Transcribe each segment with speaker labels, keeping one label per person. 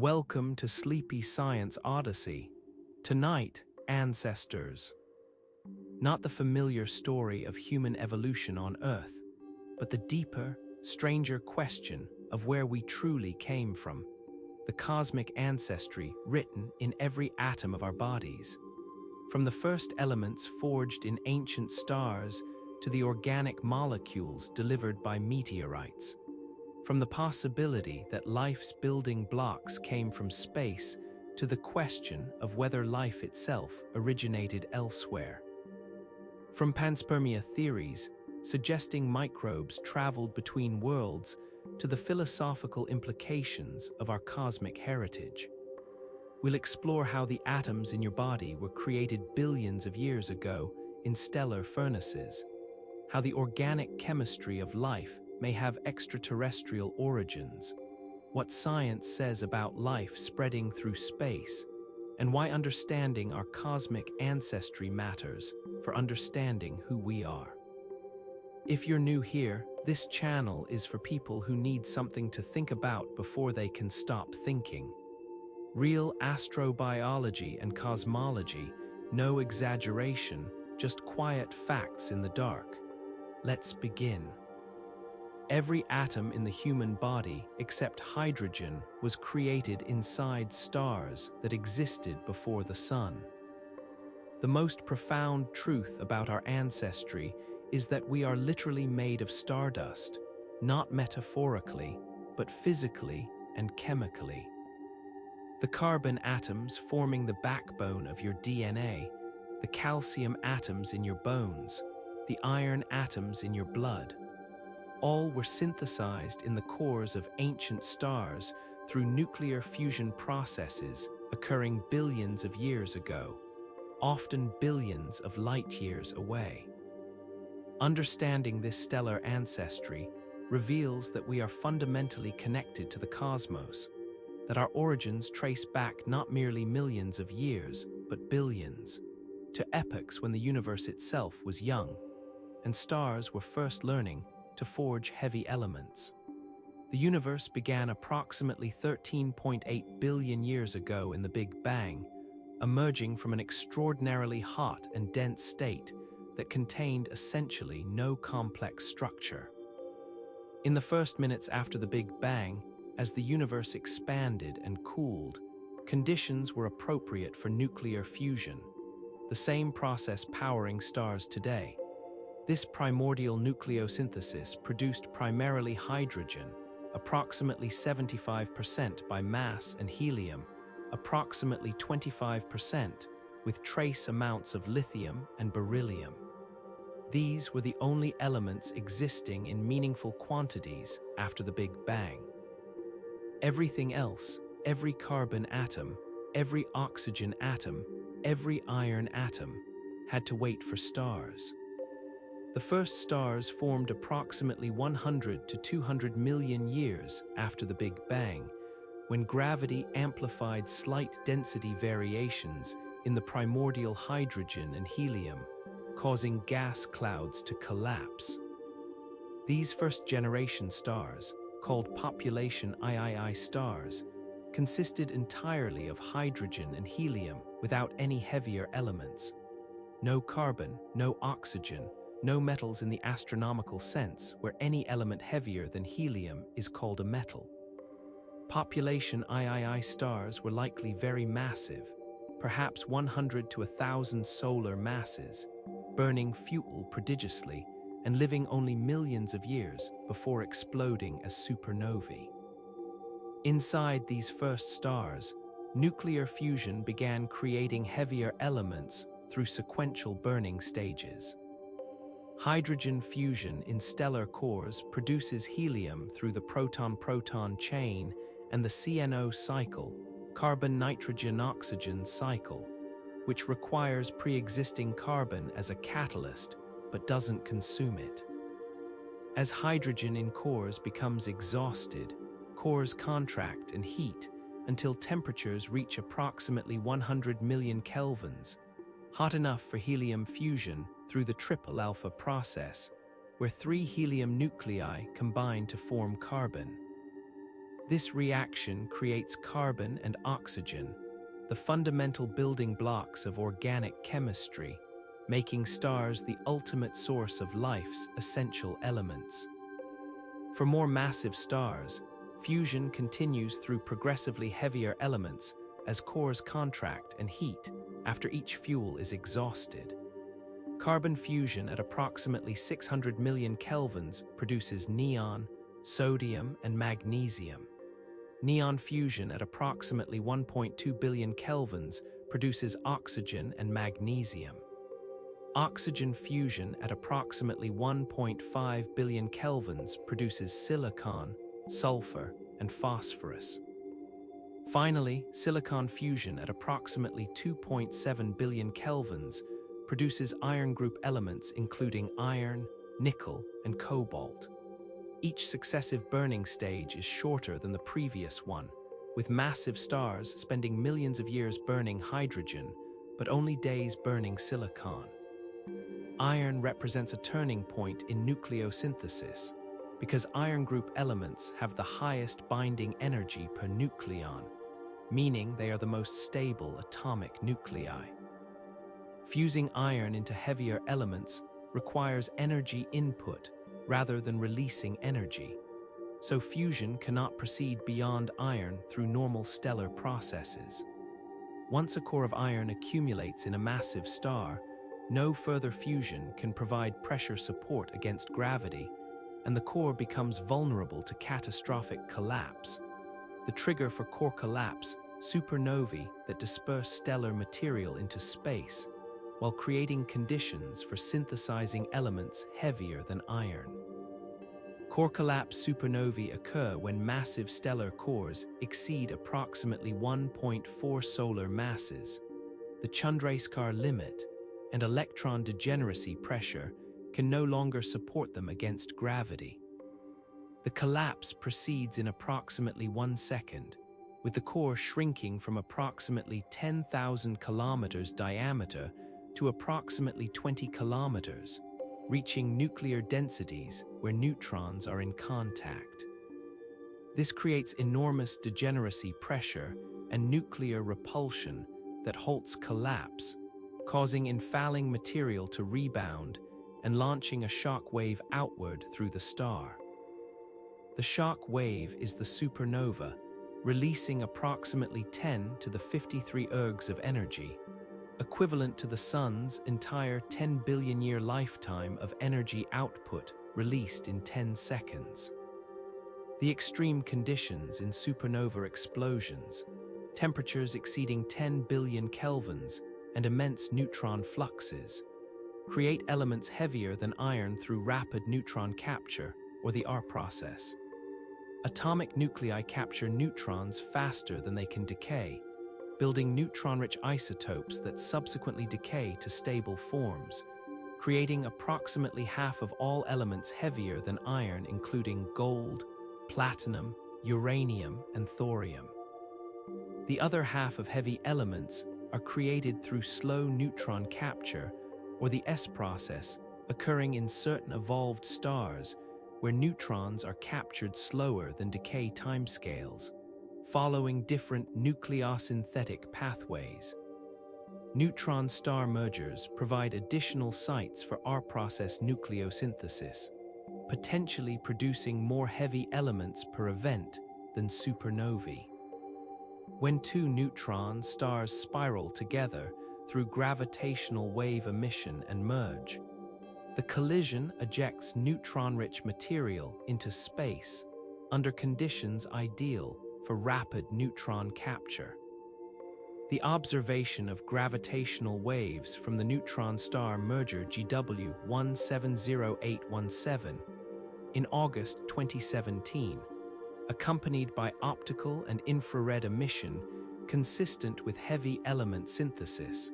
Speaker 1: Welcome to Sleepy Science Odyssey. Tonight, ancestors. Not the familiar story of human evolution on Earth, but the deeper, stranger question of where we truly came from. The cosmic ancestry written in every atom of our bodies. From the first elements forged in ancient stars to the organic molecules delivered by meteorites. From the possibility that life's building blocks came from space to the question of whether life itself originated elsewhere. From panspermia theories suggesting microbes traveled between worlds to the philosophical implications of our cosmic heritage. We'll explore how the atoms in your body were created billions of years ago in stellar furnaces, how the organic chemistry of life may have extraterrestrial origins, what science says about life spreading through space, and why understanding our cosmic ancestry matters for understanding who we are. If you're new here, this channel is for people who need something to think about before they can stop thinking. Real astrobiology and cosmology, no exaggeration, just quiet facts in the dark. Let's begin. Every atom in the human body, except hydrogen, was created inside stars that existed before the sun. The most profound truth about our ancestry is that we are literally made of stardust, not metaphorically, but physically and chemically. The carbon atoms forming the backbone of your DNA, the calcium atoms in your bones, the iron atoms in your blood, all were synthesized in the cores of ancient stars through nuclear fusion processes occurring billions of years ago, often billions of light years away. Understanding this stellar ancestry reveals that we are fundamentally connected to the cosmos, that our origins trace back not merely millions of years, but billions, to epochs when the universe itself was young, and stars were first learning to forge heavy elements. The universe began approximately 13.8 billion years ago in the Big Bang, emerging from an extraordinarily hot and dense state that contained essentially no complex structure. In the first minutes after the Big Bang, as the universe expanded and cooled, conditions were appropriate for nuclear fusion, the same process powering stars today. This primordial nucleosynthesis produced primarily hydrogen, approximately 75% by mass, and helium, approximately 25%, with trace amounts of lithium and beryllium. These were the only elements existing in meaningful quantities after the Big Bang. Everything else, every carbon atom, every oxygen atom, every iron atom, had to wait for stars. The first stars formed approximately 100 to 200 million years after the Big Bang, when gravity amplified slight density variations in the primordial hydrogen and helium, causing gas clouds to collapse. These first-generation stars, called population III stars, consisted entirely of hydrogen and helium without any heavier elements. No carbon, no oxygen, no metals in the astronomical sense, where any element heavier than helium is called a metal. Population III stars were likely very massive, perhaps 100 to 1,000 solar masses, burning fuel prodigiously and living only millions of years before exploding as supernovae. Inside these first stars, nuclear fusion began creating heavier elements through sequential burning stages. Hydrogen fusion in stellar cores produces helium through the proton-proton chain and the CNO cycle, carbon-nitrogen-oxygen cycle, which requires pre-existing carbon as a catalyst but doesn't consume it. As hydrogen in cores becomes exhausted, cores contract and heat until temperatures reach approximately 100 million kelvins, hot enough for helium fusion through the triple alpha process, where 3 helium nuclei combine to form carbon. This reaction creates carbon and oxygen, the fundamental building blocks of organic chemistry, making stars the ultimate source of life's essential elements. For more massive stars, fusion continues through progressively heavier elements as cores contract and heat after each fuel is exhausted. Carbon fusion at approximately 600 million kelvins produces neon, sodium, and magnesium. Neon fusion at approximately 1.2 billion kelvins produces oxygen and magnesium. Oxygen fusion at approximately 1.5 billion kelvins produces silicon, sulfur, and phosphorus. Finally, silicon fusion at approximately 2.7 billion kelvins produces iron group elements including iron, nickel, and cobalt. Each successive burning stage is shorter than the previous one, with massive stars spending millions of years burning hydrogen, but only days burning silicon. Iron represents a turning point in nucleosynthesis, because iron group elements have the highest binding energy per nucleon, meaning they are the most stable atomic nuclei. Fusing iron into heavier elements requires energy input rather than releasing energy, so fusion cannot proceed beyond iron through normal stellar processes. Once a core of iron accumulates in a massive star, no further fusion can provide pressure support against gravity, and the core becomes vulnerable to catastrophic collapse. The trigger for core collapse, supernovae that disperse stellar material into space, while creating conditions for synthesizing elements heavier than iron. Core collapse supernovae occur when massive stellar cores exceed approximately 1.4 solar masses. The Chandrasekhar limit and electron degeneracy pressure can no longer support them against gravity. The collapse proceeds in approximately 1 second, with the core shrinking from approximately 10,000 kilometers diameter to approximately 20 kilometers, reaching nuclear densities where neutrons are in contact. This creates enormous degeneracy pressure and nuclear repulsion that halts collapse, causing infalling material to rebound and launching a shock wave outward through the star. The shock wave is the supernova, releasing approximately 10 to the 53 ergs of energy, equivalent to the Sun's entire 10 billion year lifetime of energy output released in 10 seconds. The extreme conditions in supernova explosions, temperatures exceeding 10 billion kelvins, and immense neutron fluxes, create elements heavier than iron through rapid neutron capture, or the R process. Atomic nuclei capture neutrons faster than they can decay, building neutron-rich isotopes that subsequently decay to stable forms, creating approximately half of all elements heavier than iron, including gold, platinum, uranium, and thorium. The other half of heavy elements are created through slow neutron capture, or the S process, occurring in certain evolved stars where neutrons are captured slower than decay timescales, following different nucleosynthetic pathways. Neutron star mergers provide additional sites for R-process nucleosynthesis, potentially producing more heavy elements per event than supernovae. When two neutron stars spiral together through gravitational wave emission and merge, the collision ejects neutron-rich material into space under conditions ideal for rapid neutron capture. The observation of gravitational waves from the neutron star merger GW 170817 in August 2017, accompanied by optical and infrared emission consistent with heavy element synthesis,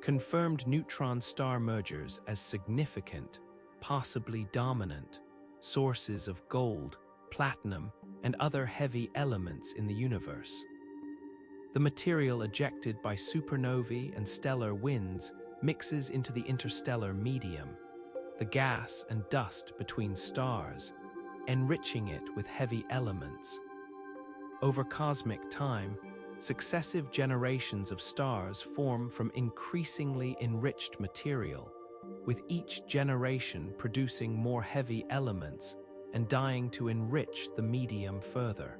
Speaker 1: confirmed neutron star mergers as significant, possibly dominant, sources of gold, platinum, and other heavy elements in the universe. The material ejected by supernovae and stellar winds mixes into the interstellar medium, the gas and dust between stars, enriching it with heavy elements. Over cosmic time, successive generations of stars form from increasingly enriched material, with each generation producing more heavy elements and dying to enrich the medium further.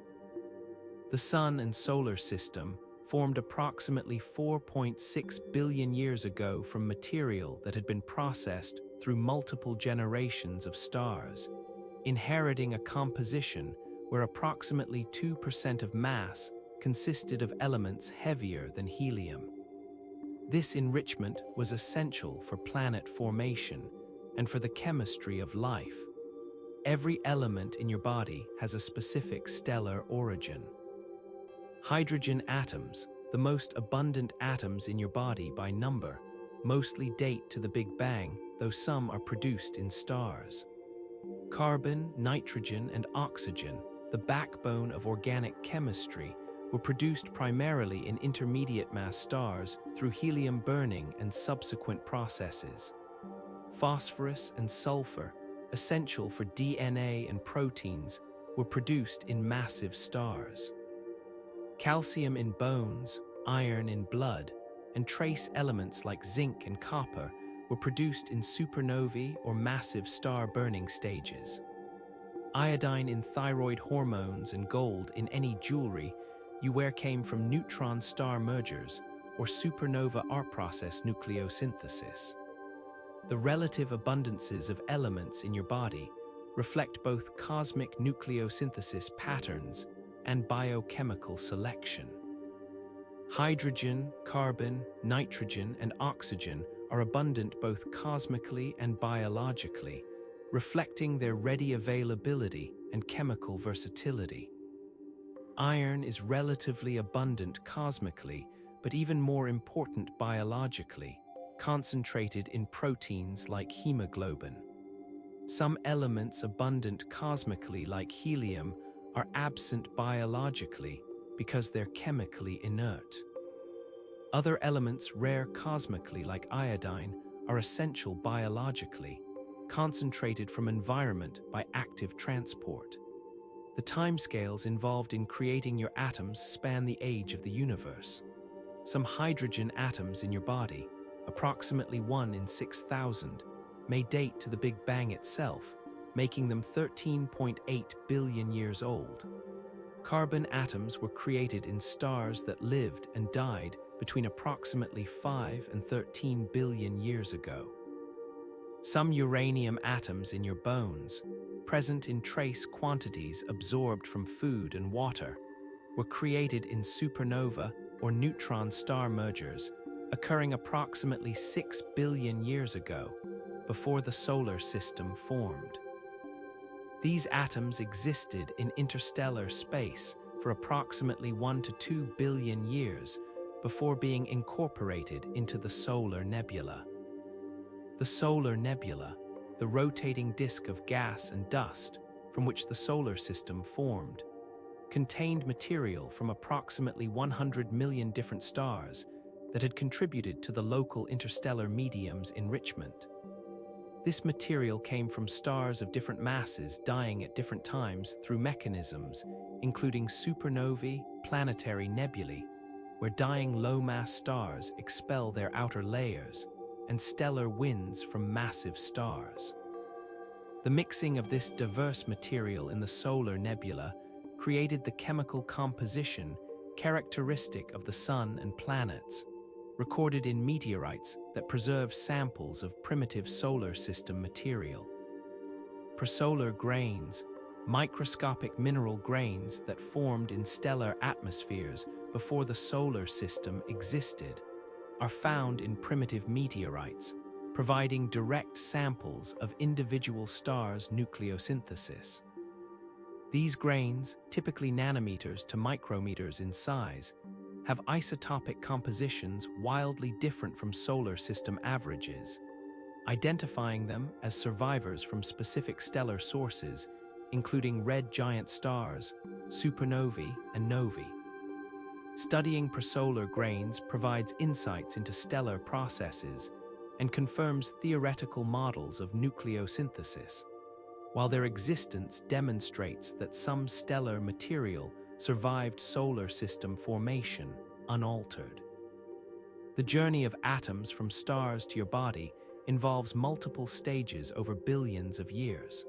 Speaker 1: The Sun and Solar System formed approximately 4.6 billion years ago from material that had been processed through multiple generations of stars, inheriting a composition where approximately 2% of mass consisted of elements heavier than helium. This enrichment was essential for planet formation and for the chemistry of life. Every element in your body has a specific stellar origin. Hydrogen atoms, the most abundant atoms in your body by number, mostly date to the Big Bang, though some are produced in stars. Carbon, nitrogen, and oxygen, the backbone of organic chemistry, were produced primarily in intermediate mass stars through helium burning and subsequent processes. Phosphorus and sulfur, essential for DNA and proteins, were produced in massive stars. Calcium in bones, iron in blood, and trace elements like zinc and copper were produced in supernovae or massive star-burning stages. Iodine in thyroid hormones and gold in any jewelry you wear came from neutron star mergers or supernova art process nucleosynthesis. The relative abundances of elements in your body reflect both cosmic nucleosynthesis patterns and biochemical selection. Hydrogen, carbon, nitrogen, and oxygen are abundant both cosmically and biologically, reflecting their ready availability and chemical versatility. Iron is relatively abundant cosmically, but even more important biologically, concentrated in proteins like hemoglobin. Some elements abundant cosmically, like helium, are absent biologically because they're chemically inert. Other elements rare cosmically, like iodine, are essential biologically, concentrated from environment by active transport. The timescales involved in creating your atoms span the age of the universe. Some hydrogen atoms in your body, approximately 1 in 6,000, may date to the Big Bang itself, making them 13.8 billion years old. Carbon atoms were created in stars that lived and died between approximately 5 and 13 billion years ago. Some uranium atoms in your bones, present in trace quantities absorbed from food and water, were created in supernova or neutron star mergers, occurring approximately 6 billion years ago, before the solar system formed. These atoms existed in interstellar space for approximately 1 to 2 billion years before being incorporated into the solar nebula. The solar nebula, the rotating disk of gas and dust from which the solar system formed, contained material from approximately 100 million different stars that had contributed to the local interstellar medium's enrichment. This material came from stars of different masses dying at different times through mechanisms, including supernovae, planetary nebulae, where dying low-mass stars expel their outer layers, and stellar winds from massive stars. The mixing of this diverse material in the solar nebula created the chemical composition characteristic of the Sun and planets, recorded in meteorites that preserve samples of primitive solar system material. Prosolar grains, microscopic mineral grains that formed in stellar atmospheres before the solar system existed, are found in primitive meteorites, providing direct samples of individual stars' nucleosynthesis. These grains, typically nanometers to micrometers in size, have isotopic compositions wildly different from solar system averages, identifying them as survivors from specific stellar sources, including red giant stars, supernovae, and novae. Studying prosolar grains provides insights into stellar processes and confirms theoretical models of nucleosynthesis, while their existence demonstrates that some stellar material survived solar system formation unaltered. The journey of atoms from stars to your body involves multiple stages over billions of years.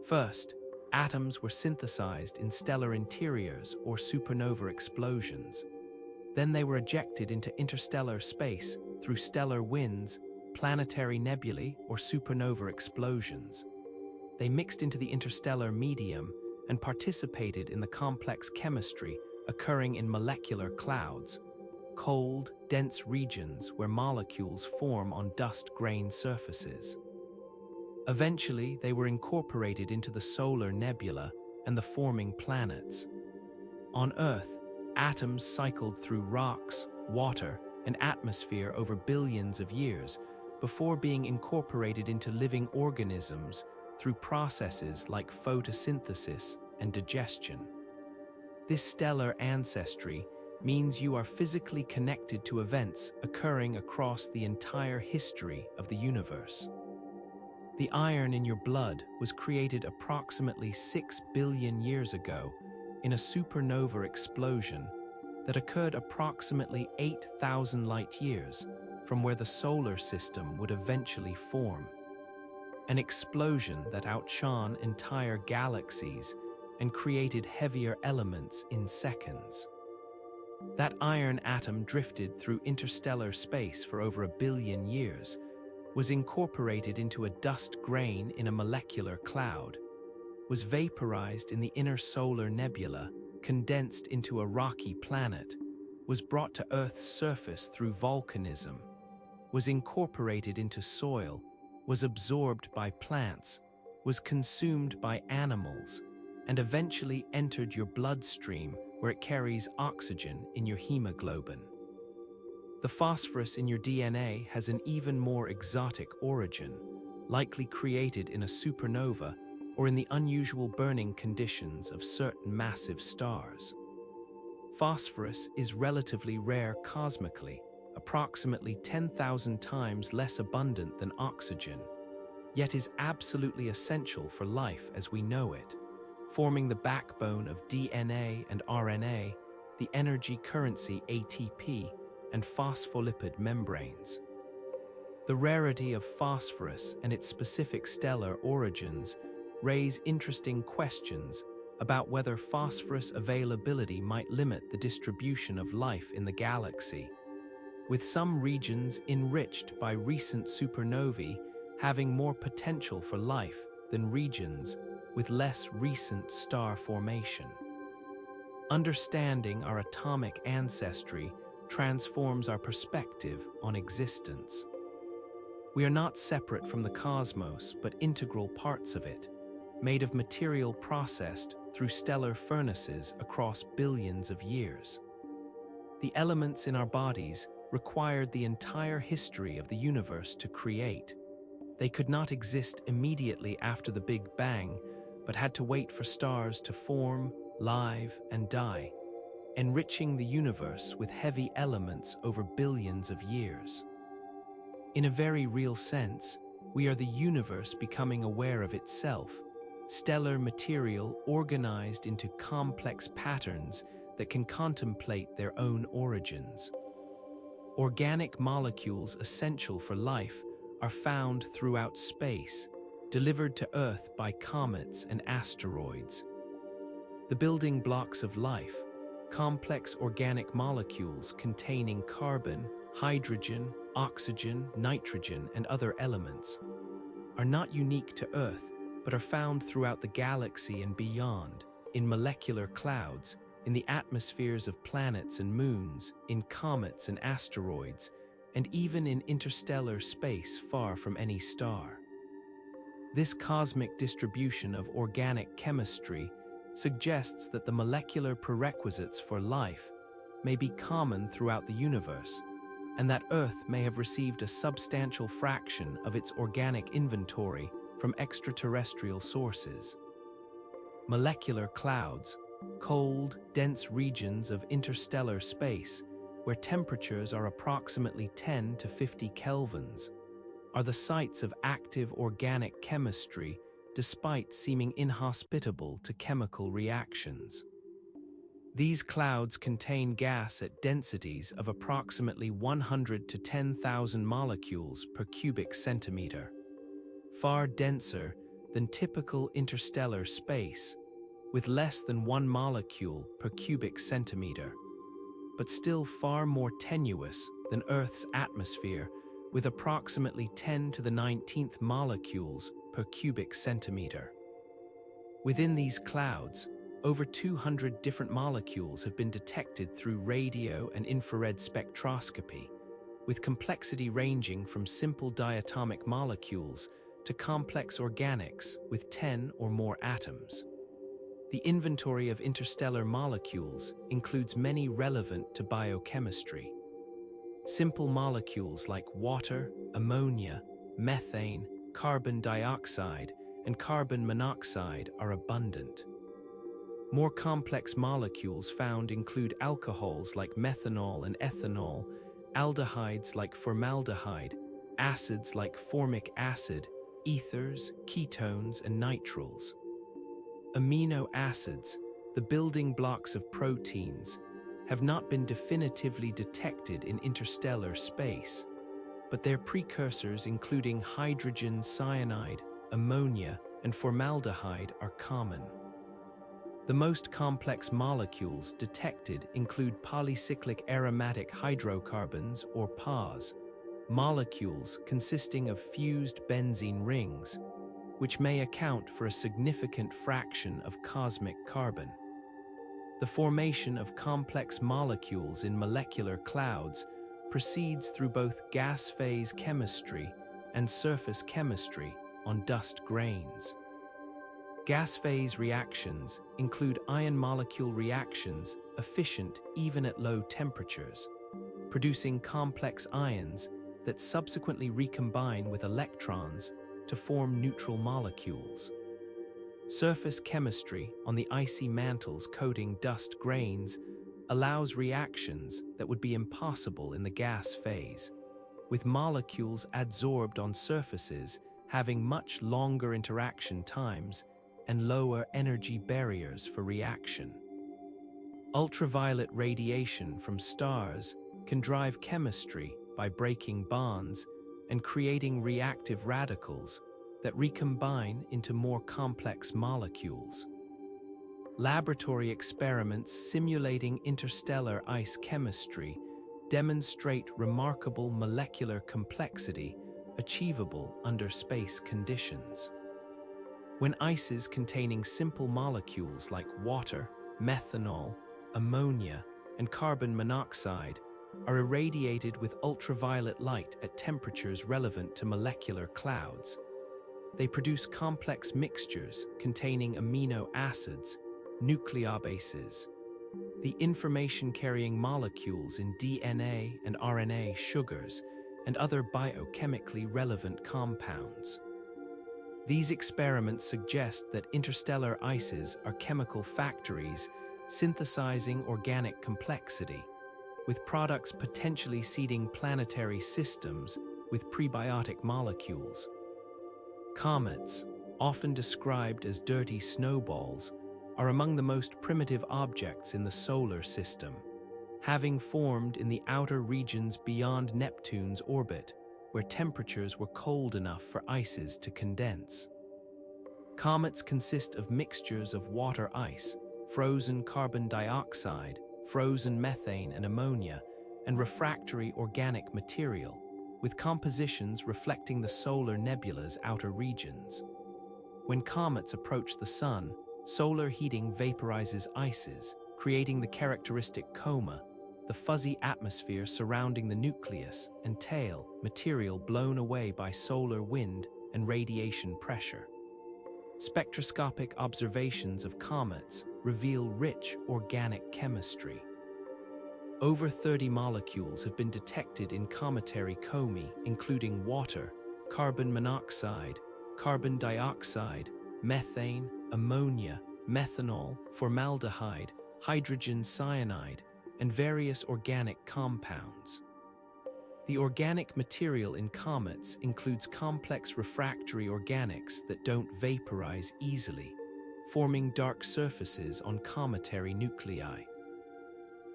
Speaker 1: First, atoms were synthesized in stellar interiors or supernova explosions. Then they were ejected into interstellar space through stellar winds, planetary nebulae, or supernova explosions. They mixed into the interstellar medium and participated in the complex chemistry occurring in molecular clouds, cold, dense regions where molecules form on dust-grained surfaces. Eventually, they were incorporated into the solar nebula and the forming planets. On Earth, atoms cycled through rocks, water, and atmosphere over billions of years before being incorporated into living organisms through processes like photosynthesis and digestion. This stellar ancestry means you are physically connected to events occurring across the entire history of the universe. The iron in your blood was created approximately 6 billion years ago in a supernova explosion that occurred approximately 8,000 light years from where the solar system would eventually form. An explosion that outshone entire galaxies and created heavier elements in seconds. That iron atom drifted through interstellar space for over 1 billion years, was incorporated into a dust grain in a molecular cloud, was vaporized in the inner solar nebula, condensed into a rocky planet, was brought to Earth's surface through volcanism, was incorporated into soil, was absorbed by plants, was consumed by animals, and eventually entered your bloodstream where it carries oxygen in your hemoglobin. The phosphorus in your DNA has an even more exotic origin, likely created in a supernova or in the unusual burning conditions of certain massive stars. Phosphorus is relatively rare cosmically, approximately 10,000 times less abundant than oxygen, yet is absolutely essential for life as we know it, forming the backbone of DNA and RNA, the energy currency ATP, and phospholipid membranes. The rarity of phosphorus and its specific stellar origins raise interesting questions about whether phosphorus availability might limit the distribution of life in the galaxy, with some regions enriched by recent supernovae having more potential for life than regions with less recent star formation. Understanding our atomic ancestry transforms our perspective on existence. We are not separate from the cosmos, but integral parts of it, made of material processed through stellar furnaces across billions of years. The elements in our bodies required the entire history of the universe to create. They could not exist immediately after the Big Bang, but had to wait for stars to form, live, and die, enriching the universe with heavy elements over billions of years. In a very real sense, we are the universe becoming aware of itself, stellar material organized into complex patterns that can contemplate their own origins. Organic molecules essential for life are found throughout space, delivered to Earth by comets and asteroids. The building blocks of life, complex organic molecules containing carbon, hydrogen, oxygen, nitrogen, and other elements, are not unique to Earth, but are found throughout the galaxy and beyond, in molecular clouds, in the atmospheres of planets and moons, in comets and asteroids, and even in interstellar space far from any star. This cosmic distribution of organic chemistry suggests that the molecular prerequisites for life may be common throughout the universe, and that Earth may have received a substantial fraction of its organic inventory from extraterrestrial sources. Molecular clouds, cold, dense regions of interstellar space where temperatures are approximately 10 to 50 kelvins, are the sites of active organic chemistry despite seeming inhospitable to chemical reactions. These clouds contain gas at densities of approximately 100 to 10,000 molecules per cubic centimeter, far denser than typical interstellar space, with less than 1 molecule per cubic centimeter, but still far more tenuous than Earth's atmosphere, with approximately 10 to the 19th molecules per cubic centimeter. Within these clouds, over 200 different molecules have been detected through radio and infrared spectroscopy, with complexity ranging from simple diatomic molecules to complex organics with 10 or more atoms. The inventory of interstellar molecules includes many relevant to biochemistry. Simple molecules like water, ammonia, methane, carbon dioxide, and carbon monoxide are abundant. More complex molecules found include alcohols like methanol and ethanol, aldehydes like formaldehyde, acids like formic acid, ethers, ketones, and nitriles. Amino acids, the building blocks of proteins, have not been definitively detected in interstellar space, but their precursors, including hydrogen cyanide, ammonia, and formaldehyde, are common. The most complex molecules detected include polycyclic aromatic hydrocarbons, or PAHs, molecules consisting of fused benzene rings, which may account for a significant fraction of cosmic carbon. The formation of complex molecules in molecular clouds proceeds through both gas phase chemistry and surface chemistry on dust grains. Gas phase reactions include ion molecule reactions efficient even at low temperatures, producing complex ions that subsequently recombine with electrons to form neutral molecules. Surface chemistry on the icy mantles coating dust grains allows reactions that would be impossible in the gas phase, with molecules adsorbed on surfaces having much longer interaction times and lower energy barriers for reaction. Ultraviolet radiation from stars can drive chemistry by breaking bonds and creating reactive radicals that recombine into more complex molecules. Laboratory experiments simulating interstellar ice chemistry demonstrate remarkable molecular complexity achievable under space conditions. When ices containing simple molecules like water, methanol, ammonia, and carbon monoxide are irradiated with ultraviolet light at temperatures relevant to molecular clouds, they produce complex mixtures containing amino acids, nucleobases, the information-carrying molecules in DNA and RNA sugars, and other biochemically relevant compounds. These experiments suggest that interstellar ices are chemical factories synthesizing organic complexity, with products potentially seeding planetary systems with prebiotic molecules. Comets, often described as dirty snowballs, are among the most primitive objects in the solar system, having formed in the outer regions beyond Neptune's orbit, where temperatures were cold enough for ices to condense. Comets consist of mixtures of water ice, frozen carbon dioxide, frozen methane and ammonia, and refractory organic material, with compositions reflecting the solar nebula's outer regions. When comets approach the Sun, solar heating vaporizes ices, creating the characteristic coma, the fuzzy atmosphere surrounding the nucleus and tail material blown away by solar wind and radiation pressure. Spectroscopic observations of comets reveal rich organic chemistry. Over 30 molecules have been detected in cometary comae, including water, carbon monoxide, carbon dioxide, methane, ammonia, methanol, formaldehyde, hydrogen cyanide, and various organic compounds. The organic material in comets includes complex refractory organics that don't vaporize easily, forming dark surfaces on cometary nuclei.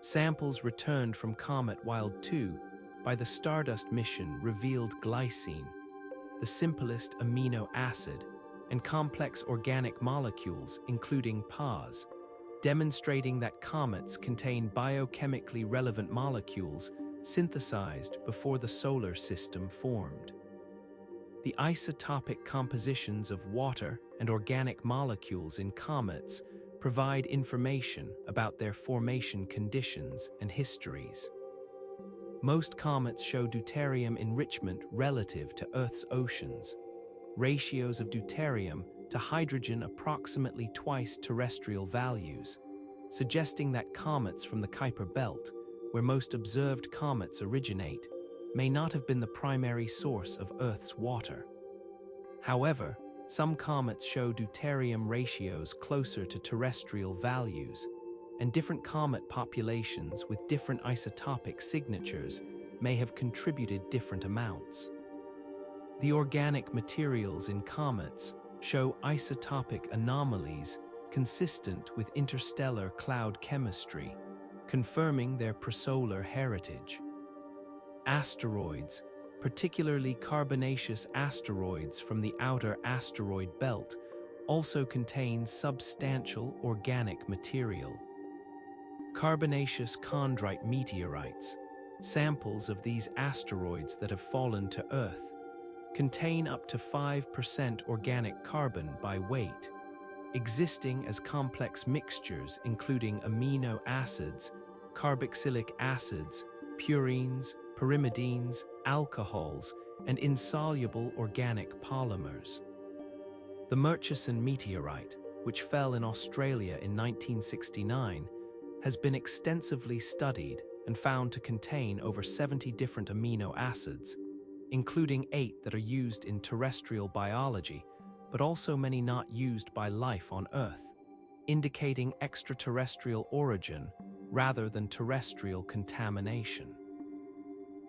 Speaker 1: Samples returned from Comet Wild 2 by the Stardust mission revealed glycine, the simplest amino acid, and complex organic molecules, including PAS, demonstrating that comets contain biochemically relevant molecules synthesized before the solar system formed. The isotopic compositions of water and organic molecules in comets provide information about their formation conditions and histories. Most comets show deuterium enrichment relative to Earth's oceans, ratios of deuterium to hydrogen approximately twice terrestrial values, suggesting that comets from the Kuiper Belt, where most observed comets originate, may not have been the primary source of Earth's water. However, some comets show deuterium ratios closer to terrestrial values, and different comet populations with different isotopic signatures may have contributed different amounts. The organic materials in comets show isotopic anomalies consistent with interstellar cloud chemistry, confirming their presolar heritage. Asteroids, particularly carbonaceous asteroids from the outer asteroid belt, also contain substantial organic material. Carbonaceous chondrite meteorites, samples of these asteroids that have fallen to Earth, contain up to 5% organic carbon by weight, existing as complex mixtures including amino acids, carboxylic acids, purines, pyrimidines, alcohols, and insoluble organic polymers. The Murchison meteorite, which fell in Australia in 1969, has been extensively studied and found to contain over 70 different amino acids, including 8 that are used in terrestrial biology, but also many not used by life on Earth, indicating extraterrestrial origin rather than terrestrial contamination.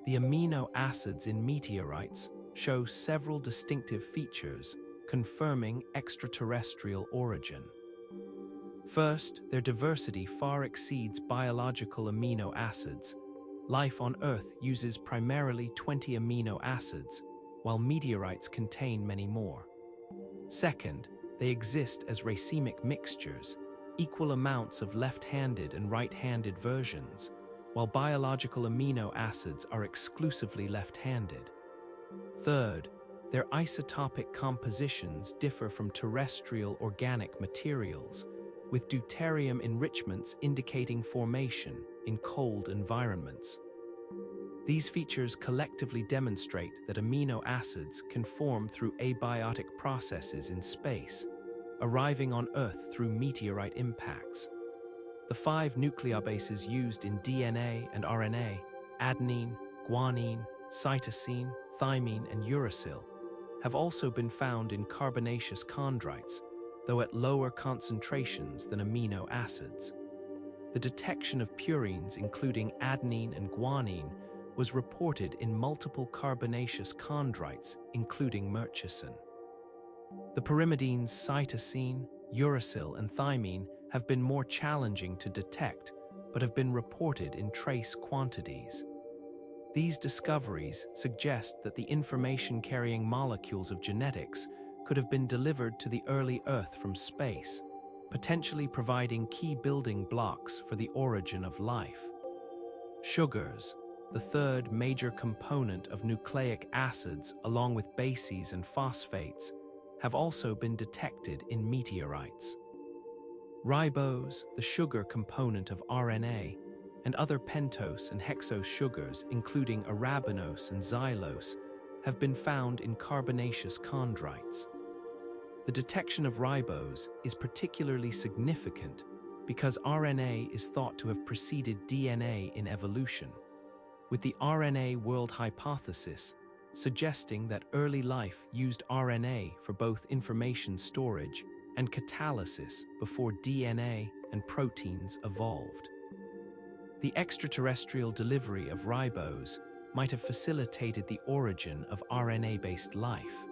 Speaker 1: The amino acids in meteorites show several distinctive features, confirming extraterrestrial origin. First, their diversity far exceeds biological amino acids. Life on Earth uses primarily 20 amino acids, while meteorites contain many more. Second, they exist as racemic mixtures, equal amounts of left-handed and right-handed versions, while biological amino acids are exclusively left-handed. Third, their isotopic compositions differ from terrestrial organic materials, with deuterium enrichments indicating formation in cold environments. These features collectively demonstrate that amino acids can form through abiotic processes in space, arriving on Earth through meteorite impacts. The 5 nucleobases used in DNA and RNA, adenine, guanine, cytosine, thymine, and uracil, have also been found in carbonaceous chondrites, though at lower concentrations than amino acids. The detection of purines, including adenine and guanine, was reported in multiple carbonaceous chondrites, including Murchison. The pyrimidines cytosine, uracil, and thymine have been more challenging to detect, but have been reported in trace quantities. These discoveries suggest that the information-carrying molecules of genetics could have been delivered to the early Earth from space, potentially providing key building blocks for the origin of life. Sugars, the third major component of nucleic acids along with bases and phosphates, have also been detected in meteorites. Ribose, the sugar component of RNA, and other pentose and hexose sugars, including arabinose and xylose, have been found in carbonaceous chondrites. The detection of ribose is particularly significant because RNA is thought to have preceded DNA in evolution, with the RNA world hypothesis suggesting that early life used RNA for both information storage and catalysis before DNA and proteins evolved. The extraterrestrial delivery of ribose might have facilitated the origin of RNA-based life.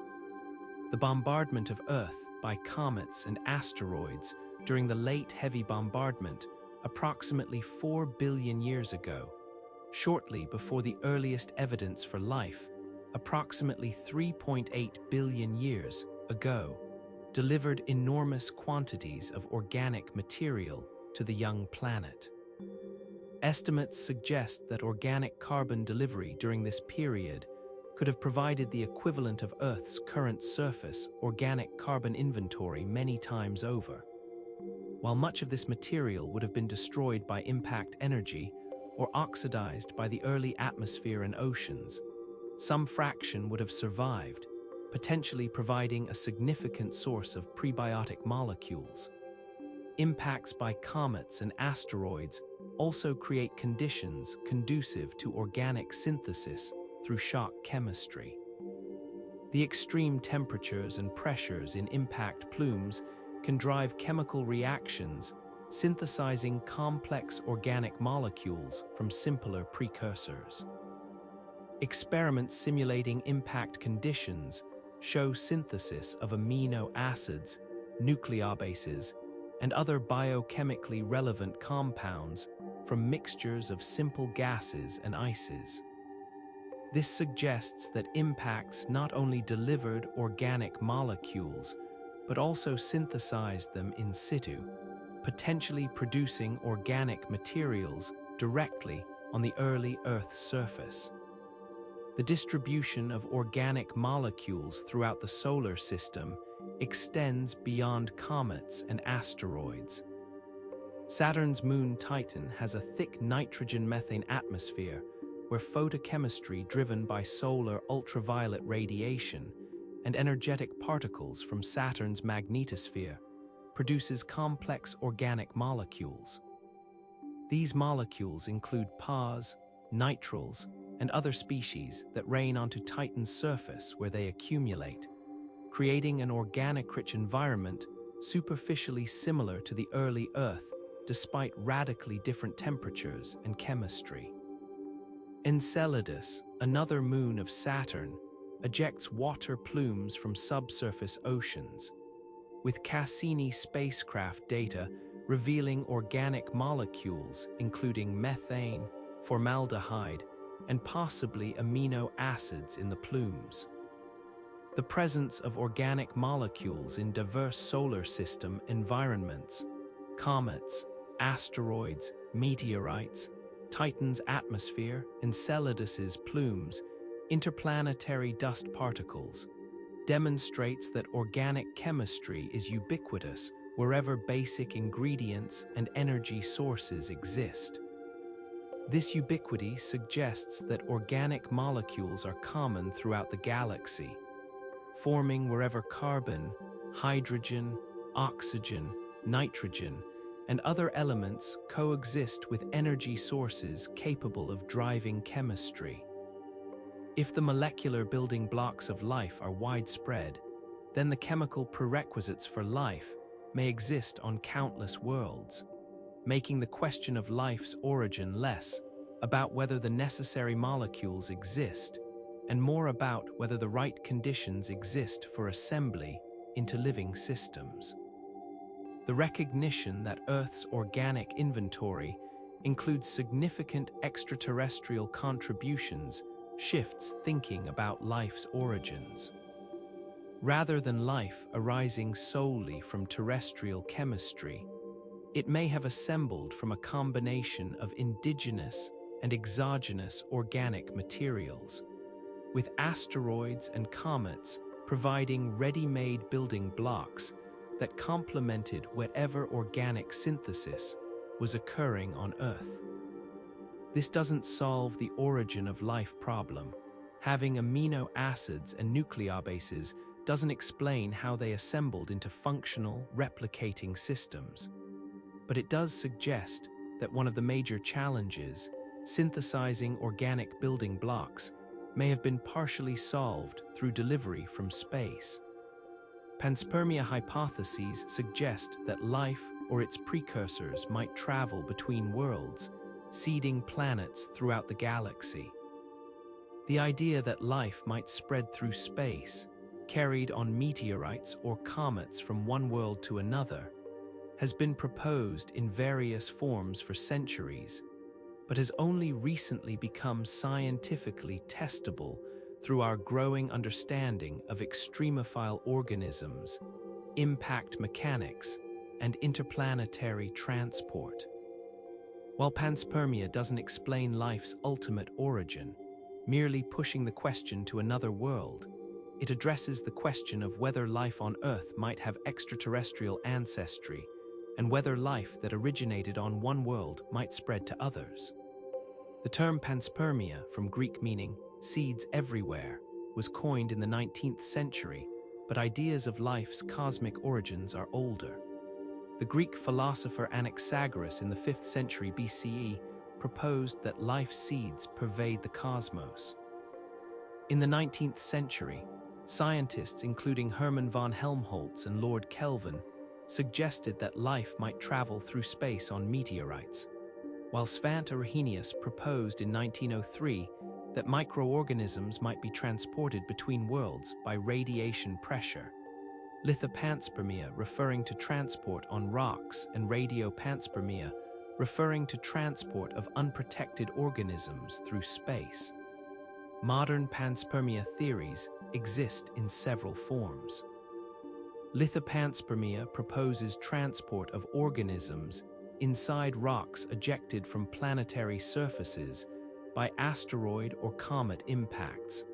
Speaker 1: The bombardment of Earth by comets and asteroids during the late heavy bombardment approximately 4 billion years ago, shortly before the earliest evidence for life, approximately 3.8 billion years ago, delivered enormous quantities of organic material to the young planet. Estimates suggest that organic carbon delivery during this period could have provided the equivalent of Earth's current surface organic carbon inventory many times over. While much of this material would have been destroyed by impact energy or oxidized by the early atmosphere and oceans, some fraction would have survived, potentially providing a significant source of prebiotic molecules. Impacts by comets and asteroids also create conditions conducive to organic synthesis through shock chemistry. The extreme temperatures and pressures in impact plumes can drive chemical reactions, synthesizing complex organic molecules from simpler precursors. Experiments simulating impact conditions show synthesis of amino acids, nucleobases, and other biochemically relevant compounds from mixtures of simple gases and ices. This suggests that impacts not only delivered organic molecules, but also synthesized them in situ, potentially producing organic materials directly on the early Earth's surface. The distribution of organic molecules throughout the solar system extends beyond comets and asteroids. Saturn's moon Titan has a thick nitrogen-methane atmosphere where photochemistry driven by solar ultraviolet radiation and energetic particles from Saturn's magnetosphere produces complex organic molecules. These molecules include PAHs, nitriles, and other species that rain onto Titan's surface where they accumulate, creating an organic-rich environment superficially similar to the early Earth despite radically different temperatures and chemistry. Enceladus, another moon of Saturn, ejects water plumes from subsurface oceans, with Cassini spacecraft data revealing organic molecules including methane, formaldehyde, and possibly amino acids in the plumes. The presence of organic molecules in diverse solar system environments, comets, asteroids, meteorites, Titan's atmosphere, Enceladus's plumes, interplanetary dust particles, demonstrates that organic chemistry is ubiquitous wherever basic ingredients and energy sources exist. This ubiquity suggests that organic molecules are common throughout the galaxy, forming wherever carbon, hydrogen, oxygen, nitrogen, and other elements coexist with energy sources capable of driving chemistry. If the molecular building blocks of life are widespread, then the chemical prerequisites for life may exist on countless worlds, making the question of life's origin less about whether the necessary molecules exist and more about whether the right conditions exist for assembly into living systems. The recognition that Earth's organic inventory includes significant extraterrestrial contributions shifts thinking about life's origins. Rather than life arising solely from terrestrial chemistry, it may have assembled from a combination of indigenous and exogenous organic materials, with asteroids and comets providing ready-made building blocks that complemented whatever organic synthesis was occurring on Earth. This doesn't solve the origin of life problem. Having amino acids and nucleobases doesn't explain how they assembled into functional, replicating systems. But it does suggest that one of the major challenges, synthesizing organic building blocks, may have been partially solved through delivery from space. Panspermia hypotheses suggest that life or its precursors might travel between worlds, seeding planets throughout the galaxy. The idea that life might spread through space, carried on meteorites or comets from one world to another, has been proposed in various forms for centuries, but has only recently become scientifically testable through our growing understanding of extremophile organisms, impact mechanics, and interplanetary transport. While panspermia doesn't explain life's ultimate origin, merely pushing the question to another world, it addresses the question of whether life on Earth might have extraterrestrial ancestry and whether life that originated on one world might spread to others. The term panspermia, from Greek meaning seeds everywhere, was coined in the 19th century, but ideas of life's cosmic origins are older. The Greek philosopher Anaxagoras in the 5th century BCE proposed that life seeds pervade the cosmos. In the 19th century, scientists including Hermann von Helmholtz and Lord Kelvin suggested that life might travel through space on meteorites, while Svante Arrhenius proposed in 1903 that microorganisms might be transported between worlds by radiation pressure. Lithopanspermia referring to transport on rocks and radiopanspermia referring to transport of unprotected organisms through space. Modern panspermia theories exist in several forms. Lithopanspermia proposes transport of organisms inside rocks ejected from planetary surfaces by asteroid or comet impacts,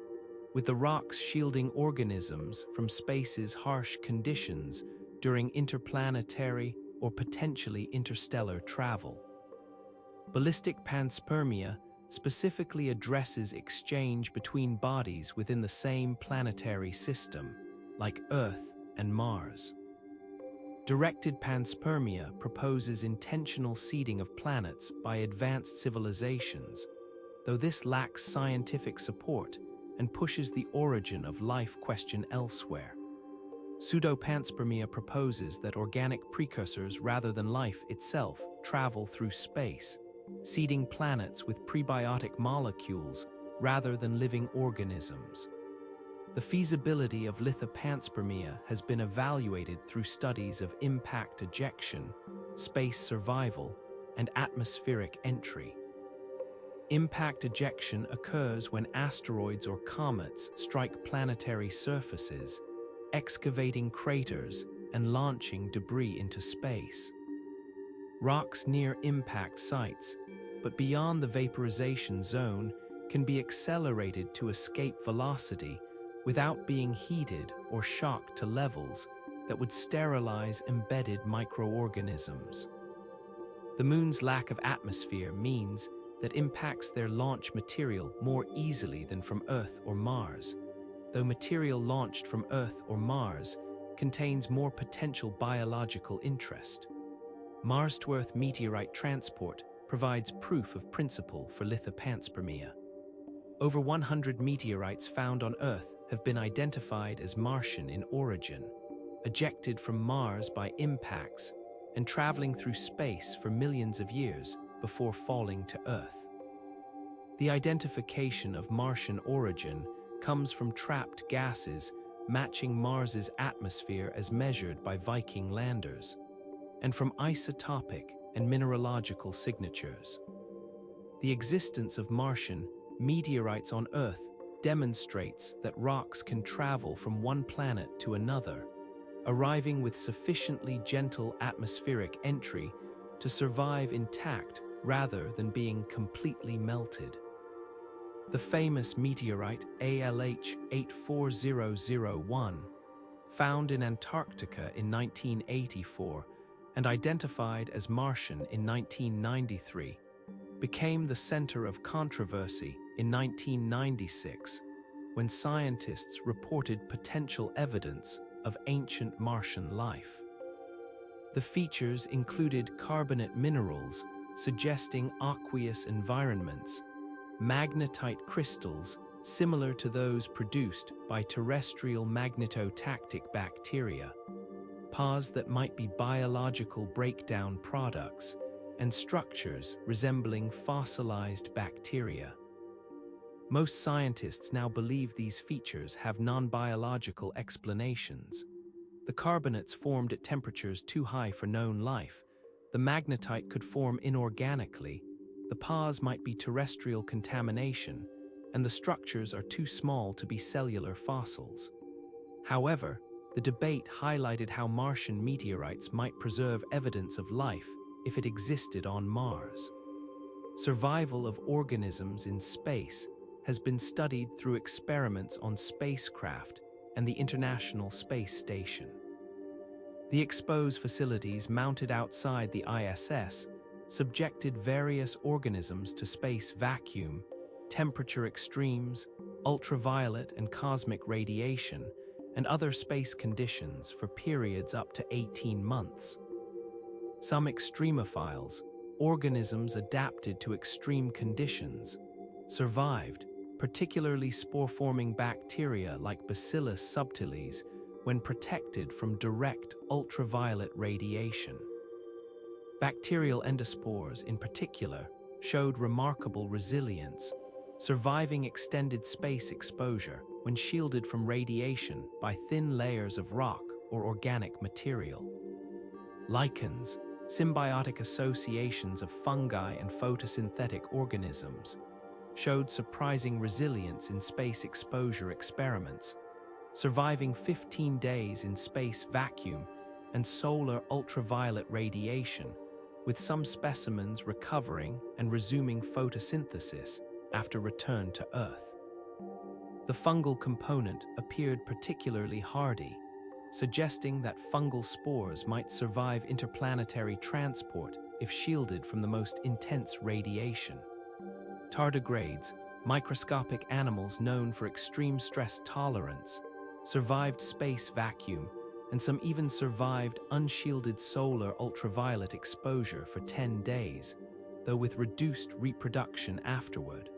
Speaker 1: with the rocks shielding organisms from space's harsh conditions during interplanetary or potentially interstellar travel. Ballistic panspermia specifically addresses exchange between bodies within the same planetary system, like Earth and Mars. Directed panspermia proposes intentional seeding of planets by advanced civilizations, though this lacks scientific support and pushes the origin of life question elsewhere. Pseudopanspermia proposes that organic precursors rather than life itself travel through space, seeding planets with prebiotic molecules rather than living organisms. The feasibility of lithopanspermia has been evaluated through studies of impact ejection, space survival, and atmospheric entry. Impact ejection occurs when asteroids or comets strike planetary surfaces, excavating craters and launching debris into space. Rocks near impact sites, but beyond the vaporization zone, can be accelerated to escape velocity without being heated or shocked to levels that would sterilize embedded microorganisms. The Moon's lack of atmosphere means that impacts their launch material more easily than from Earth or Mars, though material launched from Earth or Mars contains more potential biological interest. Mars-to-Earth meteorite transport provides proof of principle for lithopanspermia. Over 100 meteorites found on Earth have been identified as Martian in origin, ejected from Mars by impacts and traveling through space for millions of years before falling to Earth. The identification of Martian origin comes from trapped gases matching Mars's atmosphere as measured by Viking landers, and from isotopic and mineralogical signatures. The existence of Martian meteorites on Earth demonstrates that rocks can travel from one planet to another, arriving with sufficiently gentle atmospheric entry to survive intact rather than being completely melted. The famous meteorite ALH 84001, found in Antarctica in 1984 and identified as Martian in 1993, became the center of controversy in 1996 when scientists reported potential evidence of ancient Martian life. The features included carbonate minerals suggesting aqueous environments, magnetite crystals similar to those produced by terrestrial magnetotactic bacteria, pars that might be biological breakdown products, and structures resembling fossilized bacteria. Most scientists now believe these features have non-biological explanations. The carbonates formed at temperatures too high for known life. The magnetite could form inorganically. The pause might be terrestrial contamination, and the structures are too small to be cellular fossils. However, the debate highlighted how Martian meteorites might preserve evidence of life if it existed on Mars. Survival of organisms in space has been studied through experiments on spacecraft and the International Space Station. The expose facilities mounted outside the ISS subjected various organisms to space vacuum, temperature extremes, ultraviolet and cosmic radiation, and other space conditions for periods up to 18 months. Some extremophiles, organisms adapted to extreme conditions, survived, particularly spore-forming bacteria like Bacillus subtilis, when protected from direct ultraviolet radiation. Bacterial endospores, in particular, showed remarkable resilience, surviving extended space exposure when shielded from radiation by thin layers of rock or organic material. Lichens, symbiotic associations of fungi and photosynthetic organisms, showed surprising resilience in space exposure experiments, surviving 15 days in space vacuum and solar ultraviolet radiation, with some specimens recovering and resuming photosynthesis after return to Earth. The fungal component appeared particularly hardy, suggesting that fungal spores might survive interplanetary transport if shielded from the most intense radiation. Tardigrades, microscopic animals known for extreme stress tolerance, survived space vacuum, and some even survived unshielded solar ultraviolet exposure for 10 days, though with reduced reproduction afterward.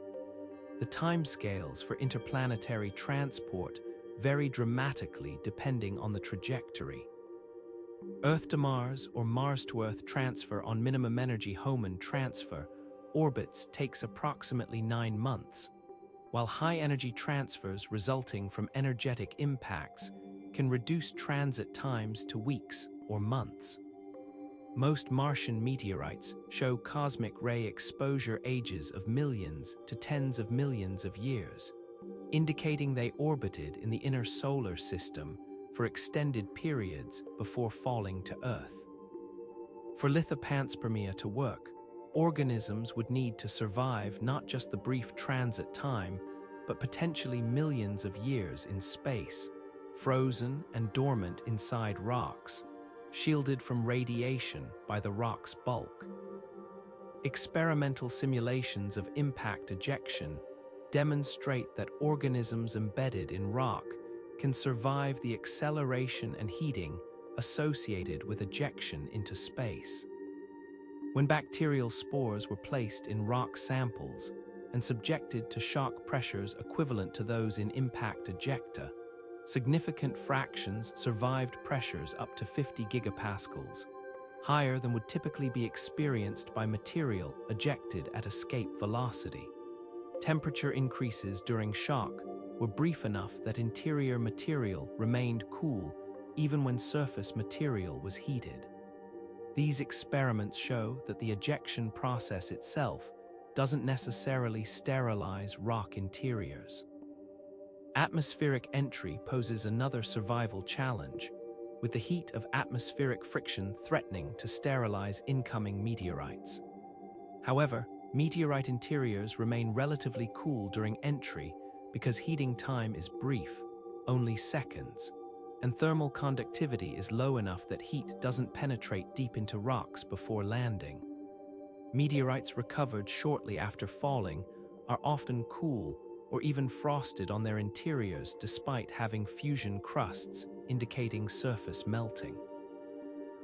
Speaker 1: The timescales for interplanetary transport vary dramatically depending on the trajectory. Earth to Mars or Mars to Earth transfer on minimum energy Hohmann transfer orbits takes approximately 9 months, while high-energy transfers resulting from energetic impacts can reduce transit times to weeks or months. Most Martian meteorites show cosmic ray exposure ages of millions to tens of millions of years, indicating they orbited in the inner solar system for extended periods before falling to Earth. For lithopanspermia to work, organisms would need to survive not just the brief transit time, but potentially millions of years in space, frozen and dormant inside rocks, shielded from radiation by the rock's bulk. Experimental simulations of impact ejection demonstrate that organisms embedded in rock can survive the acceleration and heating associated with ejection into space. When bacterial spores were placed in rock samples and subjected to shock pressures equivalent to those in impact ejecta, significant fractions survived pressures up to 50 gigapascals, higher than would typically be experienced by material ejected at escape velocity. Temperature increases during shock were brief enough that interior material remained cool even when surface material was heated. These experiments show that the ejection process itself doesn't necessarily sterilize rock interiors. Atmospheric entry poses another survival challenge, with the heat of atmospheric friction threatening to sterilize incoming meteorites. However, meteorite interiors remain relatively cool during entry because heating time is brief, only seconds, and thermal conductivity is low enough that heat doesn't penetrate deep into rocks before landing. Meteorites recovered shortly after falling are often cool or even frosted on their interiors despite having fusion crusts indicating surface melting.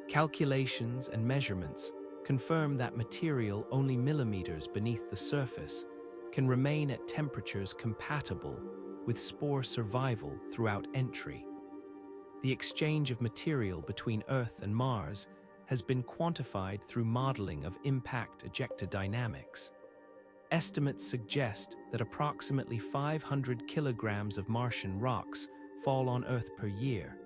Speaker 1: Calculations and measurements confirm that material only millimeters beneath the surface can remain at temperatures compatible with spore survival throughout entry. The exchange of material between Earth and Mars has been quantified through modeling of impact ejecta dynamics. Estimates suggest that approximately 500 kilograms of Martian rocks fall on Earth per year,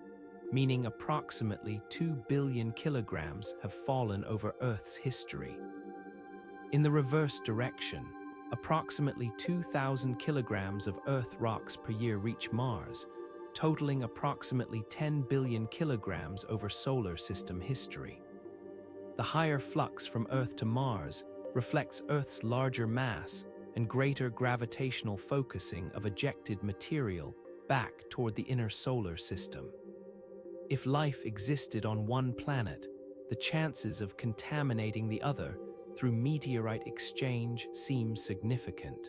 Speaker 1: meaning approximately 2 billion kilograms have fallen over Earth's history. In the reverse direction, approximately 2,000 kilograms of Earth rocks per year reach Mars, totaling approximately 10 billion kilograms over solar system history. The higher flux from Earth to Mars reflects Earth's larger mass and greater gravitational focusing of ejected material back toward the inner solar system. If life existed on one planet, the chances of contaminating the other through meteorite exchange seem significant.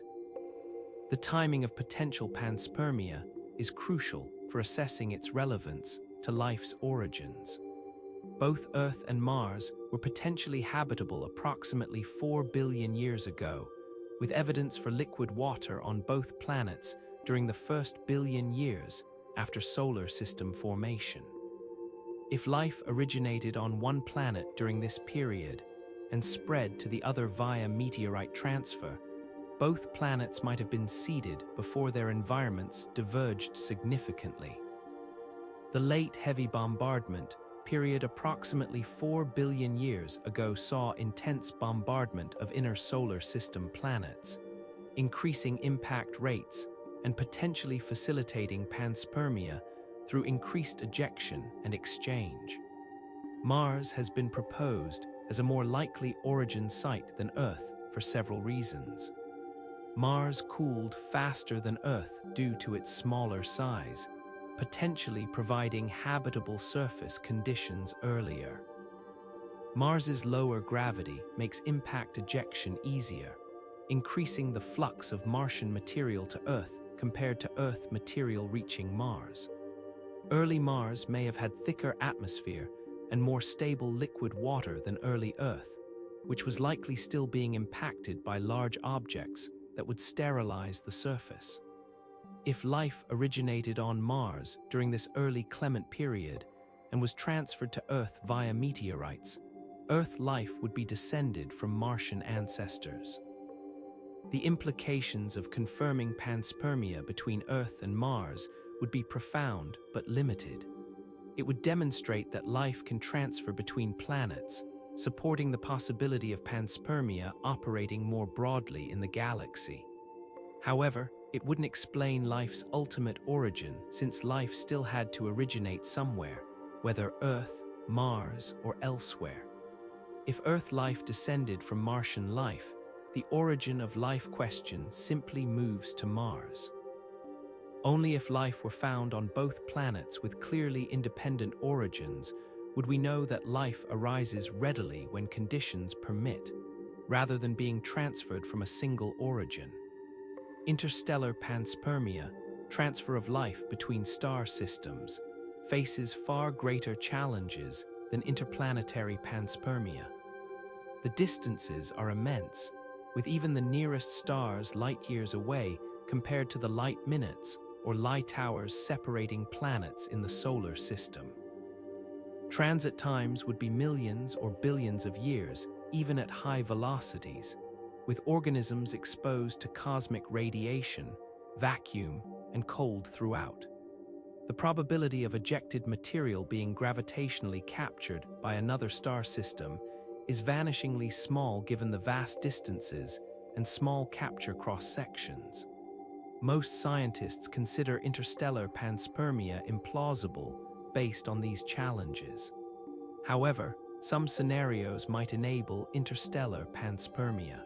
Speaker 1: The timing of potential panspermia is crucial for assessing its relevance to life's origins. Both Earth and Mars were potentially habitable approximately 4 billion years ago, with evidence for liquid water on both planets during the first billion years after solar system formation. If life originated on one planet during this period and spread to the other via meteorite transfer, both planets might have been seeded before their environments diverged significantly. The late heavy bombardment period approximately 4 billion years ago saw intense bombardment of inner solar system planets, increasing impact rates and potentially facilitating panspermia through increased ejection and exchange. Mars has been proposed as a more likely origin site than Earth for several reasons. Mars cooled faster than Earth due to its smaller size, potentially providing habitable surface conditions earlier. Mars's lower gravity makes impact ejection easier, increasing the flux of Martian material to Earth compared to Earth material reaching Mars. Early Mars may have had thicker atmosphere and more stable liquid water than early Earth, which was likely still being impacted by large objects that would sterilize the surface. If life originated on Mars during this early Clement period and was transferred to Earth via meteorites, Earth life would be descended from Martian ancestors. The implications of confirming panspermia between Earth and Mars would be profound but limited. It would demonstrate that life can transfer between planets, supporting the possibility of panspermia operating more broadly in the galaxy. However, it wouldn't explain life's ultimate origin, since life still had to originate somewhere, whether Earth, Mars, or elsewhere. If Earth life descended from Martian life, the origin of life question simply moves to Mars. Only if life were found on both planets with clearly independent origins would we know that life arises readily when conditions permit, rather than being transferred from a single origin. Interstellar panspermia, transfer of life between star systems, faces far greater challenges than interplanetary panspermia. The distances are immense, with even the nearest stars light-years away compared to the light minutes or light hours separating planets in the solar system. Transit times would be millions or billions of years, even at high velocities, with organisms exposed to cosmic radiation, vacuum, and cold throughout. The probability of ejected material being gravitationally captured by another star system is vanishingly small given the vast distances and small capture cross-sections. Most scientists consider interstellar panspermia implausible based on these challenges. However, some scenarios might enable interstellar panspermia.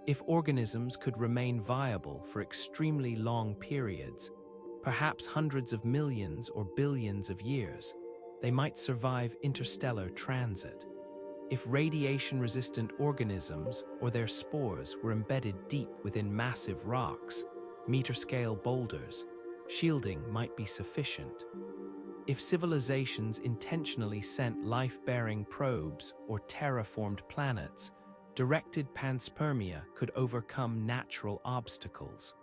Speaker 1: If organisms could remain viable for extremely long periods, perhaps hundreds of millions or billions of years, they might survive interstellar transit. If radiation-resistant organisms or their spores were embedded deep within massive rocks, meter-scale boulders, shielding might be sufficient. If civilizations intentionally sent life-bearing probes or terraformed planets, directed panspermia could overcome natural obstacles.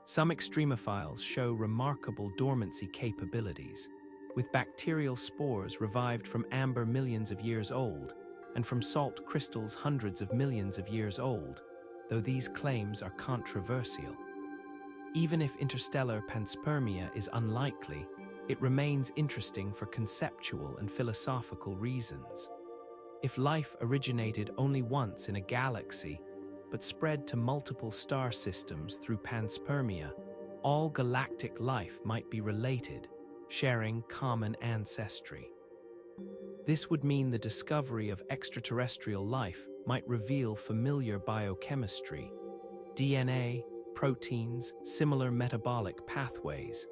Speaker 1: Some extremophiles show remarkable dormancy capabilities, with bacterial spores revived from amber millions of years old and from salt crystals hundreds of millions of years old, though these claims are controversial. Even if interstellar panspermia is unlikely, it remains interesting for conceptual and philosophical reasons. If life originated only once in a galaxy, but spread to multiple star systems through panspermia, all galactic life might be related, sharing common ancestry. This would mean the discovery of extraterrestrial life might reveal familiar biochemistry, DNA, proteins, similar metabolic pathways,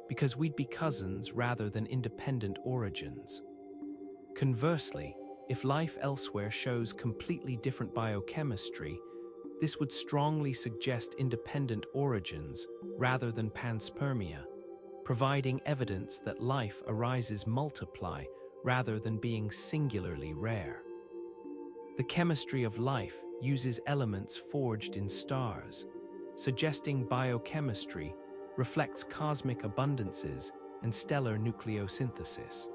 Speaker 1: because we'd be cousins rather than independent origins. Conversely, if life elsewhere shows completely different biochemistry, this would strongly suggest independent origins rather than panspermia, providing evidence that life arises multiply rather than being singularly rare. The chemistry of life uses elements forged in stars, suggesting biochemistry reflects cosmic abundances and stellar nucleosynthesis.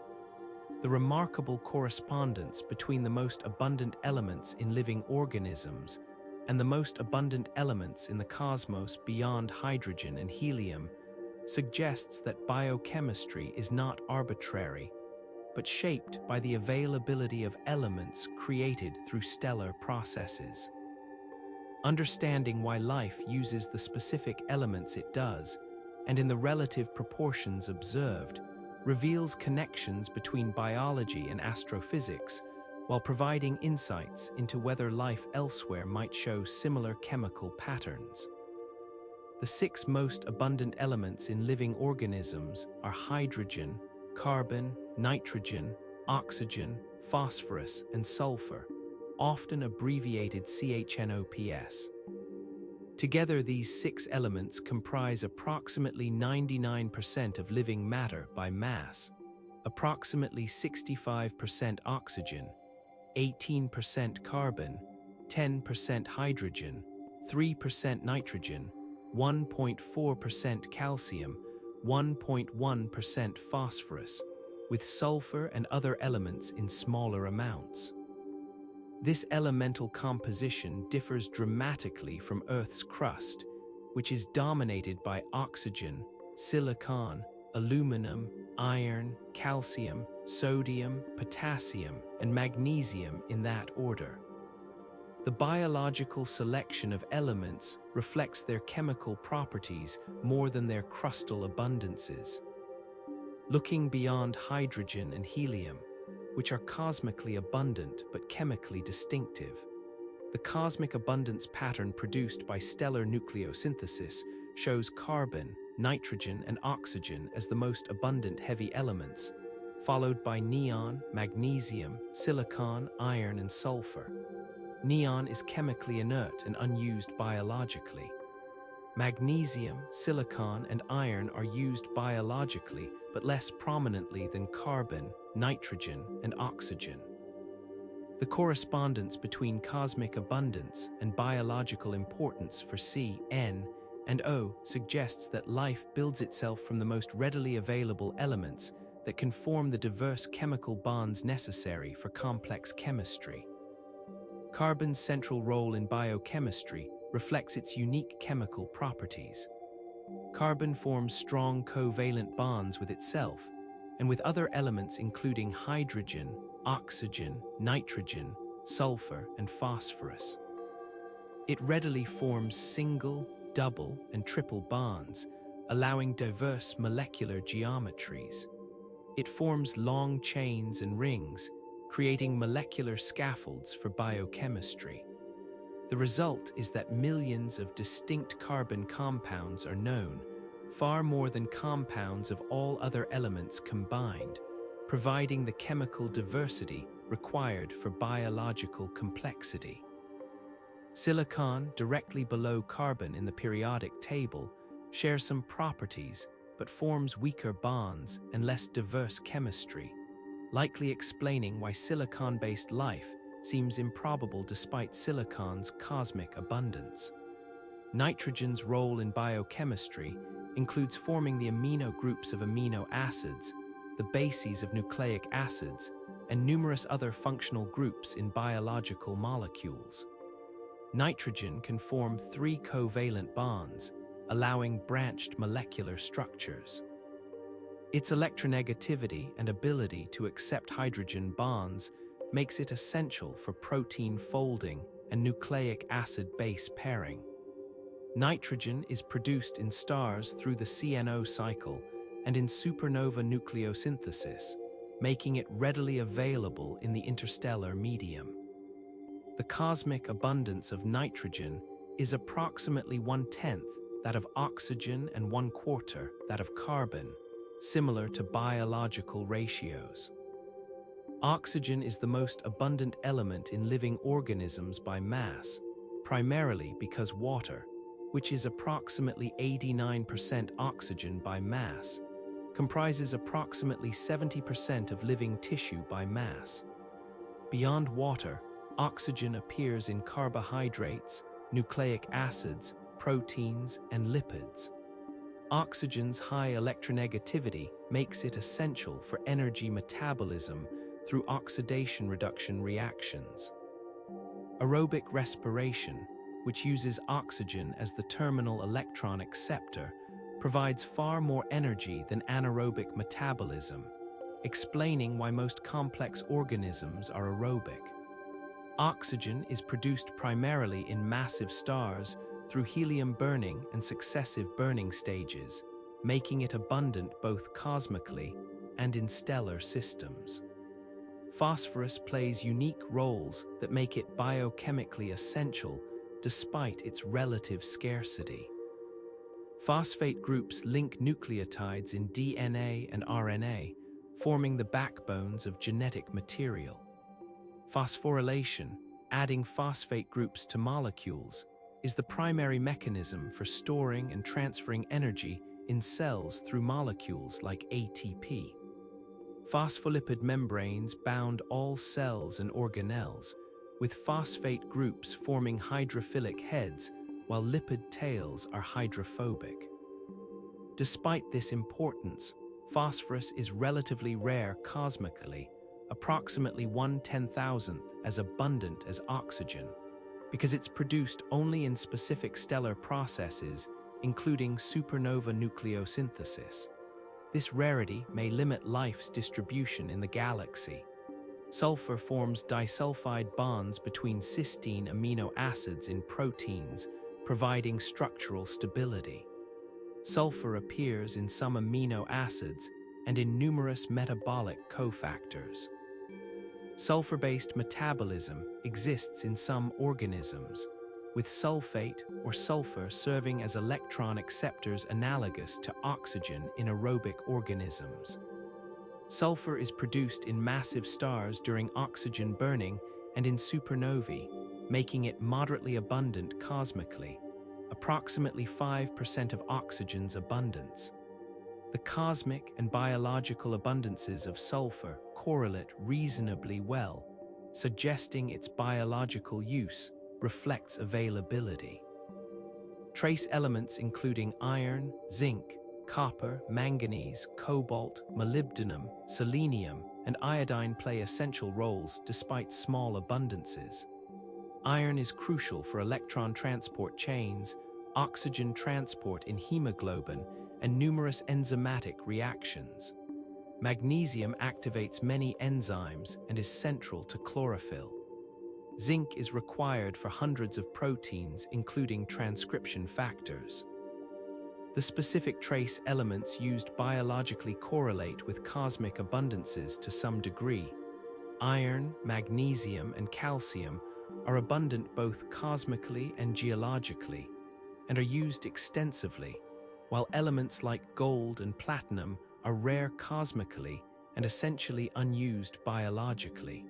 Speaker 1: The remarkable correspondence between the most abundant elements in living organisms and the most abundant elements in the cosmos beyond hydrogen and helium suggests that biochemistry is not arbitrary, but shaped by the availability of elements created through stellar processes. Understanding why life uses the specific elements it does, and in the relative proportions observed, reveals connections between biology and astrophysics, while providing insights into whether life elsewhere might show similar chemical patterns. The 6 most abundant elements in living organisms are hydrogen, carbon, nitrogen, oxygen, phosphorus, and sulfur, often abbreviated CHNOPS. Together, these 6 elements comprise approximately 99% of living matter by mass, approximately 65% oxygen, 18% carbon, 10% hydrogen, 3% nitrogen, 1.4% calcium, 1.1% phosphorus, with sulfur and other elements in smaller amounts. This elemental composition differs dramatically from Earth's crust, which is dominated by oxygen, silicon, aluminum, iron, calcium, sodium, potassium, and magnesium in that order. The biological selection of elements reflects their chemical properties more than their crustal abundances. Looking beyond hydrogen and helium, which are cosmically abundant but chemically distinctive, the cosmic abundance pattern produced by stellar nucleosynthesis shows carbon, nitrogen, and oxygen as the most abundant heavy elements, followed by neon, magnesium, silicon, iron, and sulfur. Neon is chemically inert and unused biologically. Magnesium, silicon, and iron are used biologically, but less prominently than carbon, nitrogen, and oxygen. The correspondence between cosmic abundance and biological importance for C, N, and O suggests that life builds itself from the most readily available elements that can form the diverse chemical bonds necessary for complex chemistry. Carbon's central role in biochemistry reflects its unique chemical properties. Carbon forms strong covalent bonds with itself and with other elements including hydrogen, oxygen, nitrogen, sulfur, and phosphorus. It readily forms single, double, and triple bonds, allowing diverse molecular geometries. It forms long chains and rings, creating molecular scaffolds for biochemistry. The result is that millions of distinct carbon compounds are known, far more than compounds of all other elements combined, providing the chemical diversity required for biological complexity. Silicon, directly below carbon in the periodic table, shares some properties but forms weaker bonds and less diverse chemistry, likely explaining why silicon-based life seems improbable despite silicon's cosmic abundance. Nitrogen's role in biochemistry includes forming the amino groups of amino acids, the bases of nucleic acids, and numerous other functional groups in biological molecules. Nitrogen can form 3 covalent bonds, allowing branched molecular structures. Its electronegativity and ability to accept hydrogen bonds makes it essential for protein folding and nucleic acid-base pairing. Nitrogen is produced in stars through the CNO cycle and in supernova nucleosynthesis, making it readily available in the interstellar medium. The cosmic abundance of nitrogen is approximately 1/10 that of oxygen and 1/4 that of carbon, similar to biological ratios. Oxygen is the most abundant element in living organisms by mass, primarily because water, which is approximately 89% oxygen by mass, comprises approximately 70% of living tissue by mass. Beyond water, oxygen appears in carbohydrates, nucleic acids, proteins, and lipids. Oxygen's high electronegativity makes it essential for energy metabolism through oxidation reduction reactions. Aerobic respiration, which uses oxygen as the terminal electron acceptor, provides far more energy than anaerobic metabolism, explaining why most complex organisms are aerobic. Oxygen is produced primarily in massive stars through helium burning and successive burning stages, making it abundant both cosmically and in stellar systems. Phosphorus plays unique roles that make it biochemically essential despite its relative scarcity. Phosphate groups link nucleotides in DNA and RNA, forming the backbones of genetic material. Phosphorylation, adding phosphate groups to molecules, is the primary mechanism for storing and transferring energy in cells through molecules like ATP. Phospholipid membranes bound all cells and organelles, with phosphate groups forming hydrophilic heads while lipid tails are hydrophobic. Despite this importance, phosphorus is relatively rare cosmically, approximately 1/10,000th as abundant as oxygen, because it's produced only in specific stellar processes, including supernova nucleosynthesis. This rarity may limit life's distribution in the galaxy. Sulfur forms disulfide bonds between cysteine amino acids in proteins, providing structural stability. Sulfur appears in some amino acids and in numerous metabolic cofactors. Sulfur-based metabolism exists in some organisms, with sulfate or sulfur serving as electron acceptors analogous to oxygen in aerobic organisms. Sulfur is produced in massive stars during oxygen burning and in supernovae, making it moderately abundant cosmically, approximately 5% of oxygen's abundance. The cosmic and biological abundances of sulfur correlate reasonably well, suggesting its biological use reflects availability. Trace elements including iron, zinc, copper, manganese, cobalt, molybdenum, selenium, and iodine play essential roles despite small abundances. Iron is crucial for electron transport chains, oxygen transport in hemoglobin, and numerous enzymatic reactions. Magnesium activates many enzymes and is central to chlorophyll. Zinc is required for hundreds of proteins, including transcription factors. The specific trace elements used biologically correlate with cosmic abundances to some degree. Iron, magnesium, and calcium are abundant both cosmically and geologically, and are used extensively, while elements like gold and platinum are rare cosmically and essentially unused biologically.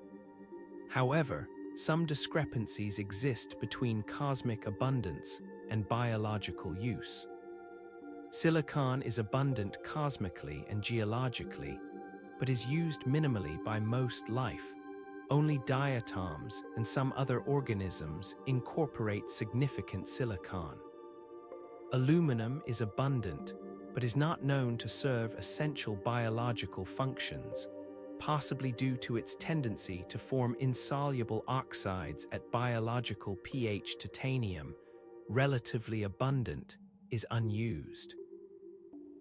Speaker 1: However, some discrepancies exist between cosmic abundance and biological use. Silicon is abundant cosmically and geologically, but is used minimally by most life. Only diatoms and some other organisms incorporate significant silicon. Aluminum is abundant, but is not known to serve essential biological functions, possibly due to its tendency to form insoluble oxides at biological pH. Titanium, relatively abundant, is unused.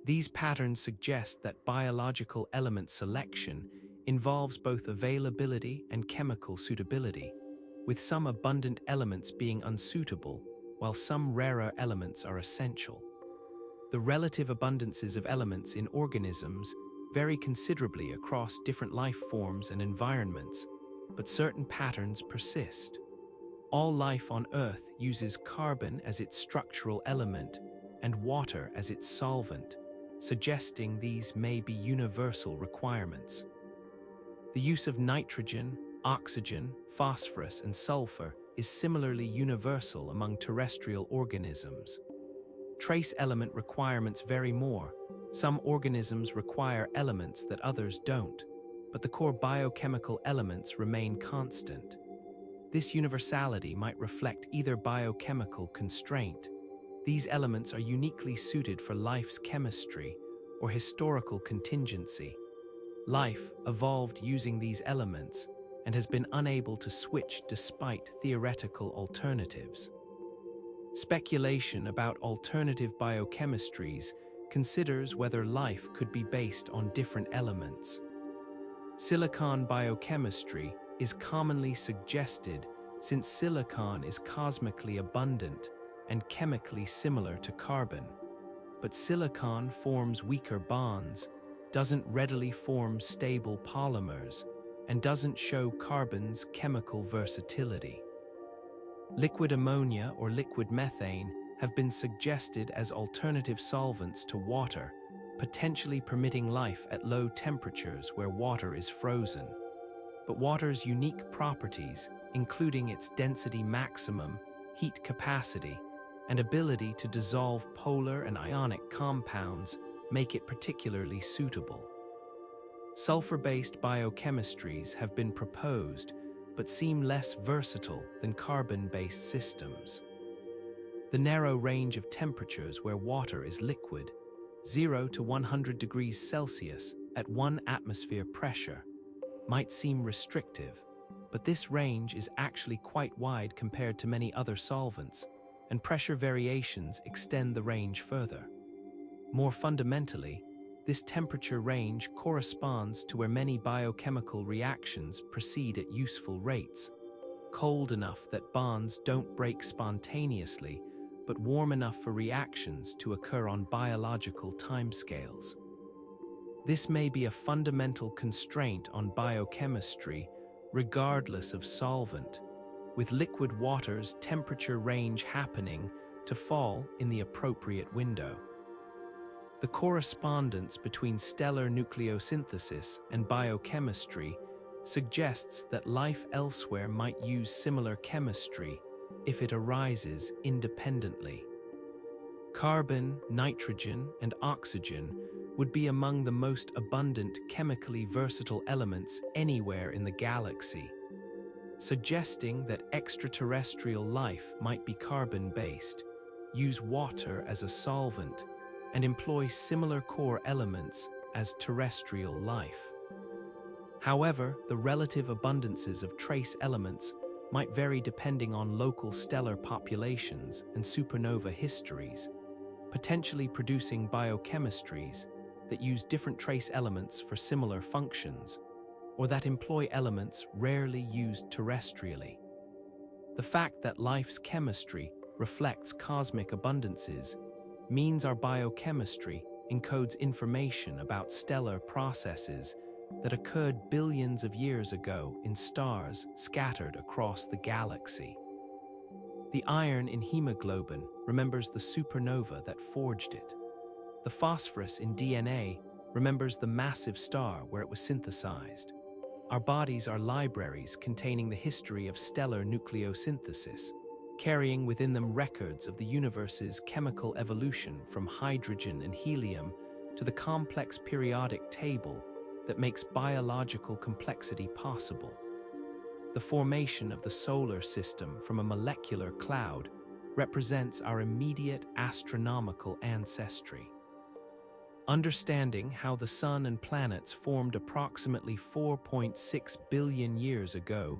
Speaker 1: These patterns suggest that biological element selection involves both availability and chemical suitability, with some abundant elements being unsuitable, while some rarer elements are essential. The relative abundances of elements in organisms vary considerably across different life forms and environments, but certain patterns persist. All life on Earth uses carbon as its structural element and water as its solvent, suggesting these may be universal requirements. The use of nitrogen, oxygen, phosphorus, and sulfur is similarly universal among terrestrial organisms. Trace element requirements vary more. Some organisms require elements that others don't, but the core biochemical elements remain constant. This universality might reflect either biochemical constraint. These elements are uniquely suited for life's chemistry or historical contingency. Life evolved using these elements and has been unable to switch despite theoretical alternatives. Speculation about alternative biochemistries considers whether life could be based on different elements. Silicon biochemistry is commonly suggested since silicon is cosmically abundant and chemically similar to carbon. But silicon forms weaker bonds, doesn't readily form stable polymers, and doesn't show carbon's chemical versatility. Liquid ammonia or liquid methane have been suggested as alternative solvents to water, potentially permitting life at low temperatures where water is frozen. But water's unique properties, including its density maximum, heat capacity, and ability to dissolve polar and ionic compounds, make it particularly suitable. Sulfur-based biochemistries have been proposed, but seem less versatile than carbon-based systems. The narrow range of temperatures where water is liquid, 0 to 100 degrees Celsius at 1 atmosphere pressure, might seem restrictive, but this range is actually quite wide compared to many other solvents, and pressure variations extend the range further. More fundamentally, this temperature range corresponds to where many biochemical reactions proceed at useful rates, cold enough that bonds don't break spontaneously, but warm enough for reactions to occur on biological timescales. This may be a fundamental constraint on biochemistry, regardless of solvent, with liquid water's temperature range happening to fall in the appropriate window. The correspondence between stellar nucleosynthesis and biochemistry suggests that life elsewhere might use similar chemistry if it arises independently. Carbon, nitrogen, and oxygen would be among the most abundant chemically versatile elements anywhere in the galaxy, suggesting that extraterrestrial life might be carbon-based, use water as a solvent, and employ similar core elements as terrestrial life. However, the relative abundances of trace elements might vary depending on local stellar populations and supernova histories, potentially producing biochemistries that use different trace elements for similar functions, or that employ elements rarely used terrestrially. The fact that life's chemistry reflects cosmic abundances means our biochemistry encodes information about stellar processes that occurred billions of years ago in stars scattered across the galaxy. The iron in hemoglobin remembers the supernova that forged it. The phosphorus in DNA remembers the massive star where it was synthesized. Our bodies are libraries containing the history of stellar nucleosynthesis, carrying within them records of the universe's chemical evolution from hydrogen and helium to the complex periodic table that makes biological complexity possible. The formation of the solar system from a molecular cloud represents our immediate astronomical ancestry. Understanding how the sun and planets formed approximately 4.6 billion years ago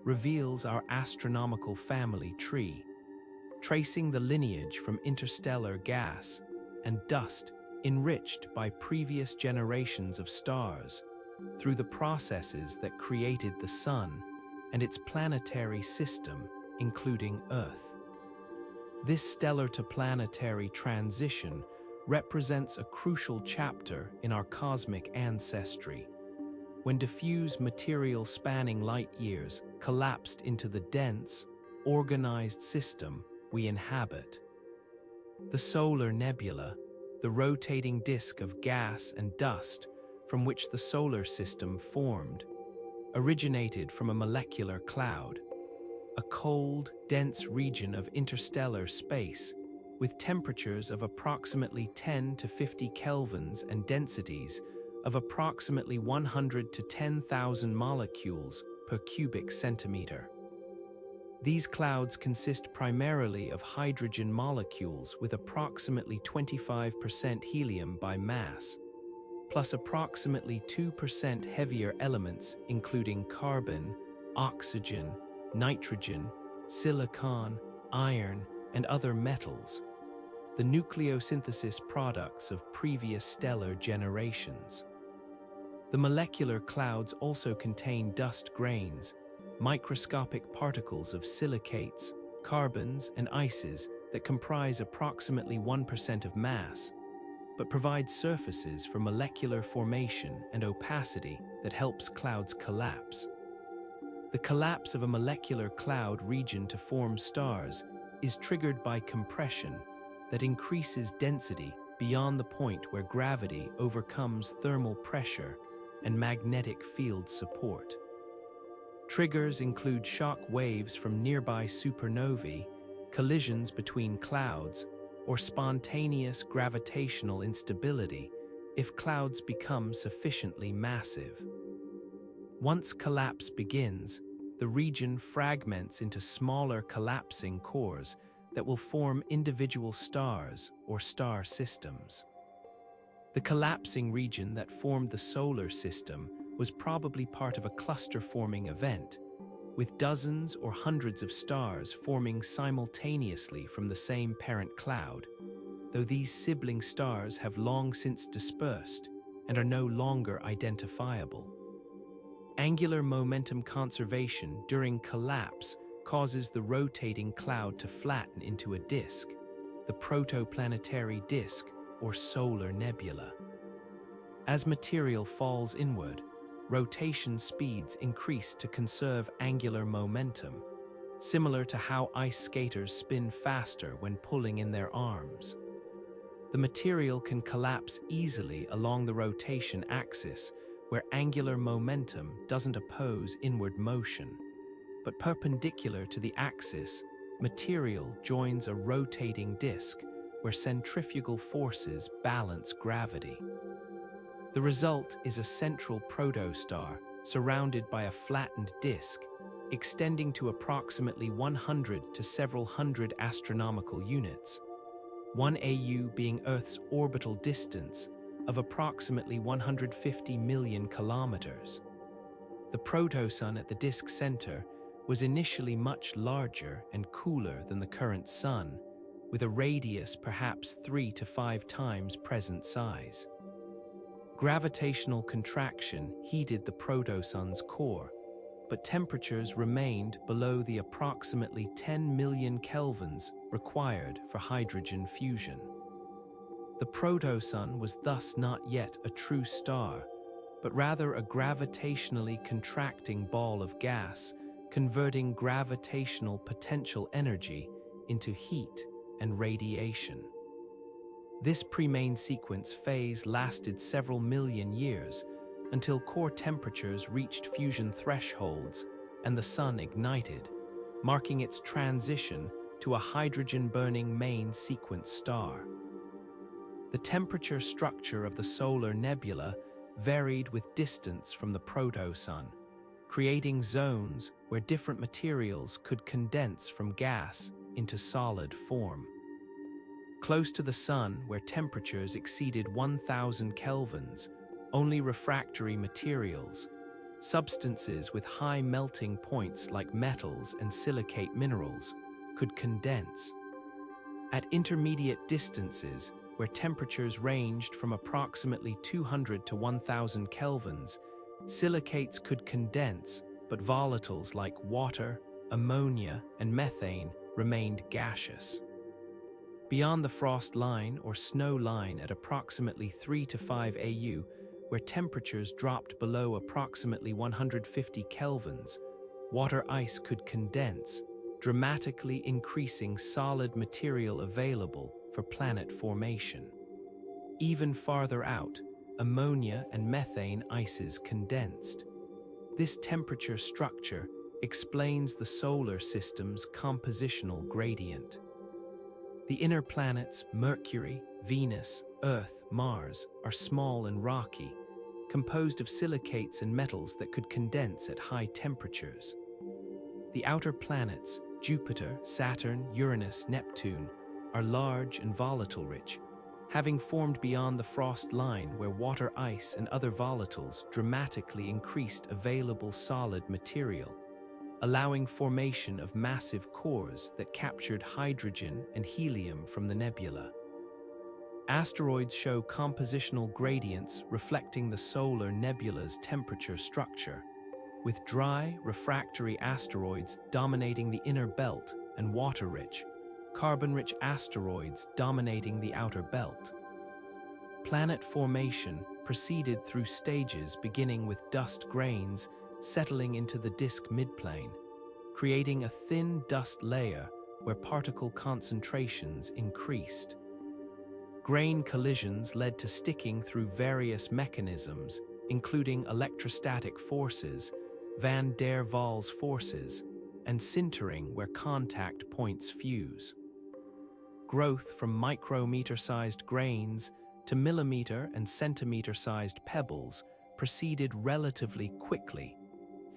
Speaker 1: reveals our astronomical family tree, tracing the lineage from interstellar gas and dust enriched by previous generations of stars through the processes that created the Sun and its planetary system, including Earth. This stellar-to-planetary transition represents a crucial chapter in our cosmic ancestry, when diffuse material spanning light years collapsed into the dense, organized system we inhabit. The solar nebula, the rotating disk of gas and dust from which the solar system formed, originated from a molecular cloud, a cold, dense region of interstellar space with temperatures of approximately 10 to 50 kelvins and densities of approximately 100 to 10,000 molecules per cubic centimeter. These clouds consist primarily of hydrogen molecules with approximately 25% helium by mass, plus approximately 2% heavier elements including carbon, oxygen, nitrogen, silicon, iron, and other metals, the nucleosynthesis products of previous stellar generations. The molecular clouds also contain dust grains, microscopic particles of silicates, carbons, and ices that comprise approximately 1% of mass, but provide surfaces for molecular formation and opacity that helps clouds collapse. The collapse of a molecular cloud region to form stars is triggered by compression that increases density beyond the point where gravity overcomes thermal pressure and magnetic field support. Triggers include shock waves from nearby supernovae, collisions between clouds, or spontaneous gravitational instability if clouds become sufficiently massive. Once collapse begins, the region fragments into smaller collapsing cores that will form individual stars or star systems. The collapsing region that formed the solar system was probably part of a cluster-forming event, with dozens or hundreds of stars forming simultaneously from the same parent cloud, though these sibling stars have long since dispersed and are no longer identifiable. Angular momentum conservation during collapse causes the rotating cloud to flatten into a disk, the protoplanetary disk or solar nebula. As material falls inward, rotation speeds increase to conserve angular momentum, similar to how ice skaters spin faster when pulling in their arms. The material can collapse easily along the rotation axis, where angular momentum doesn't oppose inward motion, but perpendicular to the axis, material joins a rotating disk where centrifugal forces balance gravity. The result is a central protostar surrounded by a flattened disk, extending to approximately 100 to several hundred astronomical units, 1 AU being Earth's orbital distance of approximately 150 million kilometers. The protosun at the disk center was initially much larger and cooler than the current Sun, with a radius perhaps 3 to 5 times present size. Gravitational contraction heated the protosun's core, but temperatures remained below the approximately 10 million kelvins required for hydrogen fusion. The protosun was thus not yet a true star, but rather a gravitationally contracting ball of gas, converting gravitational potential energy into heat and radiation. This pre-main sequence phase lasted several million years until core temperatures reached fusion thresholds and the Sun ignited, marking its transition to a hydrogen-burning main sequence star. The temperature structure of the solar nebula varied with distance from the protosun, creating zones where different materials could condense from gas into solid form. Close to the Sun, where temperatures exceeded 1,000 kelvins, only refractory materials, substances with high melting points like metals and silicate minerals, could condense. At intermediate distances, where temperatures ranged from approximately 200 to 1000 kelvins, silicates could condense, but volatiles like water, ammonia, and methane remained gaseous. Beyond the frost line or snow line at approximately 3 to 5 AU, where temperatures dropped below approximately 150 kelvins, water ice could condense, dramatically increasing solid material available for planet formation. Even farther out, ammonia and methane ices condensed. This temperature structure explains the solar system's compositional gradient. The inner planets, Mercury, Venus, Earth, Mars, are small and rocky, composed of silicates and metals that could condense at high temperatures. The outer planets, Jupiter, Saturn, Uranus, Neptune, are large and volatile-rich, having formed beyond the frost line where water ice and other volatiles dramatically increased available solid material, allowing formation of massive cores that captured hydrogen and helium from the nebula. Asteroids show compositional gradients reflecting the solar nebula's temperature structure, with dry, refractory asteroids dominating the inner belt and water-rich, carbon-rich asteroids dominating the outer belt. Planet formation proceeded through stages beginning with dust grains settling into the disk midplane, creating a thin dust layer where particle concentrations increased. Grain collisions led to sticking through various mechanisms, including electrostatic forces, van der Waals forces, and sintering where contact points fuse. Growth from micrometer-sized grains to millimeter and centimeter-sized pebbles proceeded relatively quickly,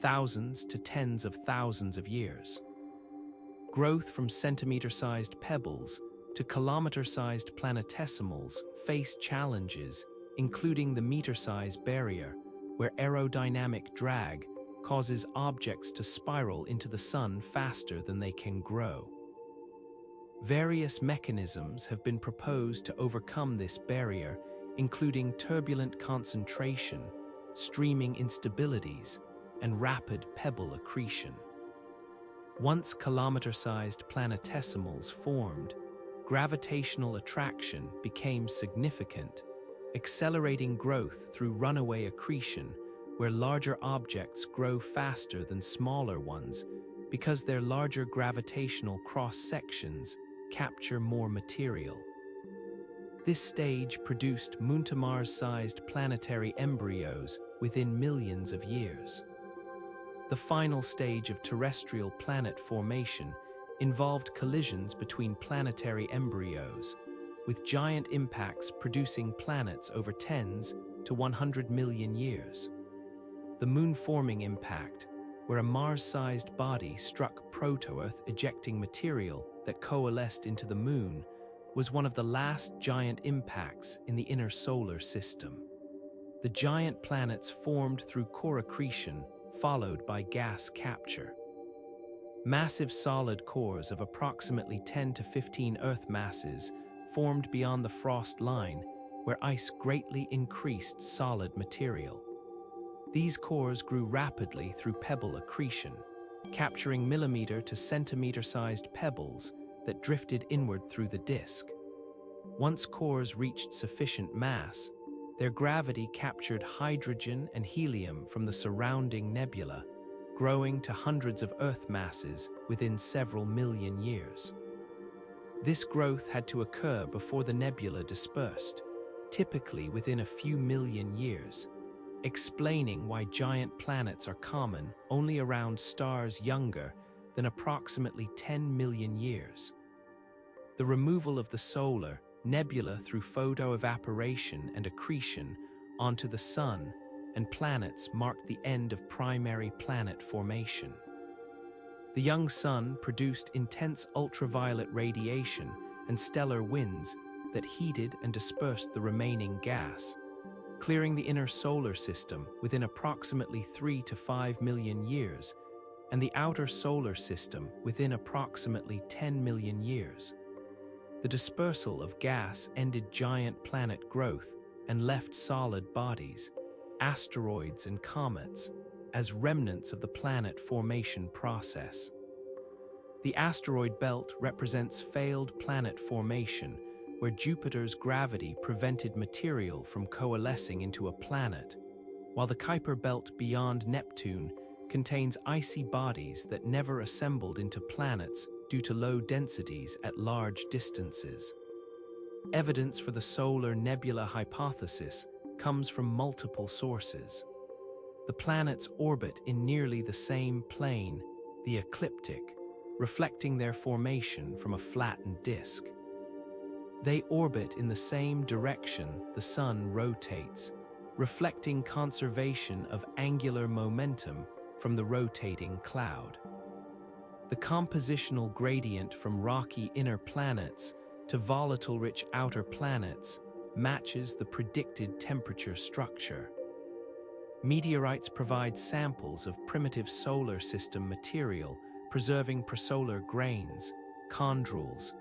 Speaker 1: thousands to tens of thousands of years. Growth from centimeter-sized pebbles to kilometer-sized planetesimals faced challenges, including the meter-size barrier, where aerodynamic drag causes objects to spiral into the sun faster than they can grow. Various mechanisms have been proposed to overcome this barrier, including turbulent concentration, streaming instabilities, and rapid pebble accretion. Once kilometer-sized planetesimals formed, gravitational attraction became significant, accelerating growth through runaway accretion, where larger objects grow faster than smaller ones because their larger gravitational cross-sections capture more material. This stage produced Moon-to-Mars-sized planetary embryos within millions of years. The final stage of terrestrial planet formation involved collisions between planetary embryos, with giant impacts producing planets over tens to 100 million years. The moon-forming impact, where a Mars-sized body struck proto-Earth ejecting material that coalesced into the moon, was one of the last giant impacts in the inner solar system. The giant planets formed through core accretion, followed by gas capture. Massive solid cores of approximately 10 to 15 Earth masses formed beyond the frost line, where ice greatly increased solid material. These cores grew rapidly through pebble accretion, capturing millimeter to centimeter-sized pebbles that drifted inward through the disk. Once cores reached sufficient mass, their gravity captured hydrogen and helium from the surrounding nebula, growing to hundreds of Earth masses within several million years. This growth had to occur before the nebula dispersed, typically within a few million years, explaining why giant planets are common only around stars younger than approximately 10 million years. The removal of the solar nebula through photoevaporation and accretion onto the Sun and planets marked the end of primary planet formation. The young Sun produced intense ultraviolet radiation and stellar winds that heated and dispersed the remaining gas, clearing the inner solar system within approximately 3 to 5 million years, and the outer solar system within approximately 10 million years. The dispersal of gas ended giant planet growth and left solid bodies, asteroids and comets, as remnants of the planet formation process. The asteroid belt represents failed planet formation, where Jupiter's gravity prevented material from coalescing into a planet, while the Kuiper belt beyond Neptune contains icy bodies that never assembled into planets due to low densities at large distances. Evidence for the solar nebula hypothesis comes from multiple sources. The planets orbit in nearly the same plane, the ecliptic, reflecting their formation from a flattened disk. They orbit in the same direction the Sun rotates, reflecting conservation of angular momentum from the rotating cloud. The compositional gradient from rocky inner planets to volatile-rich outer planets matches the predicted temperature structure. Meteorites provide samples of primitive solar system material, preserving prosolar grains, chondrules,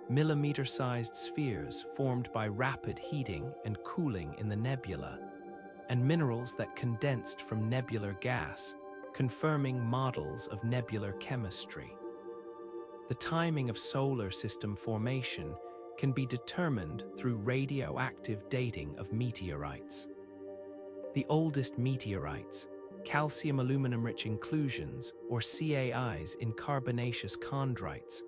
Speaker 1: millimeter-sized spheres formed by rapid heating and cooling in the nebula, and minerals that condensed from nebular gas, confirming models of nebular chemistry. The timing of solar system formation can be determined through radioactive dating of meteorites. The oldest meteorites, calcium aluminum-rich inclusions, or CAIs in carbonaceous chondrites,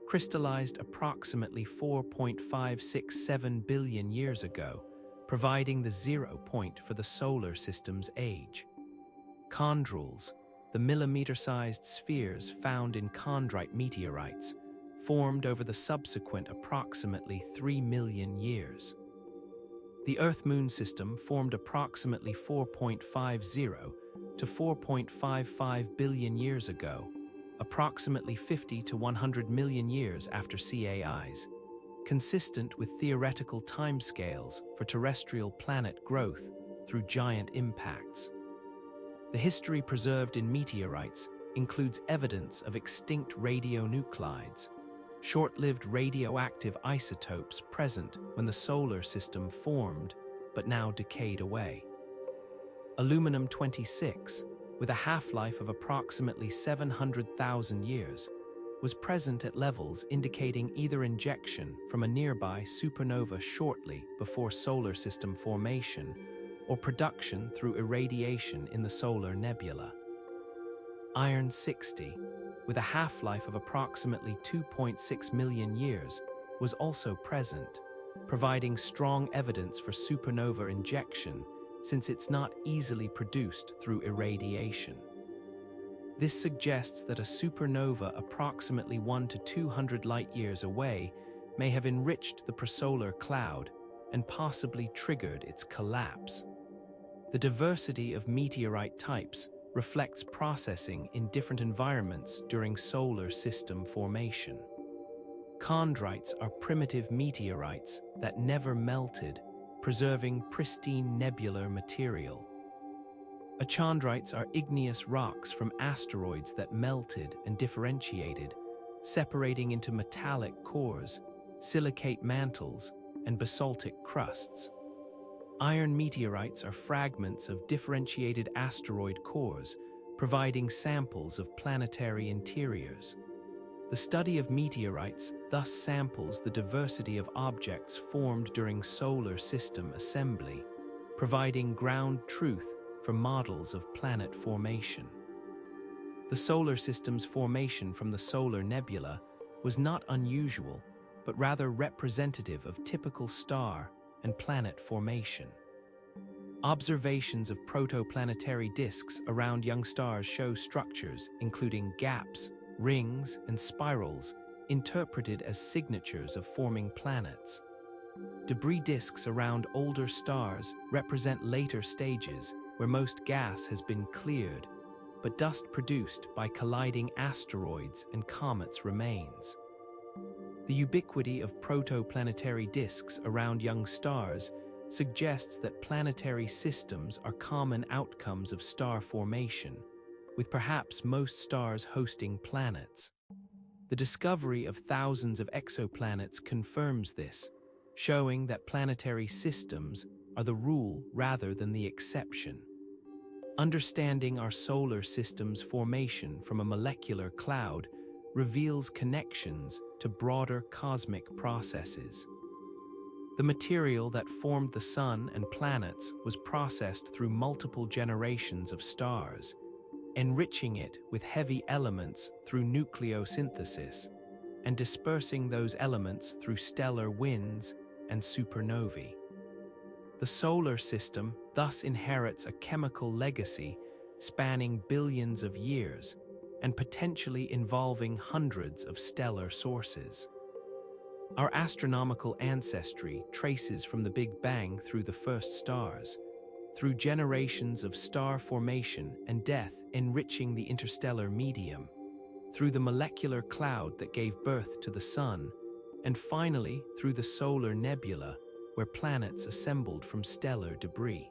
Speaker 1: crystallized approximately 4.567 billion years ago, providing the 0 point for the solar system's age. Chondrules, the millimeter-sized spheres found in chondrite meteorites, formed over the subsequent approximately 3 million years. The Earth-Moon system formed approximately 4.50 to 4.55 billion years ago, approximately 50 to 100 million years after CAIs, consistent with theoretical timescales for terrestrial planet growth through giant impacts. The history preserved in meteorites includes evidence of extinct radionuclides, short-lived radioactive isotopes present when the solar system formed but now decayed away. Aluminum-26, with a half-life of approximately 700,000 years, was present at levels indicating either injection from a nearby supernova shortly before solar system formation or production through irradiation in the solar nebula. Iron-60, with a half-life of approximately 2.6 million years, was also present, providing strong evidence for supernova injection since it's not easily produced through irradiation. This suggests that a supernova approximately 1 to 200 light-years away may have enriched the prosolar cloud and possibly triggered its collapse. The diversity of meteorite types reflects processing in different environments during solar system formation. Chondrites are primitive meteorites that never melted, preserving pristine nebular material. Chondrites are igneous rocks from asteroids that melted and differentiated, separating into metallic cores, silicate mantles, and basaltic crusts. Iron meteorites are fragments of differentiated asteroid cores, providing samples of planetary interiors. The study of meteorites thus samples the diversity of objects formed during solar system assembly, providing ground truth for models of planet formation. The solar system's formation from the solar nebula was not unusual, but rather representative of typical star and planet formation. Observations of protoplanetary disks around young stars show structures including gaps, rings, and spirals interpreted as signatures of forming planets. Debris disks around older stars represent later stages where most gas has been cleared, but dust produced by colliding asteroids and comets remains. The ubiquity of protoplanetary disks around young stars suggests that planetary systems are common outcomes of star formation, with perhaps most stars hosting planets. The discovery of thousands of exoplanets confirms this, showing that planetary systems are the rule rather than the exception. Understanding our solar system's formation from a molecular cloud reveals connections to broader cosmic processes. The material that formed the Sun and planets was processed through multiple generations of stars, enriching it with heavy elements through nucleosynthesis, and dispersing those elements through stellar winds and supernovae. The solar system thus inherits a chemical legacy spanning billions of years and potentially involving hundreds of stellar sources. Our astronomical ancestry traces from the Big Bang through the first stars, through generations of star formation and death enriching the interstellar medium, through the molecular cloud that gave birth to the Sun, and finally through the solar nebula, where planets assembled from stellar debris.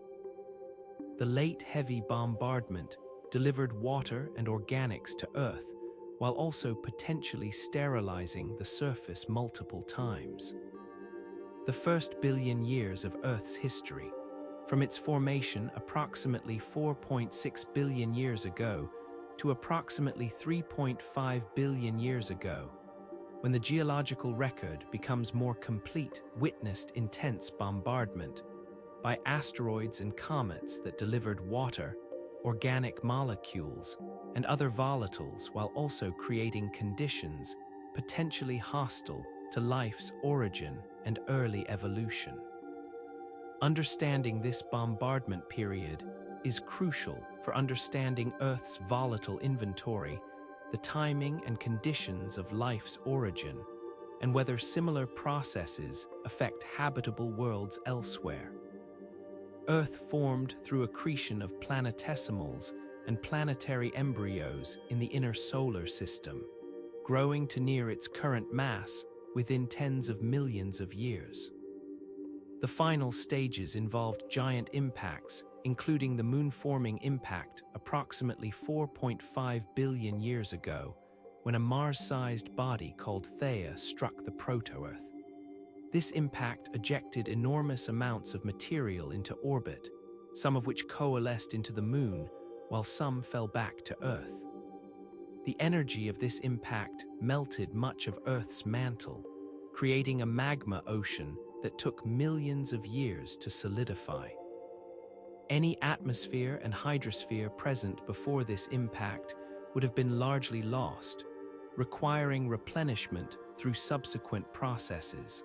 Speaker 1: The late heavy bombardment delivered water and organics to Earth, while also potentially sterilizing the surface multiple times. The first billion years of Earth's history, from its formation approximately 4.6 billion years ago to approximately 3.5 billion years ago, when the geological record becomes more complete, witnessed intense bombardment by asteroids and comets that delivered water, organic molecules, and other volatiles, while also creating conditions potentially hostile to life's origin and early evolution. Understanding this bombardment period is crucial for understanding Earth's volatile inventory, the timing and conditions of life's origin, and whether similar processes affect habitable worlds elsewhere. Earth formed through accretion of planetesimals and planetary embryos in the inner solar system, growing to near its current mass within tens of millions of years. The final stages involved giant impacts, including the moon-forming impact approximately 4.5 billion years ago, when a Mars-sized body called Theia struck the proto-Earth. This impact ejected enormous amounts of material into orbit, some of which coalesced into the Moon, while some fell back to Earth. The energy of this impact melted much of Earth's mantle, creating a magma ocean that took millions of years to solidify. Any atmosphere and hydrosphere present before this impact would have been largely lost, requiring replenishment through subsequent processes.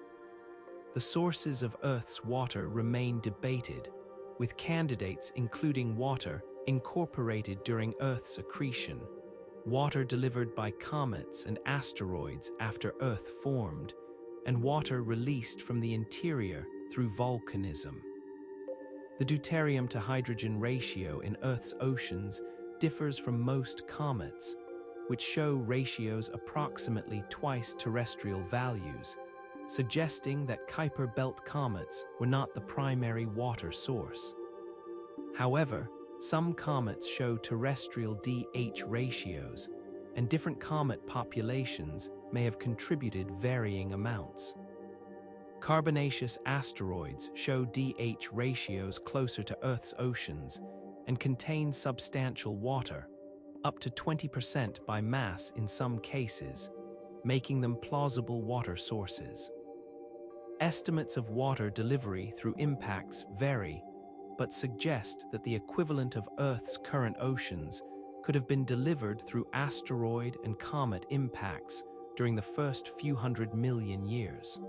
Speaker 1: The sources of Earth's water remain debated, with candidates including water incorporated during Earth's accretion, water delivered by comets and asteroids after Earth formed, and water released from the interior through volcanism. The deuterium to hydrogen ratio in Earth's oceans differs from most comets, which show ratios approximately twice terrestrial values, suggesting that Kuiper belt comets were not the primary water source. However, some comets show terrestrial DH ratios, and different comet populations may have contributed varying amounts. Carbonaceous asteroids show DH ratios closer to Earth's oceans and contain substantial water, up to 20% by mass in some cases, making them plausible water sources. Estimates of water delivery through impacts vary, but suggest that the equivalent of Earth's current oceans could have been delivered through asteroid and comet impacts during the first few hundred million years.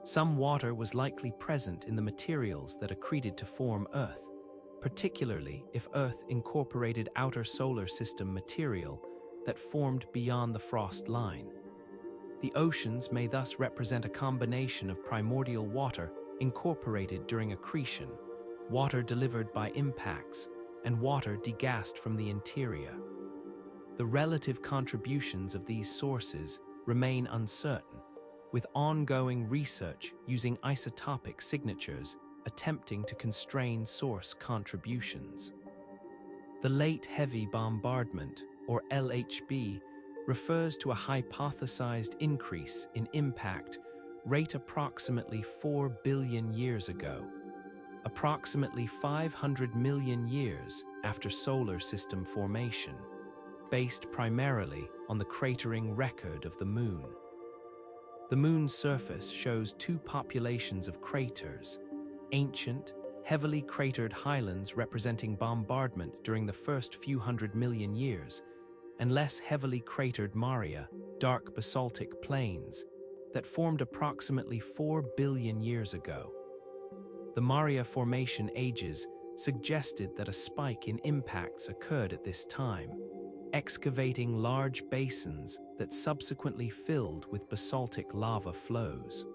Speaker 1: Some water was likely present in the materials that accreted to form Earth, particularly if Earth incorporated outer solar system material that formed beyond the frost line. The oceans may thus represent a combination of primordial water incorporated during accretion, water delivered by impacts, and water degassed from the interior. The relative contributions of these sources remain uncertain, with ongoing research using isotopic signatures attempting to constrain source contributions. The Late Heavy Bombardment, or LHB, refers to a hypothesized increase in impact rate approximately 4 billion years ago, approximately 500 million years after solar system formation, based primarily on the cratering record of the Moon. The Moon's surface shows two populations of craters: ancient, heavily cratered highlands representing bombardment during the first few hundred million years, and less heavily cratered maria, dark basaltic plains, that formed approximately 4 billion years ago. The maria formation ages suggested that a spike in impacts occurred at this time, excavating large basins that subsequently filled with basaltic lava flows.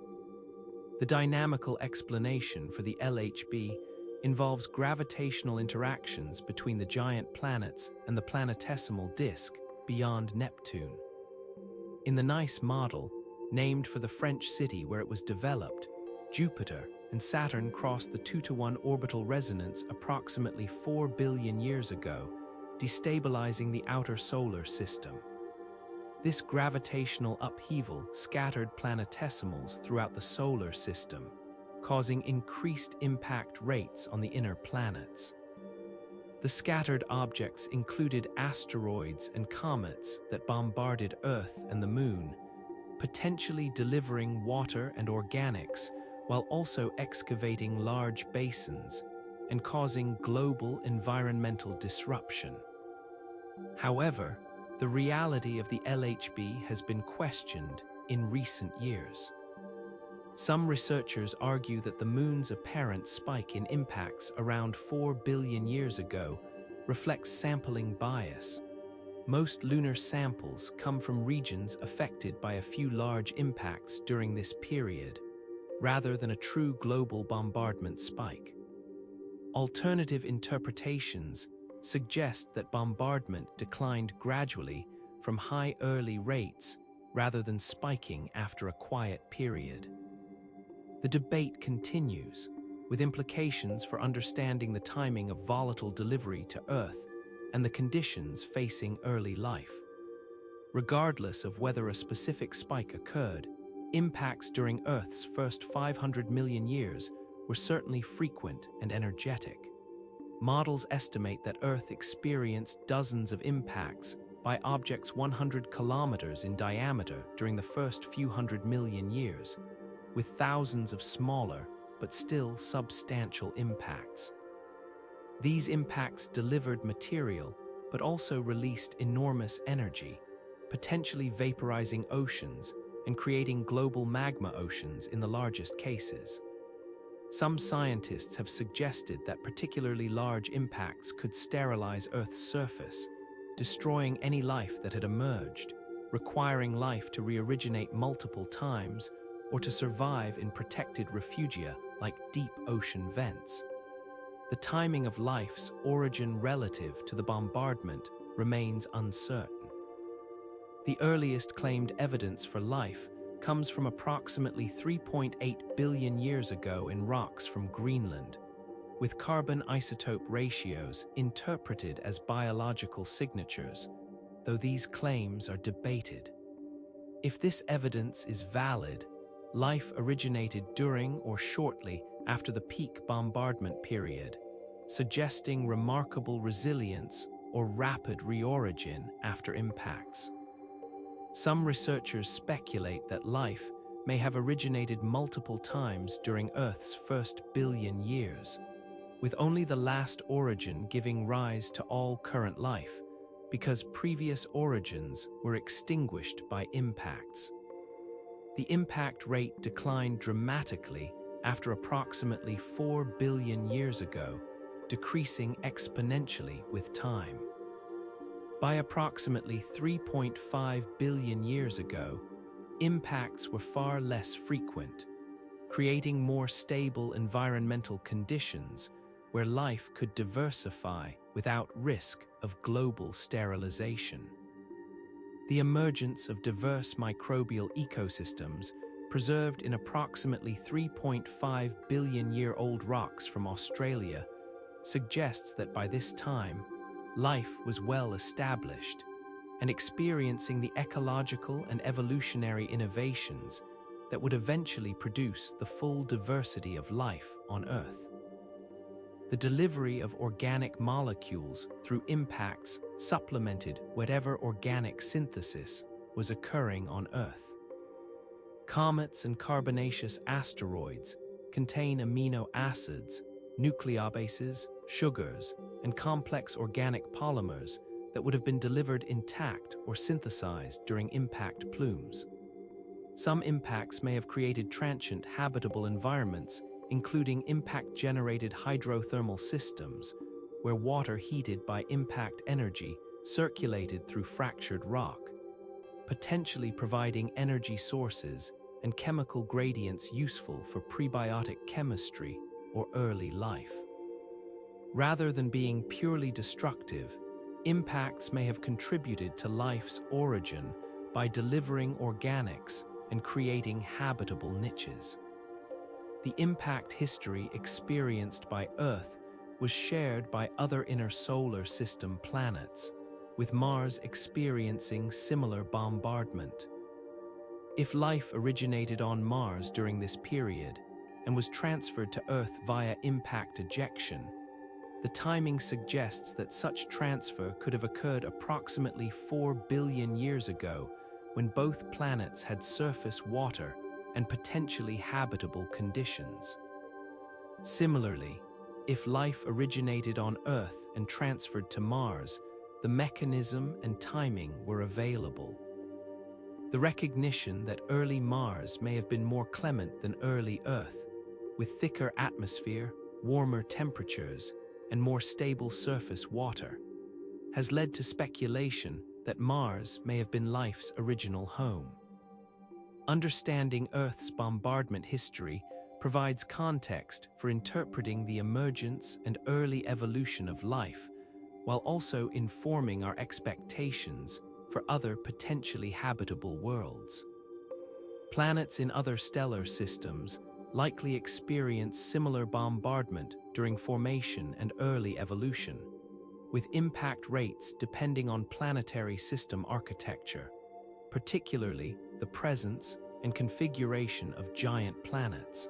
Speaker 1: The dynamical explanation for the LHB involves gravitational interactions between the giant planets and the planetesimal disk beyond Neptune. In the NICE model, named for the French city where it was developed, Jupiter and Saturn crossed the 2-to-1 orbital resonance approximately 4 billion years ago, destabilizing the outer solar system. This gravitational upheaval scattered planetesimals throughout the solar system, causing increased impact rates on the inner planets. The scattered objects included asteroids and comets that bombarded Earth and the Moon, potentially delivering water and organics while also excavating large basins and causing global environmental disruption. However, the reality of the LHB has been questioned in recent years. Some researchers argue that the Moon's apparent spike in impacts around 4 billion years ago reflects sampling bias. Most lunar samples come from regions affected by a few large impacts during this period, rather than a true global bombardment spike. Alternative interpretations suggest that bombardment declined gradually from high early rates rather than spiking after a quiet period. The debate continues, with implications for understanding the timing of volatile delivery to Earth and the conditions facing early life. Regardless of whether a specific spike occurred, impacts during Earth's first 500 million years were certainly frequent and energetic. Models estimate that Earth experienced dozens of impacts by objects 100 kilometers in diameter during the first few hundred million years, with thousands of smaller but still substantial impacts. These impacts delivered material but also released enormous energy, potentially vaporizing oceans and creating global magma oceans in the largest cases. Some scientists have suggested that particularly large impacts could sterilize Earth's surface, destroying any life that had emerged, requiring life to re-originate multiple times or to survive in protected refugia like deep ocean vents. The timing of life's origin relative to the bombardment remains uncertain. The earliest claimed evidence for life comes from approximately 3.8 billion years ago in rocks from Greenland, with carbon isotope ratios interpreted as biological signatures, though these claims are debated. If this evidence is valid, life originated during or shortly after the peak bombardment period, suggesting remarkable resilience or rapid reorigin after impacts. Some researchers speculate that life may have originated multiple times during Earth's first billion years, with only the last origin giving rise to all current life, because previous origins were extinguished by impacts. The impact rate declined dramatically after approximately 4 billion years ago, decreasing exponentially with time. By approximately 3.5 billion years ago, impacts were far less frequent, creating more stable environmental conditions where life could diversify without risk of global sterilization. The emergence of diverse microbial ecosystems preserved in approximately 3.5 billion-year-old rocks from Australia suggests that by this time, life was well established, and experiencing the ecological and evolutionary innovations that would eventually produce the full diversity of life on Earth. The delivery of organic molecules through impacts supplemented whatever organic synthesis was occurring on Earth. Comets and carbonaceous asteroids contain amino acids, nucleobases, sugars, and complex organic polymers that would have been delivered intact or synthesized during impact plumes. Some impacts may have created transient habitable environments, including impact-generated hydrothermal systems, where water heated by impact energy circulated through fractured rock, potentially providing energy sources and chemical gradients useful for prebiotic chemistry or early life. Rather than being purely destructive, impacts may have contributed to life's origin by delivering organics and creating habitable niches. The impact history experienced by Earth was shared by other inner solar system planets, with Mars experiencing similar bombardment. If life originated on Mars during this period and was transferred to Earth via impact ejection, the timing suggests that such transfer could have occurred approximately 4 billion years ago, when both planets had surface water and potentially habitable conditions. Similarly, if life originated on Earth and transferred to Mars, the mechanism and timing were available. The recognition that early Mars may have been more clement than early Earth, with thicker atmosphere, warmer temperatures, and more stable surface water, has led to speculation that Mars may have been life's original home. Understanding Earth's bombardment history provides context for interpreting the emergence and early evolution of life, while also informing our expectations for other potentially habitable worlds. Planets in other stellar systems likely experience similar bombardment during formation and early evolution, with impact rates depending on planetary system architecture, particularly the presence and configuration of giant planets.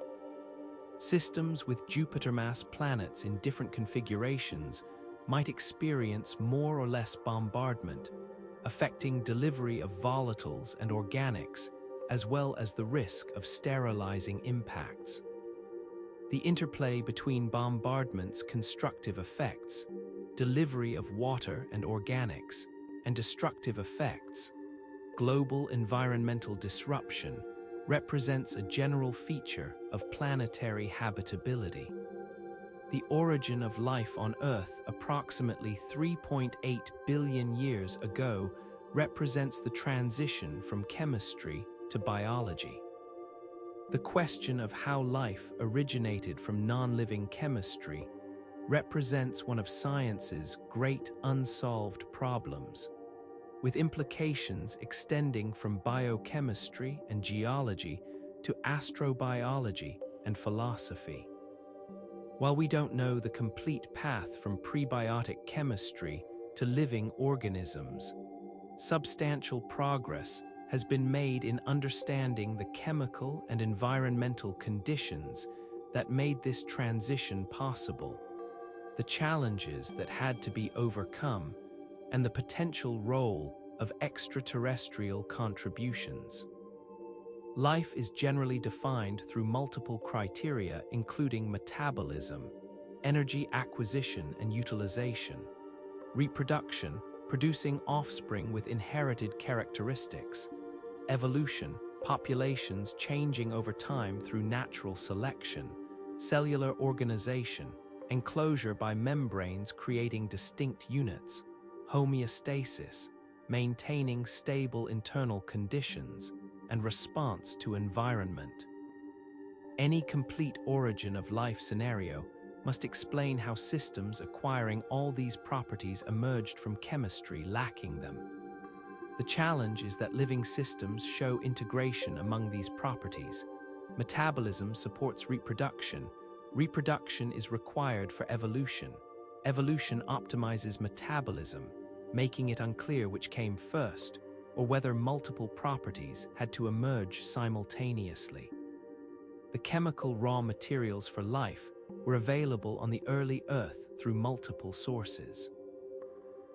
Speaker 1: Systems with Jupiter-mass planets in different configurations might experience more or less bombardment, affecting delivery of volatiles and organics, as well as the risk of sterilizing impacts. The interplay between bombardment's constructive effects, delivery of water and organics, and destructive effects, global environmental disruption, represents a general feature of planetary habitability. The origin of life on Earth approximately 3.8 billion years ago represents the transition from chemistry to biology. The question of how life originated from non-living chemistry represents one of science's great unsolved problems, with implications extending from biochemistry and geology to astrobiology and philosophy. While we don't know the complete path from prebiotic chemistry to living organisms, substantial progress has been made in understanding the chemical and environmental conditions that made this transition possible, the challenges that had to be overcome, and the potential role of extraterrestrial contributions. Life is generally defined through multiple criteria, including metabolism, energy acquisition and utilization, reproduction, producing offspring with inherited characteristics, evolution, populations changing over time through natural selection, cellular organization, enclosure by membranes creating distinct units, homeostasis, maintaining stable internal conditions, and response to environment. Any complete origin of life scenario must explain how systems acquiring all these properties emerged from chemistry lacking them. The challenge is that living systems show integration among these properties. Metabolism supports reproduction. Reproduction is required for evolution. Evolution optimizes metabolism. making it unclear which came first, or whether multiple properties had to emerge simultaneously. The chemical raw materials for life were available on the early Earth through multiple sources.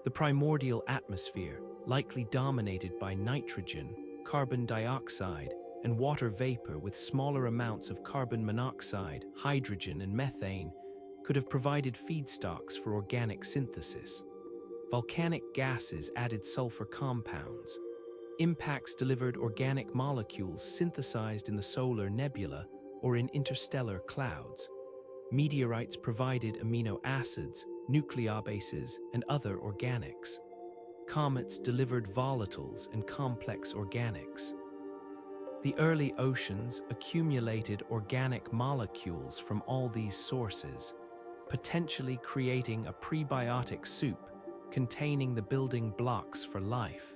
Speaker 1: The primordial atmosphere, likely dominated by nitrogen, carbon dioxide, and water vapor with smaller amounts of carbon monoxide, hydrogen, and methane, could have provided feedstocks for organic synthesis. Volcanic gases added sulfur compounds. Impacts delivered organic molecules synthesized in the solar nebula or in interstellar clouds. Meteorites provided amino acids, nucleobases, and other organics. Comets delivered volatiles and complex organics. The early oceans accumulated organic molecules from all these sources, potentially creating a prebiotic soup containing the building blocks for life.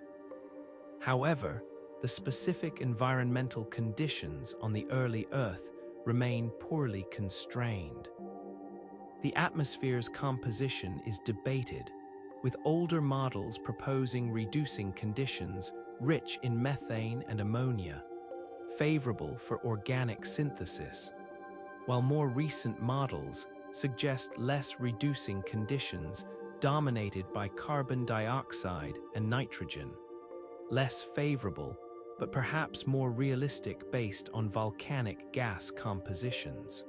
Speaker 1: However, the specific environmental conditions on the early Earth remain poorly constrained. The atmosphere's composition is debated, with older models proposing reducing conditions rich in methane and ammonia, favorable for organic synthesis, while more recent models suggest less reducing conditions dominated by carbon dioxide and nitrogen, less favorable, but perhaps more realistic based on volcanic gas compositions.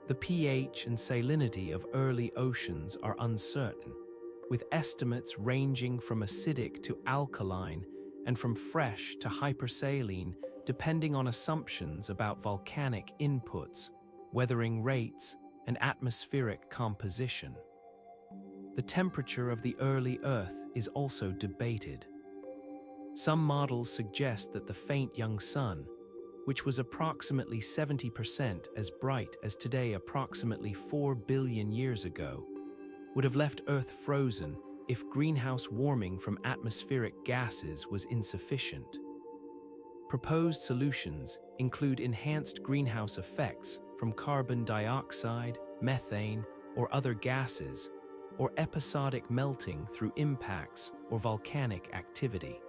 Speaker 1: The pH and salinity of early oceans are uncertain, with estimates ranging from acidic to alkaline and from fresh to hypersaline, depending on assumptions about volcanic inputs, weathering rates, and atmospheric composition. The temperature of the early Earth is also debated. Some models suggest that the faint young sun, which was approximately 70% as bright as today approximately 4 billion years ago, would have left Earth frozen if greenhouse warming from atmospheric gases was insufficient. Proposed solutions include enhanced greenhouse effects from carbon dioxide, methane, or other gases, or episodic melting through impacts or volcanic activity.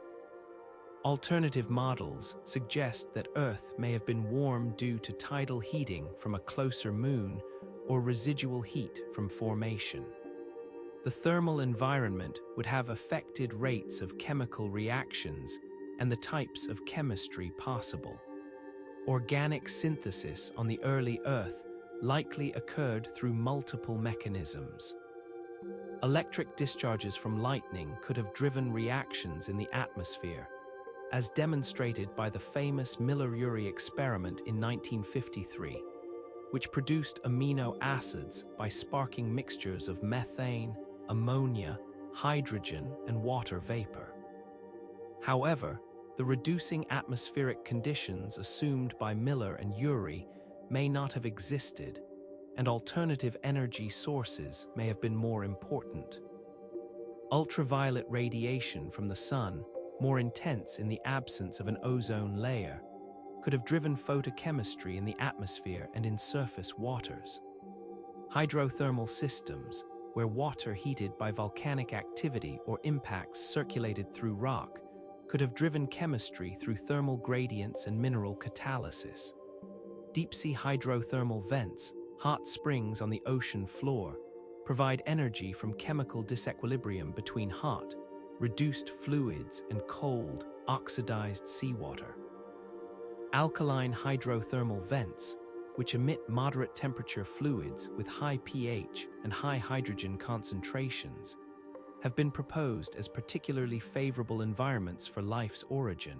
Speaker 1: Alternative models suggest that Earth may have been warm due to tidal heating from a closer moon or residual heat from formation. The thermal environment would have affected rates of chemical reactions and the types of chemistry possible. Organic synthesis on the early Earth likely occurred through multiple mechanisms. Electric discharges from lightning could have driven reactions in the atmosphere, as demonstrated by the famous Miller-Urey experiment in 1953, which produced amino acids by sparking mixtures of methane, ammonia, hydrogen, and water vapor. However, the reducing atmospheric conditions assumed by Miller and Urey may not have existed, and alternative energy sources may have been more important. Ultraviolet radiation from the sun, more intense in the absence of an ozone layer, could have driven photochemistry in the atmosphere and in surface waters. Hydrothermal systems, where water heated by volcanic activity or impacts circulated through rock, could have driven chemistry through thermal gradients and mineral catalysis. Deep-sea hydrothermal vents, hot springs on the ocean floor, provide energy from chemical disequilibrium between hot, reduced fluids and cold, oxidized seawater. Alkaline hydrothermal vents, which emit moderate temperature fluids with high pH and high hydrogen concentrations, have been proposed as particularly favorable environments for life's origin,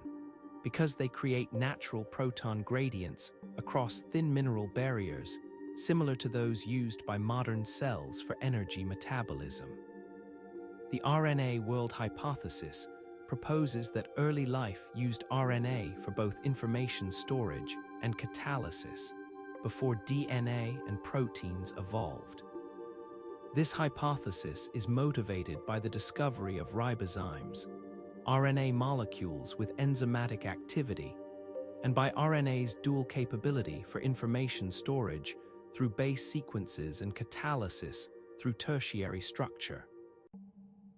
Speaker 1: because they create natural proton gradients across thin mineral barriers similar to those used by modern cells for energy metabolism. The RNA world hypothesis proposes that early life used RNA for both information storage and catalysis before DNA and proteins evolved. This hypothesis is motivated by the discovery of ribozymes, RNA molecules with enzymatic activity, and by RNA's dual capability for information storage through base sequences and catalysis through tertiary structure.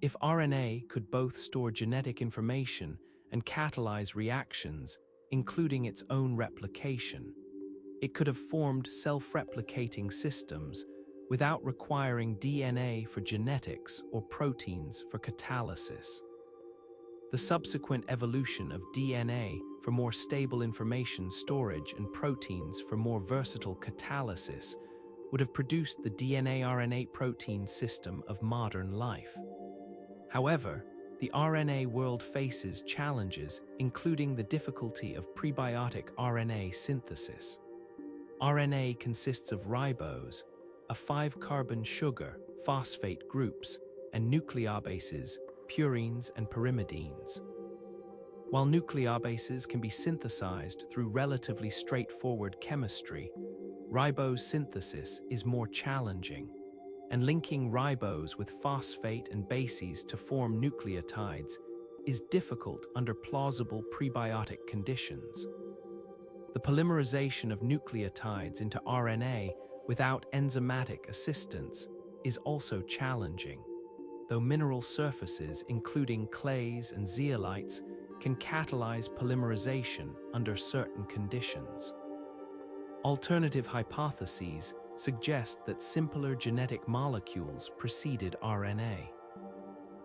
Speaker 1: If RNA could both store genetic information and catalyze reactions, including its own replication, it could have formed self-replicating systems without requiring DNA for genetics or proteins for catalysis. The subsequent evolution of DNA for more stable information storage and proteins for more versatile catalysis would have produced the DNA-RNA protein system of modern life. However, the RNA world faces challenges, including the difficulty of prebiotic RNA synthesis. RNA consists of ribose, a 5-carbon sugar, phosphate groups, and nucleobases, purines and pyrimidines. While nucleobases can be synthesized through relatively straightforward chemistry, ribose synthesis is more challenging, and linking ribose with phosphate and bases to form nucleotides is difficult under plausible prebiotic conditions. The polymerization of nucleotides into RNA without enzymatic assistance is also challenging, though mineral surfaces including clays and zeolites can catalyze polymerization under certain conditions. Alternative hypotheses suggest that simpler genetic molecules preceded RNA.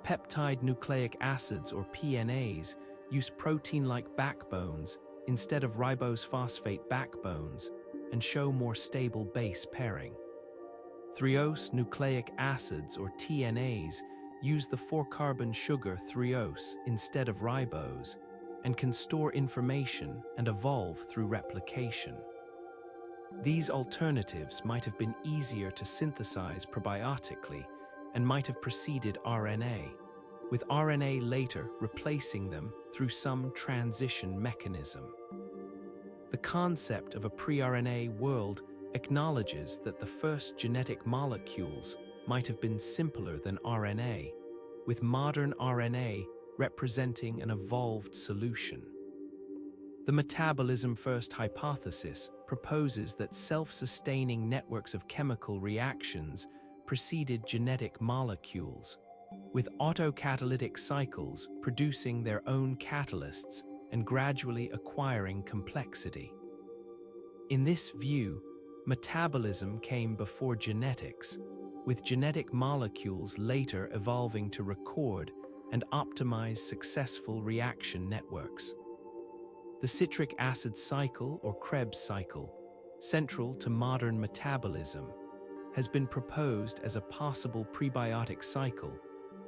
Speaker 1: Peptide nucleic acids, or PNAs, use protein-like backbones instead of ribose phosphate backbones and show more stable base pairing. Threose nucleic acids, or TNAs, use the 4-carbon sugar threose instead of ribose and can store information and evolve through replication. These alternatives might have been easier to synthesize probiotically and might have preceded RNA, with RNA later replacing them through some transition mechanism. The concept of a pre-RNA world acknowledges that the first genetic molecules might have been simpler than RNA, with modern RNA representing an evolved solution. The metabolism-first hypothesis proposes that self-sustaining networks of chemical reactions preceded genetic molecules, with autocatalytic cycles producing their own catalysts and gradually acquiring complexity. In this view, metabolism came before genetics, with genetic molecules later evolving to record and optimize successful reaction networks. The citric acid cycle, or Krebs cycle, central to modern metabolism, has been proposed as a possible prebiotic cycle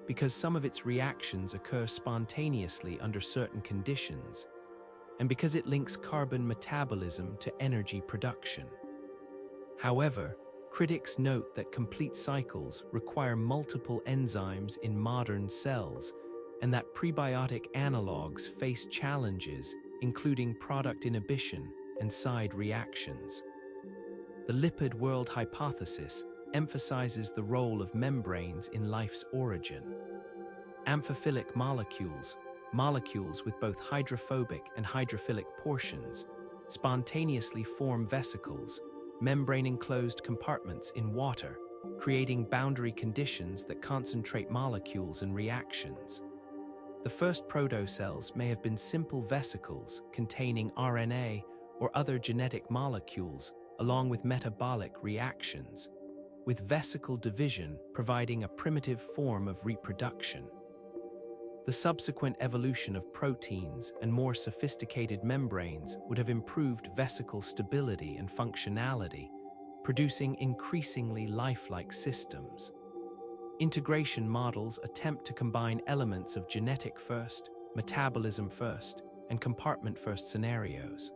Speaker 1: because some of its reactions occur spontaneously under certain conditions, and because it links carbon metabolism to energy production. However, critics note that complete cycles require multiple enzymes in modern cells, and that prebiotic analogues face challenges including product inhibition and side reactions. The lipid world hypothesis emphasizes the role of membranes in life's origin. Amphiphilic molecules, molecules with both hydrophobic and hydrophilic portions, spontaneously form vesicles, membrane-enclosed compartments in water, creating boundary conditions that concentrate molecules and reactions. The first protocells may have been simple vesicles containing RNA or other genetic molecules, along with metabolic reactions, with vesicle division providing a primitive form of reproduction. The subsequent evolution of proteins and more sophisticated membranes would have improved vesicle stability and functionality, producing increasingly lifelike systems. Integration models attempt to combine elements of genetic first, metabolism first, and compartment first scenarios.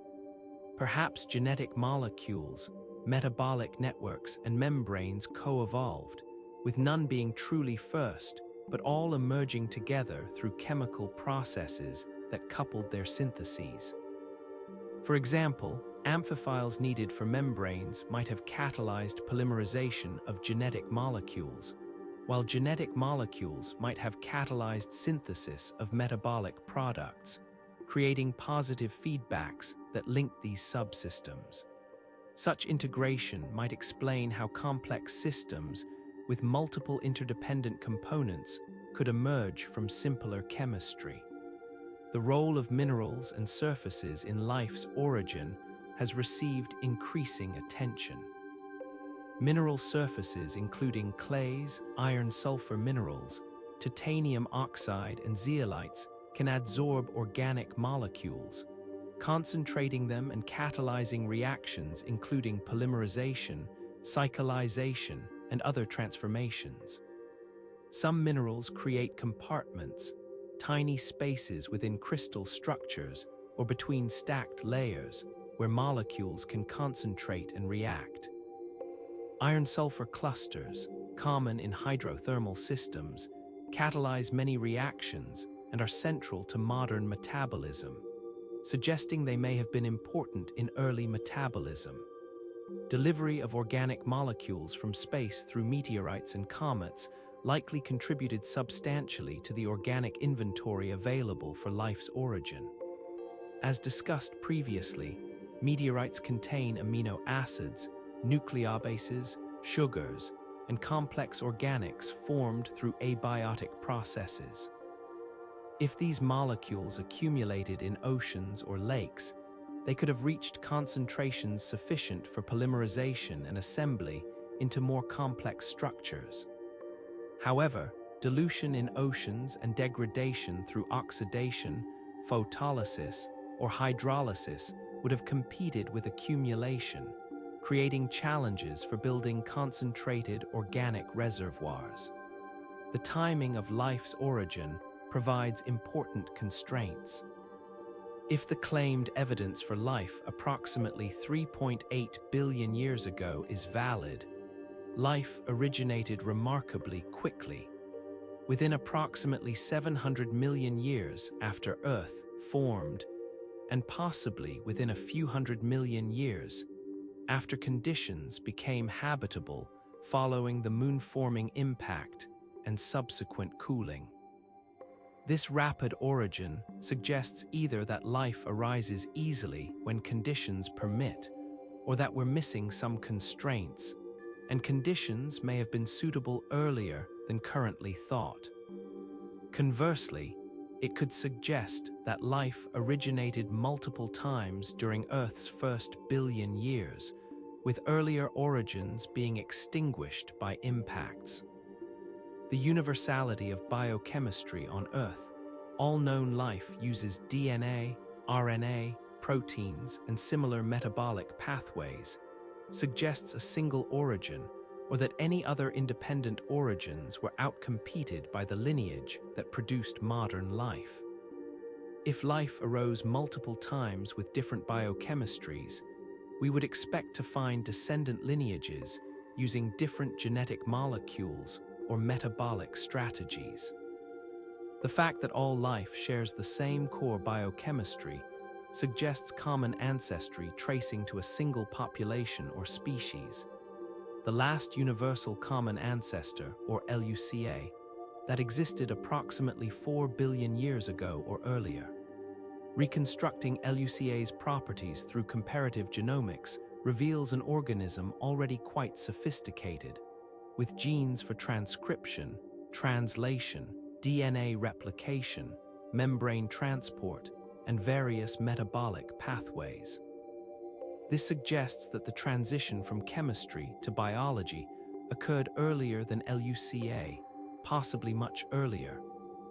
Speaker 1: Perhaps genetic molecules, metabolic networks, and membranes co-evolved, with none being truly first, but all emerging together through chemical processes that coupled their syntheses. For example, amphiphiles needed for membranes might have catalyzed polymerization of genetic molecules, while genetic molecules might have catalyzed synthesis of metabolic products, creating positive feedbacks that link these subsystems. Such integration might explain how complex systems with multiple interdependent components could emerge from simpler chemistry. The role of minerals and surfaces in life's origin has received increasing attention. Mineral surfaces including clays, iron-sulfur minerals, titanium oxide and zeolites can adsorb organic molecules, concentrating them and catalyzing reactions including polymerization, cyclization, and other transformations. Some minerals create compartments, tiny spaces within crystal structures or between stacked layers where molecules can concentrate and react. Iron-sulfur clusters, common in hydrothermal systems, catalyze many reactions and are central to modern metabolism, suggesting they may have been important in early metabolism. Delivery of organic molecules from space through meteorites and comets likely contributed substantially to the organic inventory available for life's origin. As discussed previously, meteorites contain amino acids, nucleobases, sugars, and complex organics formed through abiotic processes. If these molecules accumulated in oceans or lakes, they could have reached concentrations sufficient for polymerization and assembly into more complex structures. However, dilution in oceans and degradation through oxidation, photolysis, or hydrolysis would have competed with accumulation, creating challenges for building concentrated organic reservoirs. The timing of life's origin provides important constraints. If the claimed evidence for life approximately 3.8 billion years ago is valid, life originated remarkably quickly. Within approximately 700 million years after Earth formed, and possibly within a few hundred million years after conditions became habitable following the moon-forming impact and subsequent cooling. This rapid origin suggests either that life arises easily when conditions permit, or that we're missing some constraints, and conditions may have been suitable earlier than currently thought. Conversely, it could suggest that life originated multiple times during Earth's first billion years, with earlier origins being extinguished by impacts. The universality of biochemistry on Earth, all known life uses DNA, RNA, proteins, and similar metabolic pathways, suggests a single origin, or that any other independent origins were outcompeted by the lineage that produced modern life. If life arose multiple times with different biochemistries, we would expect to find descendant lineages using different genetic molecules or metabolic strategies. The fact that all life shares the same core biochemistry suggests common ancestry tracing to a single population or species. The last universal common ancestor, or LUCA, that existed approximately 4 billion years ago or earlier. Reconstructing LUCA's properties through comparative genomics reveals an organism already quite sophisticated, with genes for transcription, translation, DNA replication, membrane transport, and various metabolic pathways. This suggests that the transition from chemistry to biology occurred earlier than LUCA, possibly much earlier,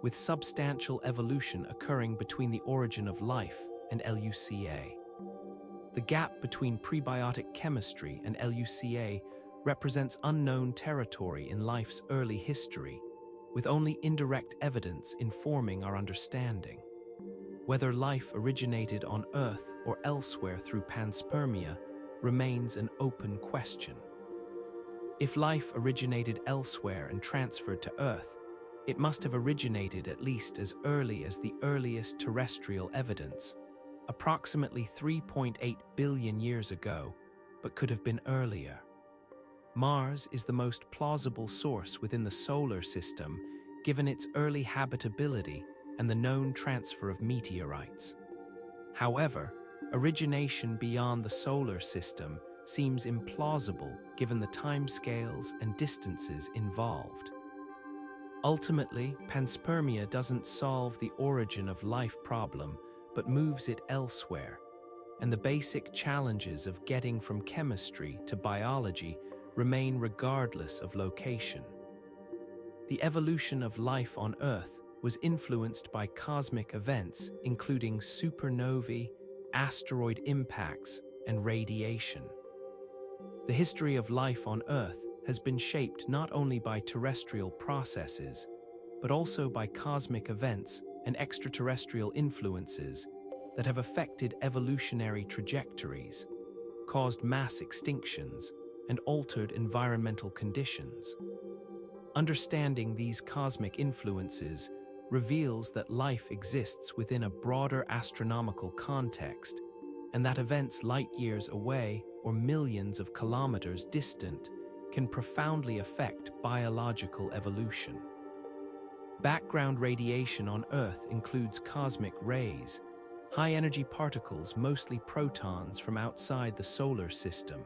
Speaker 1: with substantial evolution occurring between the origin of life and LUCA. The gap between prebiotic chemistry and LUCA represents unknown territory in life's early history, with only indirect evidence informing our understanding. Whether life originated on Earth or elsewhere through panspermia remains an open question. If life originated elsewhere and transferred to Earth, it must have originated at least as early as the earliest terrestrial evidence, approximately 3.8 billion years ago, but could have been earlier. Mars is the most plausible source within the solar system, given its early habitability and the known transfer of meteorites. However, origination beyond the solar system seems implausible given the timescales and distances involved. Ultimately, panspermia doesn't solve the origin of life problem, but moves it elsewhere, and the basic challenges of getting from chemistry to biology remain regardless of location. The evolution of life on Earth was influenced by cosmic events including supernovae, asteroid impacts, and radiation. The history of life on Earth has been shaped not only by terrestrial processes, but also by cosmic events and extraterrestrial influences that have affected evolutionary trajectories, caused mass extinctions, and altered environmental conditions. Understanding these cosmic influences reveals that life exists within a broader astronomical context, and that events light years away or millions of kilometers distant can profoundly affect biological evolution. Background radiation on Earth includes cosmic rays, high-energy particles, mostly protons from outside the solar system,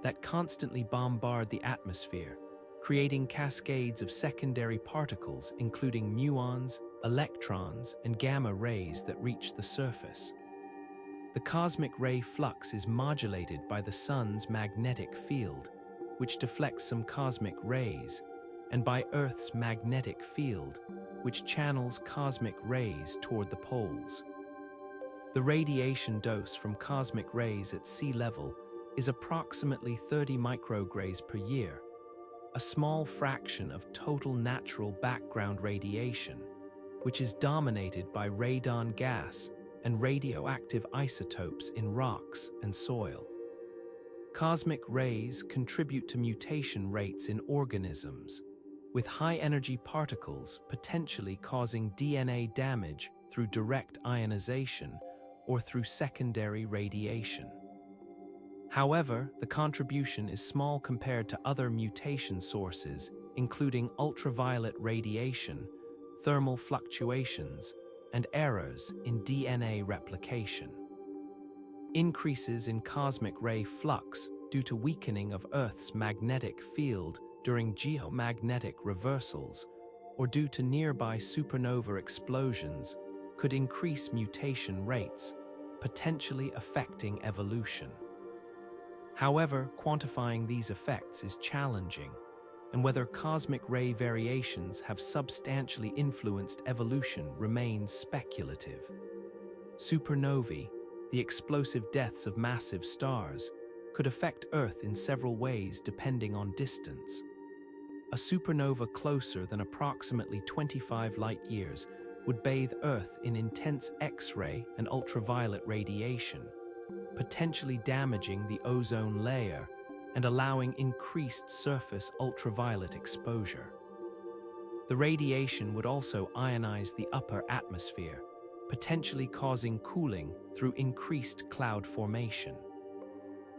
Speaker 1: that constantly bombard the atmosphere, creating cascades of secondary particles including muons, electrons, and gamma rays that reach the surface. The cosmic ray flux is modulated by the Sun's magnetic field, which deflects some cosmic rays, and by Earth's magnetic field, which channels cosmic rays toward the poles. The radiation dose from cosmic rays at sea level is approximately 30 micrograys per year, a small fraction of total natural background radiation, which is dominated by radon gas and radioactive isotopes in rocks and soil. Cosmic rays contribute to mutation rates in organisms, with high-energy particles potentially causing DNA damage through direct ionization or through secondary radiation. However, the contribution is small compared to other mutation sources, including ultraviolet radiation, thermal fluctuations, and errors in DNA replication. Increases in cosmic ray flux due to weakening of Earth's magnetic field during geomagnetic reversals or due to nearby supernova explosions could increase mutation rates, potentially affecting evolution. However, quantifying these effects is challenging, and whether cosmic ray variations have substantially influenced evolution remains speculative. Supernovae, the explosive deaths of massive stars, could affect Earth in several ways depending on distance. A supernova closer than approximately 25 light-years would bathe Earth in intense X-ray and ultraviolet radiation, potentially damaging the ozone layer and allowing increased surface ultraviolet exposure. The radiation would also ionize the upper atmosphere, potentially causing cooling through increased cloud formation.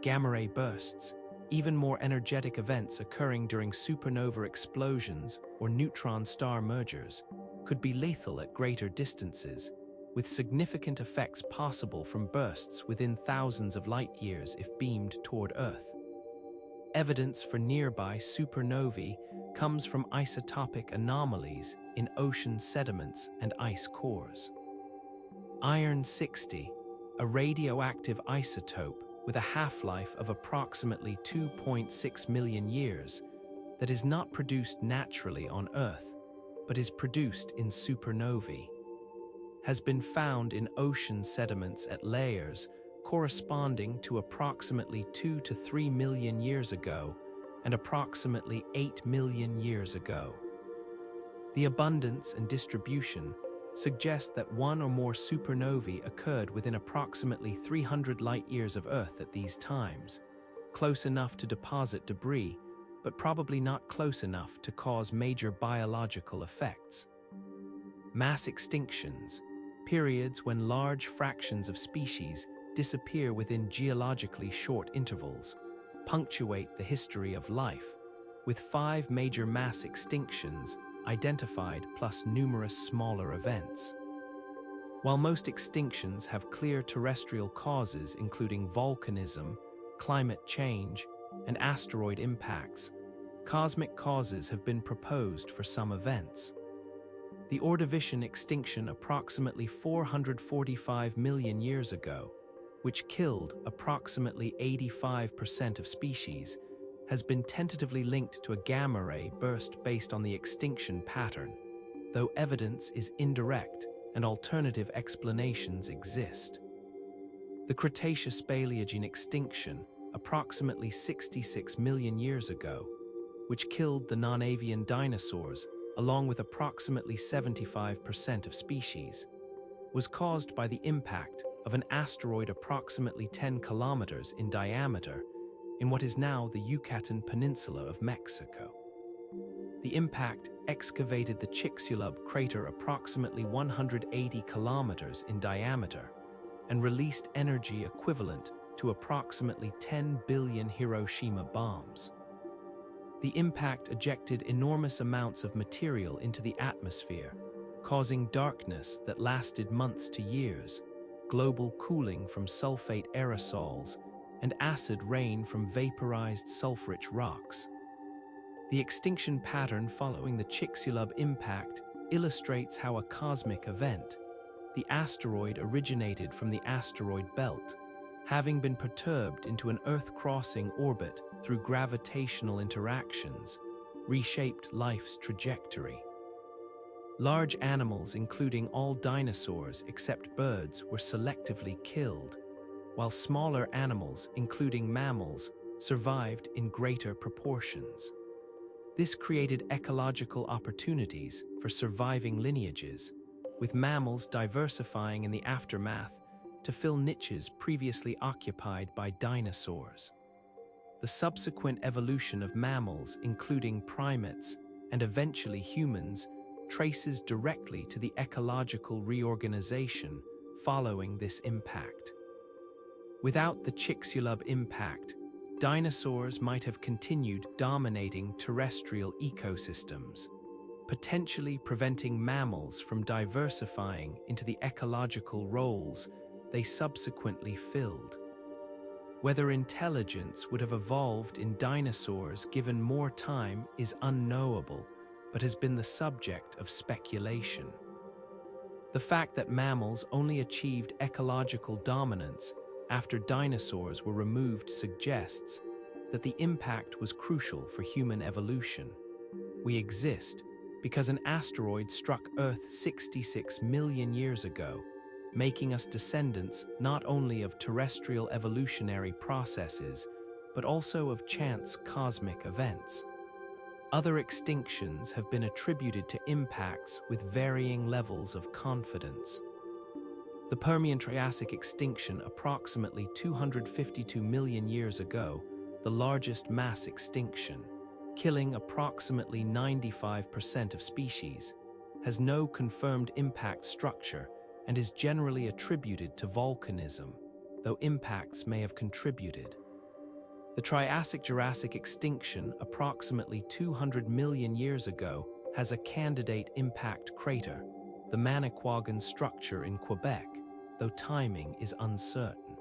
Speaker 1: Gamma-ray bursts, even more energetic events occurring during supernova explosions or neutron star mergers, could be lethal at greater distances, with significant effects possible from bursts within thousands of light-years if beamed toward Earth. Evidence for nearby supernovae comes from isotopic anomalies in ocean sediments and ice cores. Iron-60, a radioactive isotope with a half-life of approximately 2.6 million years, that is not produced naturally on Earth, but is produced in supernovae, has been found in ocean sediments at layers corresponding to approximately 2 to 3 million years ago and approximately 8 million years ago. The abundance and distribution suggest that one or more supernovae occurred within approximately 300 light-years of Earth at these times, close enough to deposit debris, but probably not close enough to cause major biological effects. Mass extinctions, periods when large fractions of species disappear within geologically short intervals, punctuate the history of life, with 5 major mass extinctions identified plus numerous smaller events. While most extinctions have clear terrestrial causes including volcanism, climate change, and asteroid impacts, cosmic causes have been proposed for some events. The Ordovician extinction approximately 445 million years ago, which killed approximately 85% of species, has been tentatively linked to a gamma ray burst based on the extinction pattern, though evidence is indirect and alternative explanations exist. The Cretaceous-Paleogene extinction, approximately 66 million years ago, which killed the non-avian dinosaurs along with approximately 75% of species, was caused by the impact of an asteroid approximately 10 kilometers in diameter in what is now the Yucatan Peninsula of Mexico. The impact excavated the Chicxulub crater approximately 180 kilometers in diameter and released energy equivalent to approximately 10 billion Hiroshima bombs. The impact ejected enormous amounts of material into the atmosphere, causing darkness that lasted months to years, global cooling from sulfate aerosols, and acid rain from vaporized sulfur-rich rocks. The extinction pattern following the Chicxulub impact illustrates how a cosmic event, the asteroid originated from the asteroid belt, having been perturbed into an Earth-crossing orbit through gravitational interactions, reshaped life's trajectory. Large animals, including all dinosaurs except birds, were selectively killed, while smaller animals, including mammals, survived in greater proportions. This created ecological opportunities for surviving lineages, with mammals diversifying in the aftermath to fill niches previously occupied by dinosaurs. The subsequent evolution of mammals, including primates and eventually humans, traces directly to the ecological reorganization following this impact. Without the Chicxulub impact, dinosaurs might have continued dominating terrestrial ecosystems, potentially preventing mammals from diversifying into the ecological roles they subsequently filled. Whether intelligence would have evolved in dinosaurs given more time is unknowable, but has been the subject of speculation. The fact that mammals only achieved ecological dominance after dinosaurs were removed suggests that the impact was crucial for human evolution. We exist because an asteroid struck Earth 66 million years ago, making us descendants not only of terrestrial evolutionary processes, but also of chance cosmic events. Other extinctions have been attributed to impacts with varying levels of confidence. The Permian-Triassic extinction approximately 252 million years ago, the largest mass extinction, killing approximately 95% of species, has no confirmed impact structure and is generally attributed to volcanism, though impacts may have contributed. The Triassic-Jurassic extinction approximately 200 million years ago has a candidate impact crater, the Manicouagan structure in Quebec, though timing is uncertain.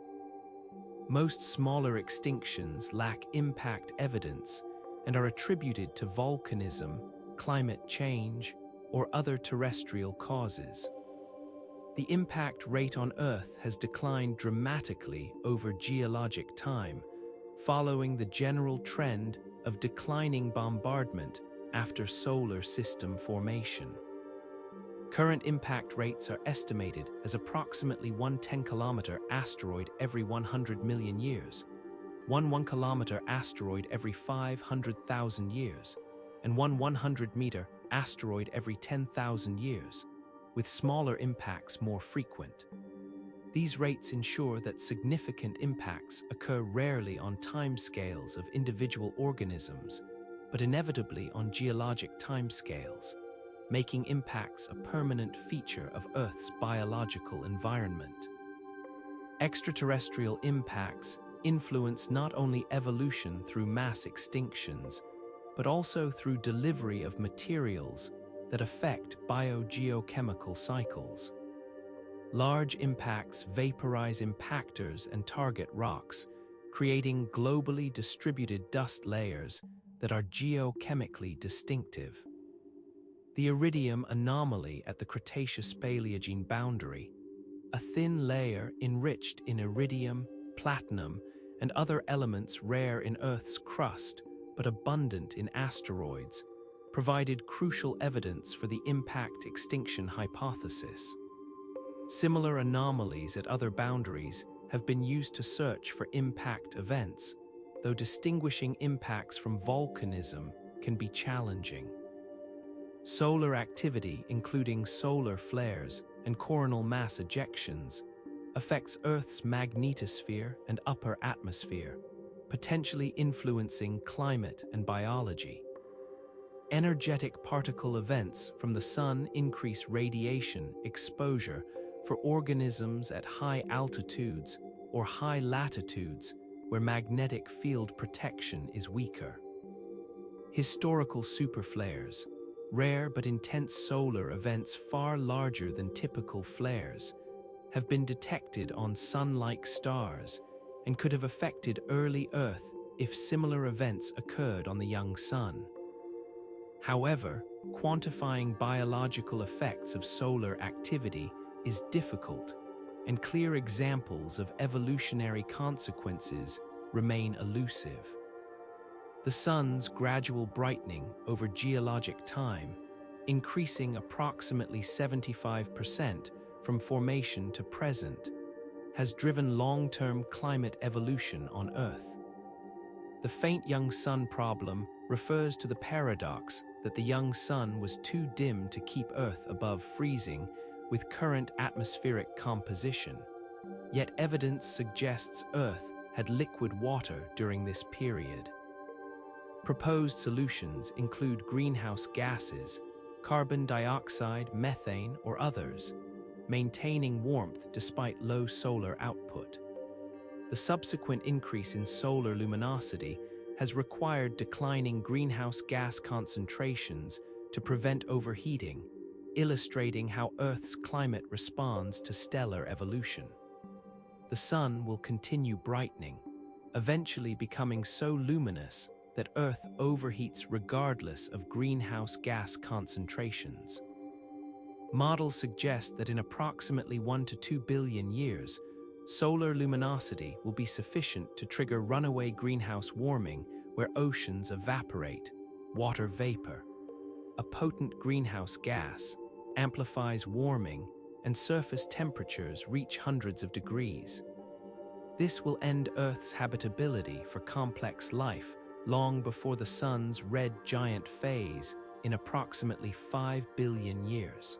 Speaker 1: Most smaller extinctions lack impact evidence and are attributed to volcanism, climate change, or other terrestrial causes. The impact rate on Earth has declined dramatically over geologic time, following the general trend of declining bombardment after solar system formation. Current impact rates are estimated as approximately one 10-kilometer asteroid every 100 million years, one 1-kilometer asteroid every 500,000 years, and one 100-meter asteroid every 10,000 years, with smaller impacts more frequent. These rates ensure that significant impacts occur rarely on timescales of individual organisms, but inevitably on geologic timescales, making impacts a permanent feature of Earth's biological environment. Extraterrestrial impacts influence not only evolution through mass extinctions, but also through delivery of materials that affect biogeochemical cycles. Large impacts vaporize impactors and target rocks, creating globally distributed dust layers that are geochemically distinctive. The iridium anomaly at the Cretaceous-Paleogene boundary, a thin layer enriched in iridium, platinum, and other elements rare in Earth's crust but abundant in asteroids, provided crucial evidence for the impact-extinction hypothesis. Similar anomalies at other boundaries have been used to search for impact events, though distinguishing impacts from volcanism can be challenging. Solar activity, including solar flares and coronal mass ejections, affects Earth's magnetosphere and upper atmosphere, potentially influencing climate and biology. Energetic particle events from the Sun increase radiation exposure for organisms at high altitudes or high latitudes where magnetic field protection is weaker. Historical superflares, rare but intense solar events far larger than typical flares, have been detected on Sun-like stars and could have affected early Earth if similar events occurred on the young Sun. However, quantifying biological effects of solar activity is difficult, and clear examples of evolutionary consequences remain elusive. The Sun's gradual brightening over geologic time, increasing approximately 75% from formation to present, has driven long-term climate evolution on Earth. The faint young sun problem refers to the paradox that the young sun was too dim to keep Earth above freezing with current atmospheric composition, yet evidence suggests Earth had liquid water during this period. Proposed solutions include greenhouse gases, carbon dioxide, methane, or others, maintaining warmth despite low solar output. The subsequent increase in solar luminosity has required declining greenhouse gas concentrations to prevent overheating, illustrating how Earth's climate responds to stellar evolution. The Sun will continue brightening, eventually becoming so luminous that Earth overheats regardless of greenhouse gas concentrations. Models suggest that in approximately 1 to 2 billion years, solar luminosity will be sufficient to trigger runaway greenhouse warming where oceans evaporate, water vapor. A potent greenhouse gas amplifies warming and surface temperatures reach hundreds of degrees. This will end Earth's habitability for complex life long before the Sun's red giant phase in approximately 5 billion years.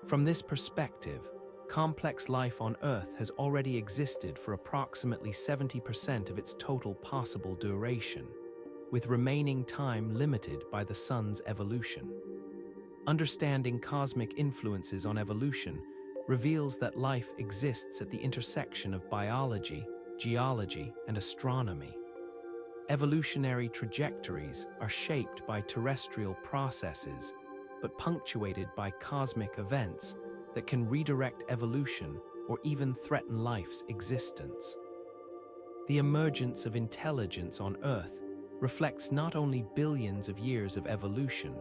Speaker 1: From this perspective, complex life on Earth has already existed for approximately 70% of its total possible duration, with remaining time limited by the Sun's evolution. Understanding cosmic influences on evolution reveals that life exists at the intersection of biology, geology, and astronomy. Evolutionary trajectories are shaped by terrestrial processes, but punctuated by cosmic events that can redirect evolution or even threaten life's existence. The emergence of intelligence on Earth reflects not only billions of years of evolution,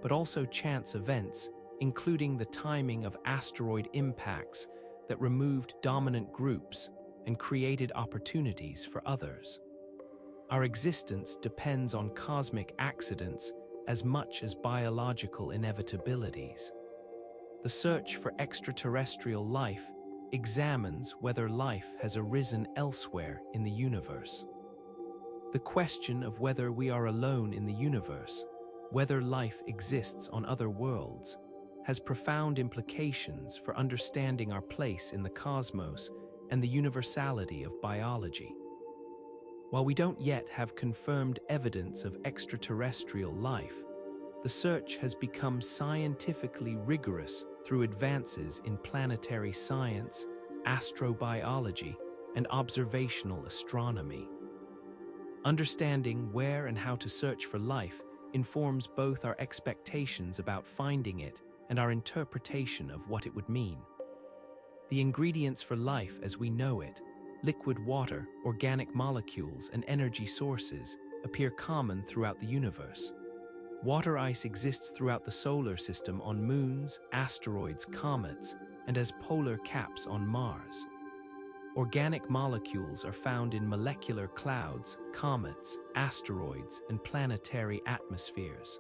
Speaker 1: but also chance events, including the timing of asteroid impacts that removed dominant groups and created opportunities for others. Our existence depends on cosmic accidents as much as biological inevitabilities. The search for extraterrestrial life examines whether life has arisen elsewhere in the universe. The question of whether we are alone in the universe, whether life exists on other worlds, has profound implications for understanding our place in the cosmos and the universality of biology. While we don't yet have confirmed evidence of extraterrestrial life, the search has become scientifically rigorous through advances in planetary science, astrobiology, and observational astronomy. Understanding where and how to search for life informs both our expectations about finding it and our interpretation of what it would mean. The ingredients for life as we know it, liquid water, organic molecules, and energy sources, appear common throughout the universe. Water ice exists throughout the solar system on moons, asteroids, comets, and as polar caps on Mars. Organic molecules are found in molecular clouds, comets, asteroids, and planetary atmospheres.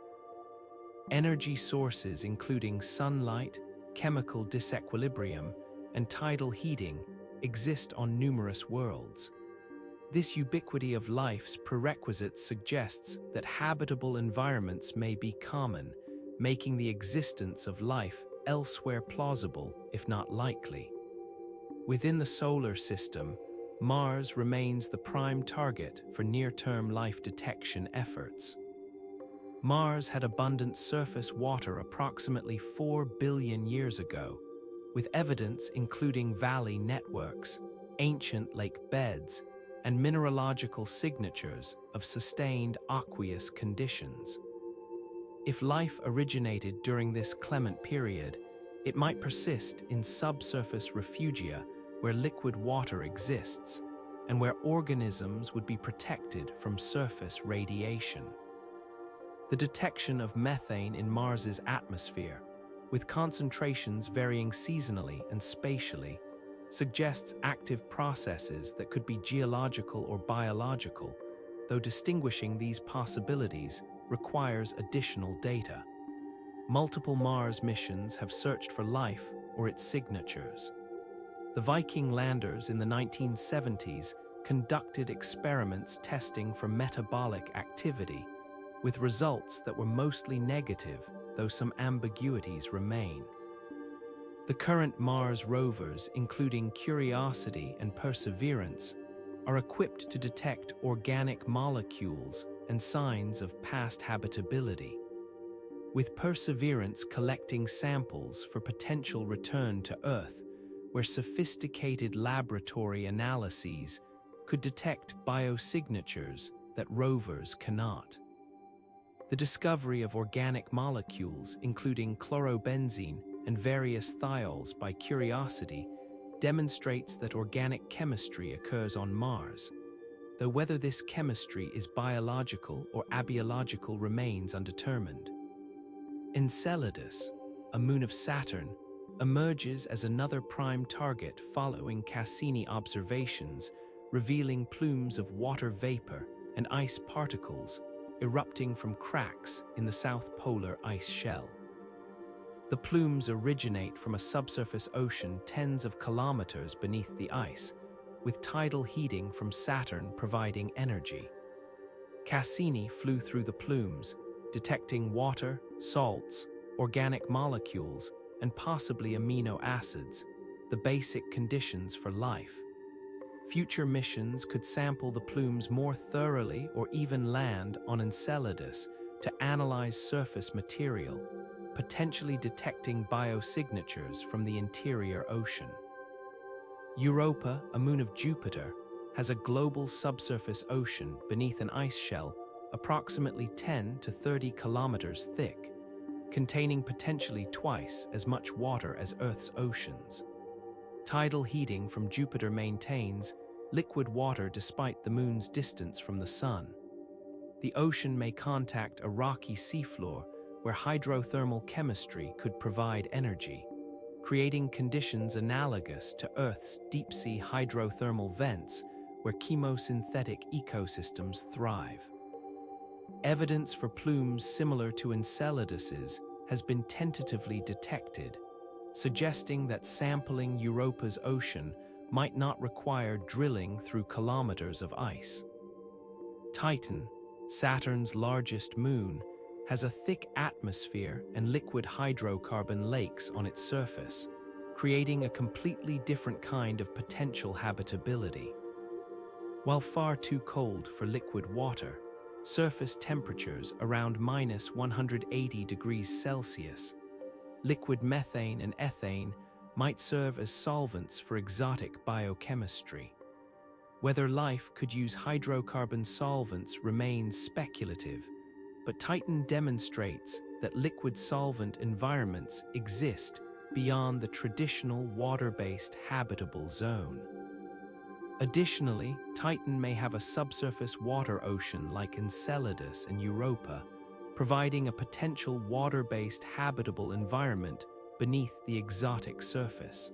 Speaker 1: Energy sources including sunlight, chemical disequilibrium, and tidal heating exist on numerous worlds. This ubiquity of life's prerequisites suggests that habitable environments may be common, making the existence of life elsewhere plausible, if not likely. Within the solar system, Mars remains the prime target for near-term life detection efforts. Mars had abundant surface water approximately 4 billion years ago, with evidence including valley networks, ancient lake beds, and mineralogical signatures of sustained aqueous conditions. If life originated during this clement period, it might persist in subsurface refugia where liquid water exists, and where organisms would be protected from surface radiation. The detection of methane in Mars's atmosphere, with concentrations varying seasonally and spatially, suggests active processes that could be geological or biological, though distinguishing these possibilities requires additional data. Multiple Mars missions have searched for life or its signatures. The Viking landers in the 1970s conducted experiments testing for metabolic activity, with results that were mostly negative, though some ambiguities remain. The current Mars rovers, including Curiosity and Perseverance, are equipped to detect organic molecules and signs of past habitability, with Perseverance collecting samples for potential return to Earth, where sophisticated laboratory analyses could detect biosignatures that rovers cannot. The discovery of organic molecules, including chlorobenzene and various thiols by Curiosity, demonstrates that organic chemistry occurs on Mars, though whether this chemistry is biological or abiological remains undetermined. Enceladus, a moon of Saturn, emerges as another prime target following Cassini observations, revealing plumes of water vapor and ice particles erupting from cracks in the south polar ice shell. The plumes originate from a subsurface ocean tens of kilometers beneath the ice, with tidal heating from Saturn providing energy. Cassini flew through the plumes, detecting water, salts, organic molecules, and possibly amino acids, the basic conditions for life. Future missions could sample the plumes more thoroughly or even land on Enceladus to analyze surface material, potentially detecting biosignatures from the interior ocean. Europa, a moon of Jupiter, has a global subsurface ocean beneath an ice shell approximately 10 to 30 kilometers thick, containing potentially twice as much water as Earth's oceans. Tidal heating from Jupiter maintains liquid water despite the moon's distance from the sun. The ocean may contact a rocky seafloor where hydrothermal chemistry could provide energy, creating conditions analogous to Earth's deep-sea hydrothermal vents where chemosynthetic ecosystems thrive. Evidence for plumes similar to Enceladus's has been tentatively detected, suggesting that sampling Europa's ocean might not require drilling through kilometers of ice. Titan, Saturn's largest moon, has a thick atmosphere and liquid hydrocarbon lakes on its surface, creating a completely different kind of potential habitability. While far too cold for liquid water, surface temperatures around -180 degrees Celsius, liquid methane and ethane might serve as solvents for exotic biochemistry. Whether life could use hydrocarbon solvents remains speculative, but Titan demonstrates that liquid solvent environments exist beyond the traditional water-based habitable zone. Additionally, Titan may have a subsurface water ocean like Enceladus and Europa, providing a potential water-based habitable environment beneath the exotic surface.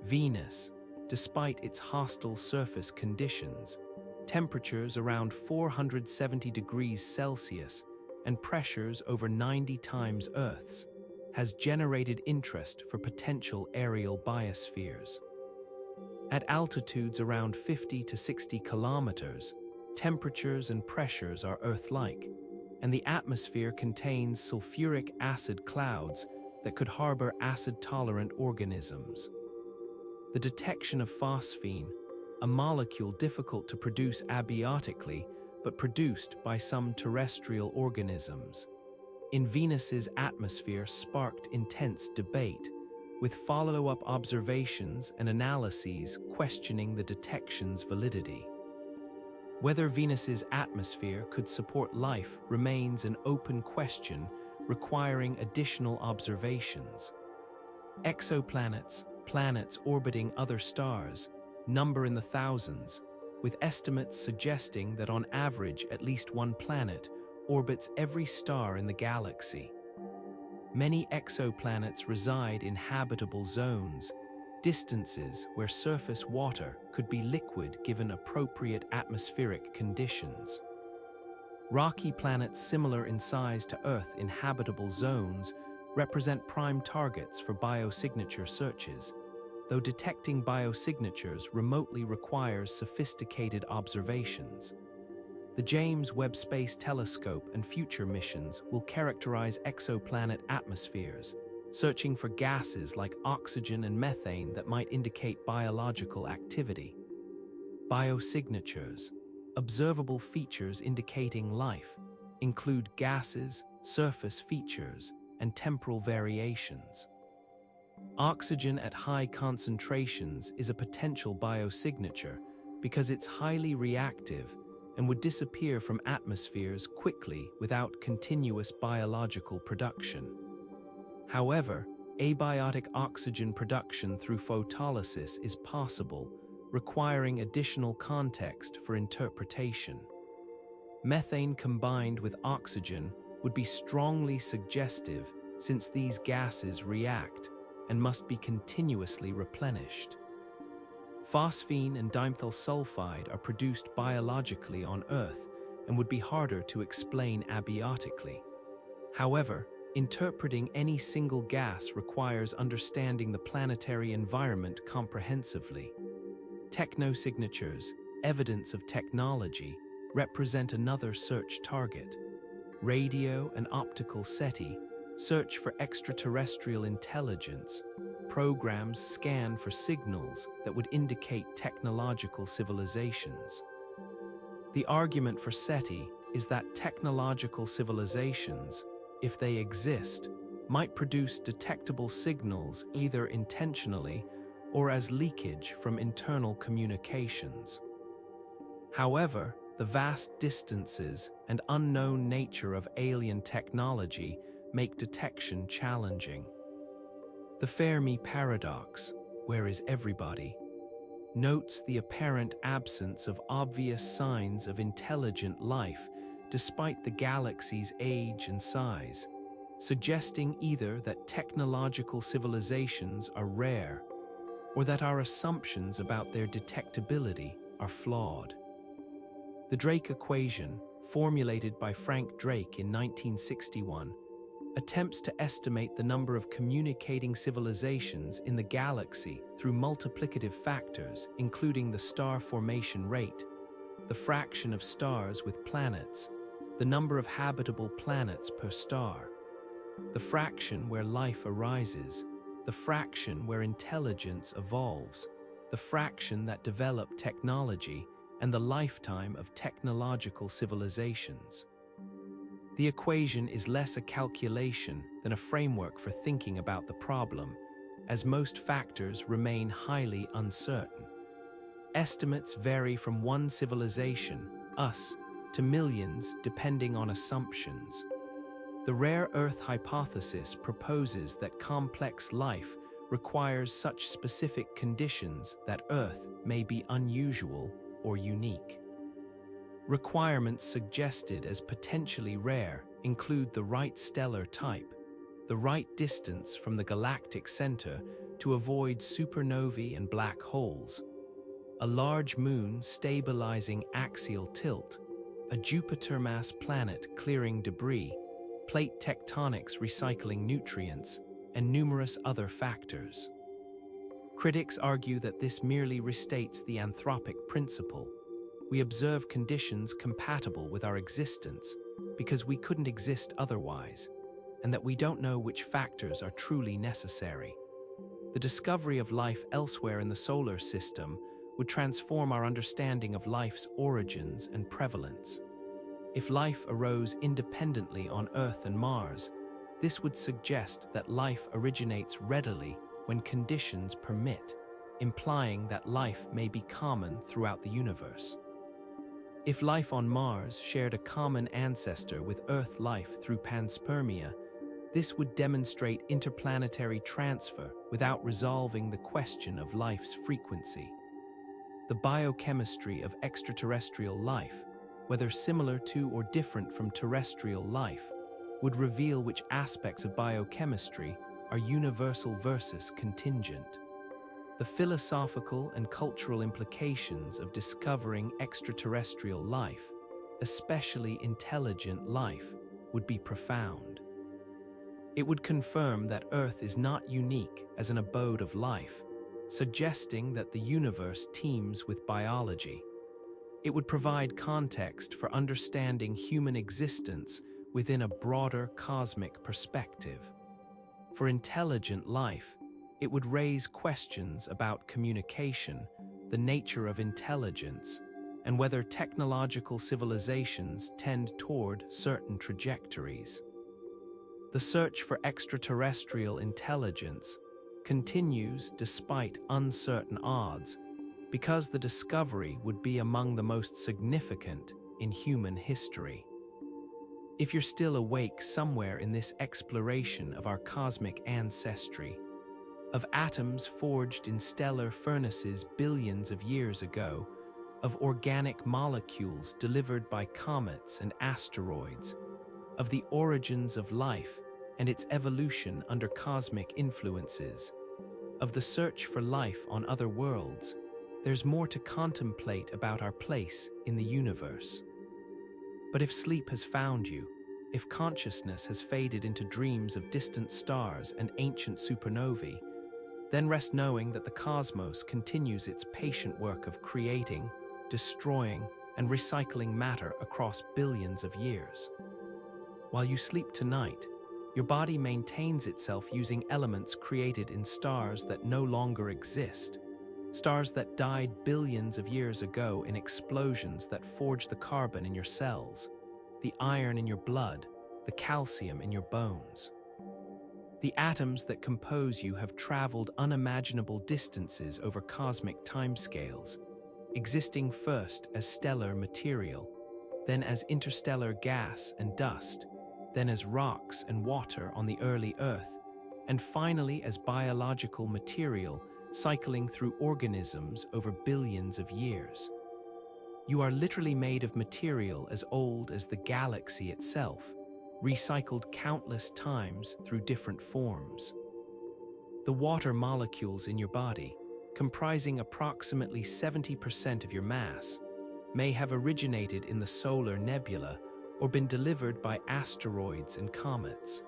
Speaker 1: Venus, despite its hostile surface conditions, temperatures around 470 degrees Celsius and pressures over 90 times Earth's, has generated interest for potential aerial biospheres. At altitudes around 50 to 60 kilometers, temperatures and pressures are Earth-like, and the atmosphere contains sulfuric acid clouds that could harbor acid-tolerant organisms. The detection of phosphine, a molecule difficult to produce abiotically but produced by some terrestrial organisms, in Venus's atmosphere sparked intense debate, with follow-up observations and analyses questioning the detection's validity. Whether Venus's atmosphere could support life remains an open question requiring additional observations. Exoplanets, planets orbiting other stars, number in the thousands, with estimates suggesting that on average at least one planet orbits every star in the galaxy. Many exoplanets reside in habitable zones, distances where surface water could be liquid given appropriate atmospheric conditions. Rocky planets similar in size to Earth in habitable zones represent prime targets for biosignature searches, though detecting biosignatures remotely requires sophisticated observations. The James Webb Space Telescope and future missions will characterize exoplanet atmospheres, searching for gases like oxygen and methane that might indicate biological activity. Biosignatures, observable features indicating life, include gases, surface features, and temporal variations. Oxygen at high concentrations is a potential biosignature because it's highly reactive and would disappear from atmospheres quickly without continuous biological production. However, abiotic oxygen production through photolysis is possible, requiring additional context for interpretation. Methane combined with oxygen would be strongly suggestive since these gases react and must be continuously replenished. Phosphine and dimethyl sulfide are produced biologically on Earth and would be harder to explain abiotically. However, interpreting any single gas requires understanding the planetary environment comprehensively. Technosignatures, evidence of technology, represent another search target. Radio and optical SETI search for extraterrestrial intelligence. Programs scan for signals that would indicate technological civilizations. The argument for SETI is that technological civilizations, if they exist, might produce detectable signals either intentionally or as leakage from internal communications. However, the vast distances and unknown nature of alien technology make detection challenging. The Fermi paradox, where is everybody, notes the apparent absence of obvious signs of intelligent life despite the galaxy's age and size, suggesting either that technological civilizations are rare or that our assumptions about their detectability are flawed. The Drake equation, formulated by Frank Drake in 1961, attempts to estimate the number of communicating civilizations in the galaxy through multiplicative factors, including the star formation rate, the fraction of stars with planets, the number of habitable planets per star, the fraction where life arises, the fraction where intelligence evolves, the fraction that develop technology, and the lifetime of technological civilizations. The equation is less a calculation than a framework for thinking about the problem, as most factors remain highly uncertain. Estimates vary from one civilization, us, to millions depending on assumptions. The rare Earth hypothesis proposes that complex life requires such specific conditions that Earth may be unusual or unique. Requirements suggested as potentially rare include the right stellar type, the right distance from the galactic center to avoid supernovae and black holes, a large moon stabilizing axial tilt, a Jupiter-mass planet clearing debris, plate tectonics recycling nutrients, and numerous other factors. Critics argue that this merely restates the anthropic principle. We observe conditions compatible with our existence because we couldn't exist otherwise, and that we don't know which factors are truly necessary. The discovery of life elsewhere in the solar system would transform our understanding of life's origins and prevalence. If life arose independently on Earth and Mars, this would suggest that life originates readily when conditions permit, implying that life may be common throughout the universe. If life on Mars shared a common ancestor with Earth life through panspermia, this would demonstrate interplanetary transfer without resolving the question of life's frequency. The biochemistry of extraterrestrial life, whether similar to or different from terrestrial life, would reveal which aspects of biochemistry are universal versus contingent. The philosophical and cultural implications of discovering extraterrestrial life, especially intelligent life, would be profound. It would confirm that Earth is not unique as an abode of life, suggesting that the universe teems with biology. It would provide context for understanding human existence within a broader cosmic perspective. For intelligent life, it would raise questions about communication, the nature of intelligence, and whether technological civilizations tend toward certain trajectories. The search for extraterrestrial intelligence continues despite uncertain odds, because the discovery would be among the most significant in human history. If you're still awake somewhere in this exploration of our cosmic ancestry, of atoms forged in stellar furnaces billions of years ago, of organic molecules delivered by comets and asteroids, of the origins of life and its evolution under cosmic influences, of the search for life on other worlds, there's more to contemplate about our place in the universe. But if sleep has found you, if consciousness has faded into dreams of distant stars and ancient supernovae, then rest knowing that the cosmos continues its patient work of creating, destroying, and recycling matter across billions of years. While you sleep tonight, your body maintains itself using elements created in stars that no longer exist, stars that died billions of years ago in explosions that forged the carbon in your cells, the iron in your blood, the calcium in your bones. The atoms that compose you have traveled unimaginable distances over cosmic timescales, existing first as stellar material, then as interstellar gas and dust, then as rocks and water on the early Earth, and finally as biological material cycling through organisms over billions of years. You are literally made of material as old as the galaxy itself, recycled countless times through different forms. The water molecules in your body, comprising approximately 70% of your mass, may have originated in the solar nebula or been delivered by asteroids and comets.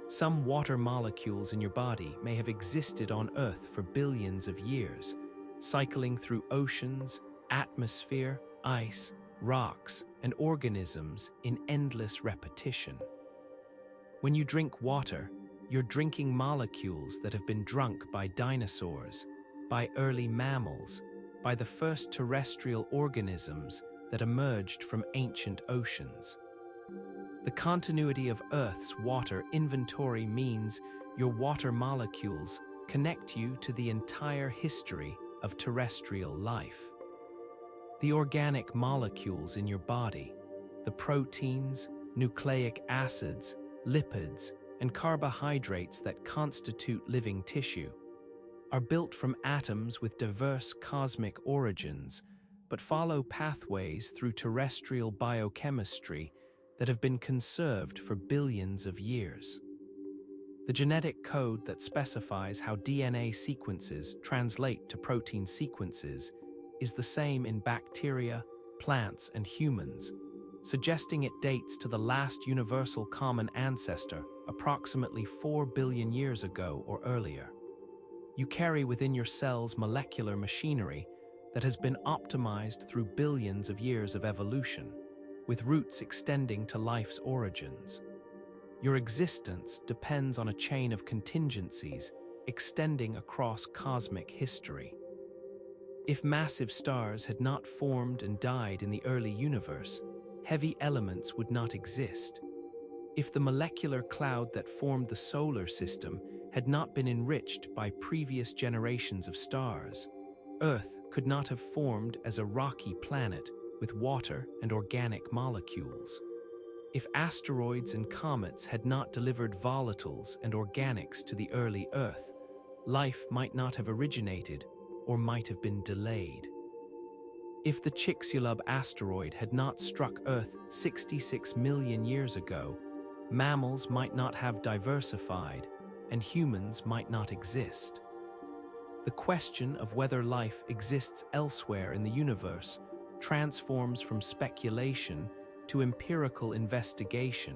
Speaker 1: Some water molecules in your body may have existed on Earth for billions of years, cycling through oceans, atmosphere, ice, rocks, and organisms in endless repetition. When you drink water, you're drinking molecules that have been drunk by dinosaurs, by early mammals, by the first terrestrial organisms that emerged from ancient oceans. The continuity of Earth's water inventory means your water molecules connect you to the entire history of terrestrial life. The organic molecules in your body, the proteins, nucleic acids, lipids, and carbohydrates that constitute living tissue, are built from atoms with diverse cosmic origins, but follow pathways through terrestrial biochemistry that have been conserved for billions of years. The genetic code that specifies how DNA sequences translate to protein sequences is the same in bacteria, plants, and humans, suggesting it dates to the last universal common ancestor approximately 4 billion years ago or earlier. You carry within your cells molecular machinery that has been optimized through billions of years of evolution, with roots extending to life's origins. Your existence depends on a chain of contingencies extending across cosmic history. If massive stars had not formed and died in the early universe, heavy elements would not exist. If the molecular cloud that formed the solar system had not been enriched by previous generations of stars, Earth could not have formed as a rocky planet with water and organic molecules. If asteroids and comets had not delivered volatiles and organics to the early Earth, life might not have originated or might have been delayed. If the Chicxulub asteroid had not struck Earth 66 million years ago, mammals might not have diversified and humans might not exist. The question of whether life exists elsewhere in the universe transforms from speculation to empirical investigation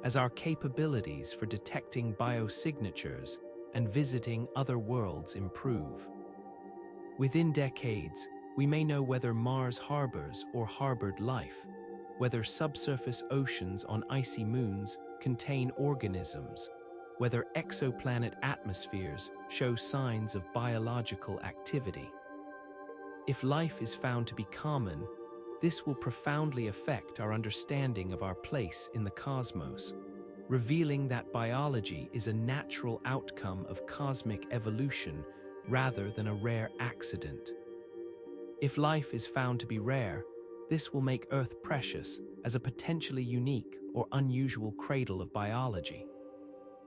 Speaker 1: as our capabilities for detecting biosignatures and visiting other worlds improve. Within decades, we may know whether Mars harbors or harbored life, whether subsurface oceans on icy moons contain organisms, whether exoplanet atmospheres show signs of biological activity. If life is found to be common, this will profoundly affect our understanding of our place in the cosmos, revealing that biology is a natural outcome of cosmic evolution rather than a rare accident. If life is found to be rare, this will make Earth precious as a potentially unique or unusual cradle of biology.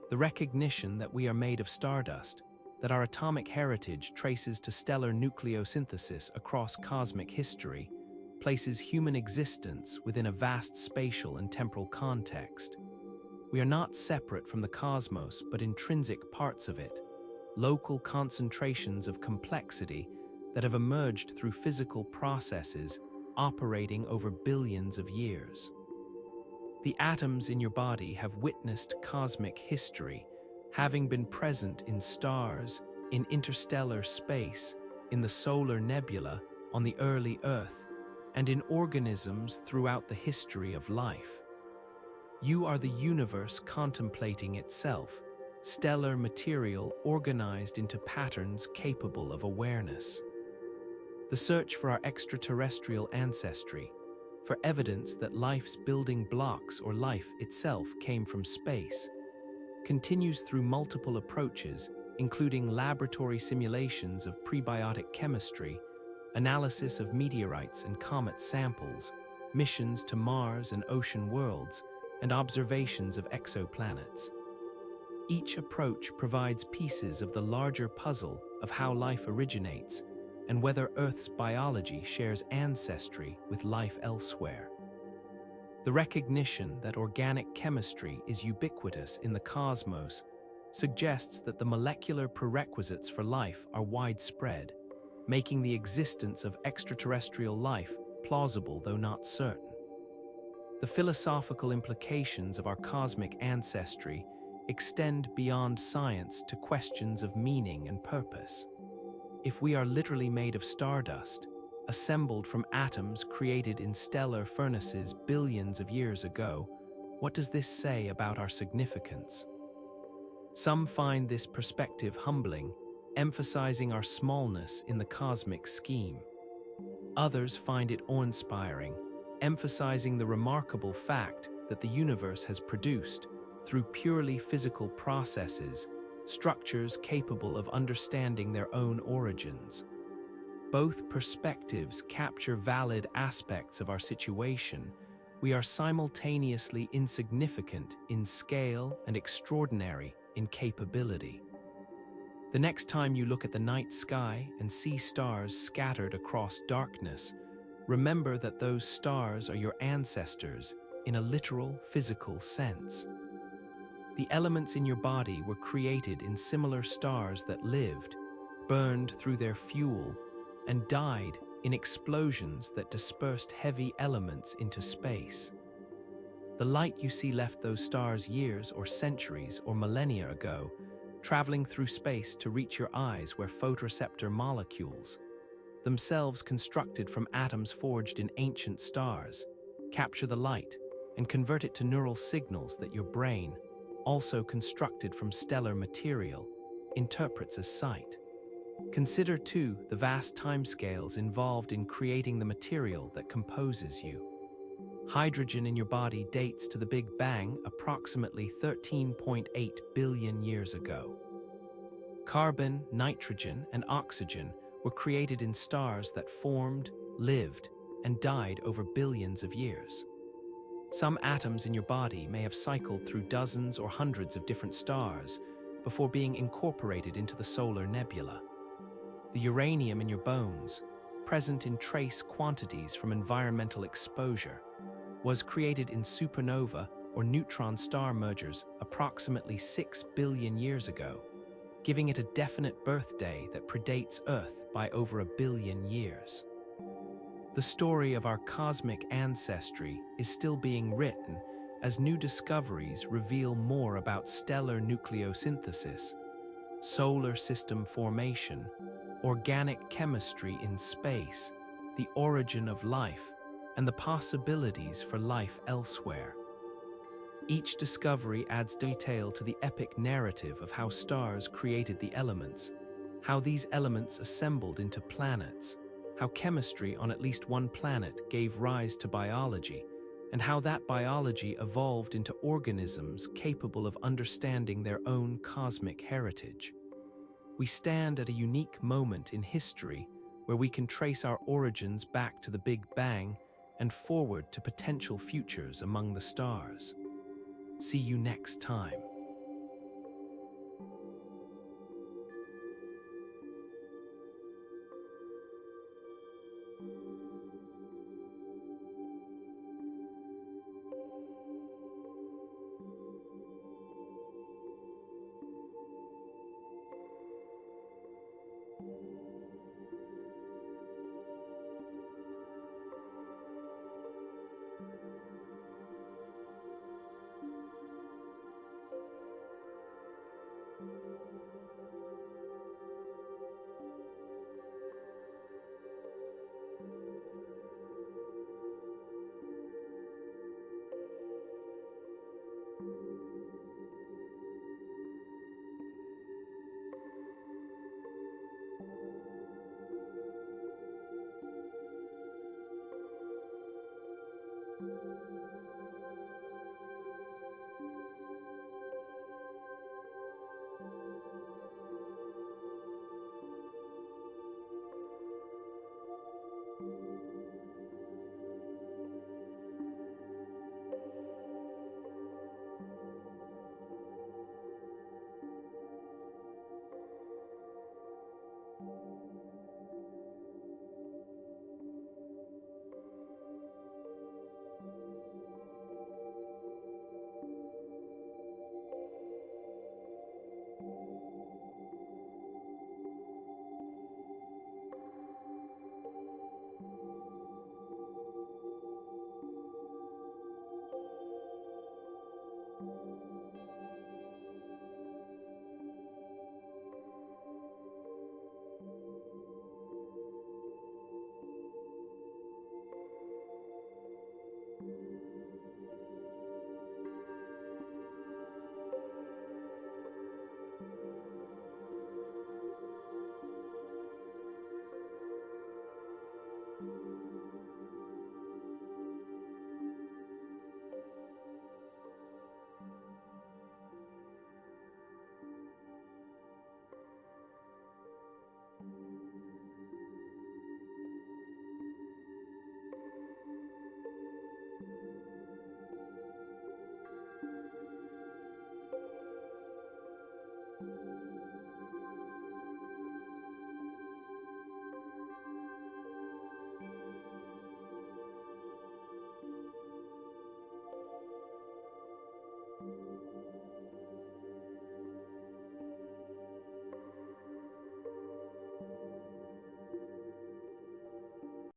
Speaker 1: The recognition that we are made of stardust, that our atomic heritage traces to stellar nucleosynthesis across cosmic history, places human existence within a vast spatial and temporal context. We are not separate from the cosmos, but intrinsic parts of it, local concentrations of complexity that have emerged through physical processes operating over billions of years. The atoms in your body have witnessed cosmic history, having been present in stars, in interstellar space, in the solar nebula, on the early Earth, and in organisms throughout the history of life. You are the universe contemplating itself, stellar material organized into patterns capable of awareness. The search for our extraterrestrial ancestry, for evidence that life's building blocks or life itself came from space, continues through multiple approaches, including laboratory simulations of prebiotic chemistry, analysis of meteorites and comet samples, missions to Mars and ocean worlds, and observations of exoplanets. Each approach provides pieces of the larger puzzle of how life originates and whether Earth's biology shares ancestry with life elsewhere. The recognition that organic chemistry is ubiquitous in the cosmos suggests that the molecular prerequisites for life are widespread, making the existence of extraterrestrial life plausible though not certain. The philosophical implications of our cosmic ancestry extend beyond science to questions of meaning and purpose. If we are literally made of stardust, assembled from atoms created in stellar furnaces billions of years ago, what does this say about our significance? Some find this perspective humbling, emphasizing our smallness in the cosmic scheme. Others find it awe-inspiring, emphasizing the remarkable fact that the universe has produced, through purely physical processes, structures capable of understanding their own origins. Both perspectives capture valid aspects of our situation, we are simultaneously insignificant in scale and extraordinary in capability. The next time you look at the night sky and see stars scattered across darkness, remember that those stars are your ancestors in a literal, physical sense. The elements in your body were created in similar stars that lived, burned through their fuel, and died in explosions that dispersed heavy elements into space. The light you see left those stars years or centuries or millennia ago, traveling through space to reach your eyes where photoreceptor molecules, themselves constructed from atoms forged in ancient stars, capture the light and convert it to neural signals that your brain, also constructed from stellar material, interprets as sight. Consider, too, the vast timescales involved in creating the material that composes you. Hydrogen in your body dates to the Big Bang approximately 13.8 billion years ago. Carbon, nitrogen, and oxygen were created in stars that formed, lived, and died over billions of years. Some atoms in your body may have cycled through dozens or hundreds of different stars before being incorporated into the solar nebula. The uranium in your bones, present in trace quantities from environmental exposure, was created in supernova or neutron star mergers approximately 6 billion years ago, giving it a definite birthday that predates Earth by over 1 billion years. The story of our cosmic ancestry is still being written as new discoveries reveal more about stellar nucleosynthesis, solar system formation, organic chemistry in space, the origin of life, and the possibilities for life elsewhere. Each discovery adds detail to the epic narrative of how stars created the elements, how these elements assembled into planets, how chemistry on at least one planet gave rise to biology, and how that biology evolved into organisms capable of understanding their own cosmic heritage. We stand at a unique moment in history where we can trace our origins back to the Big Bang and forward to potential futures among the stars. See you next time.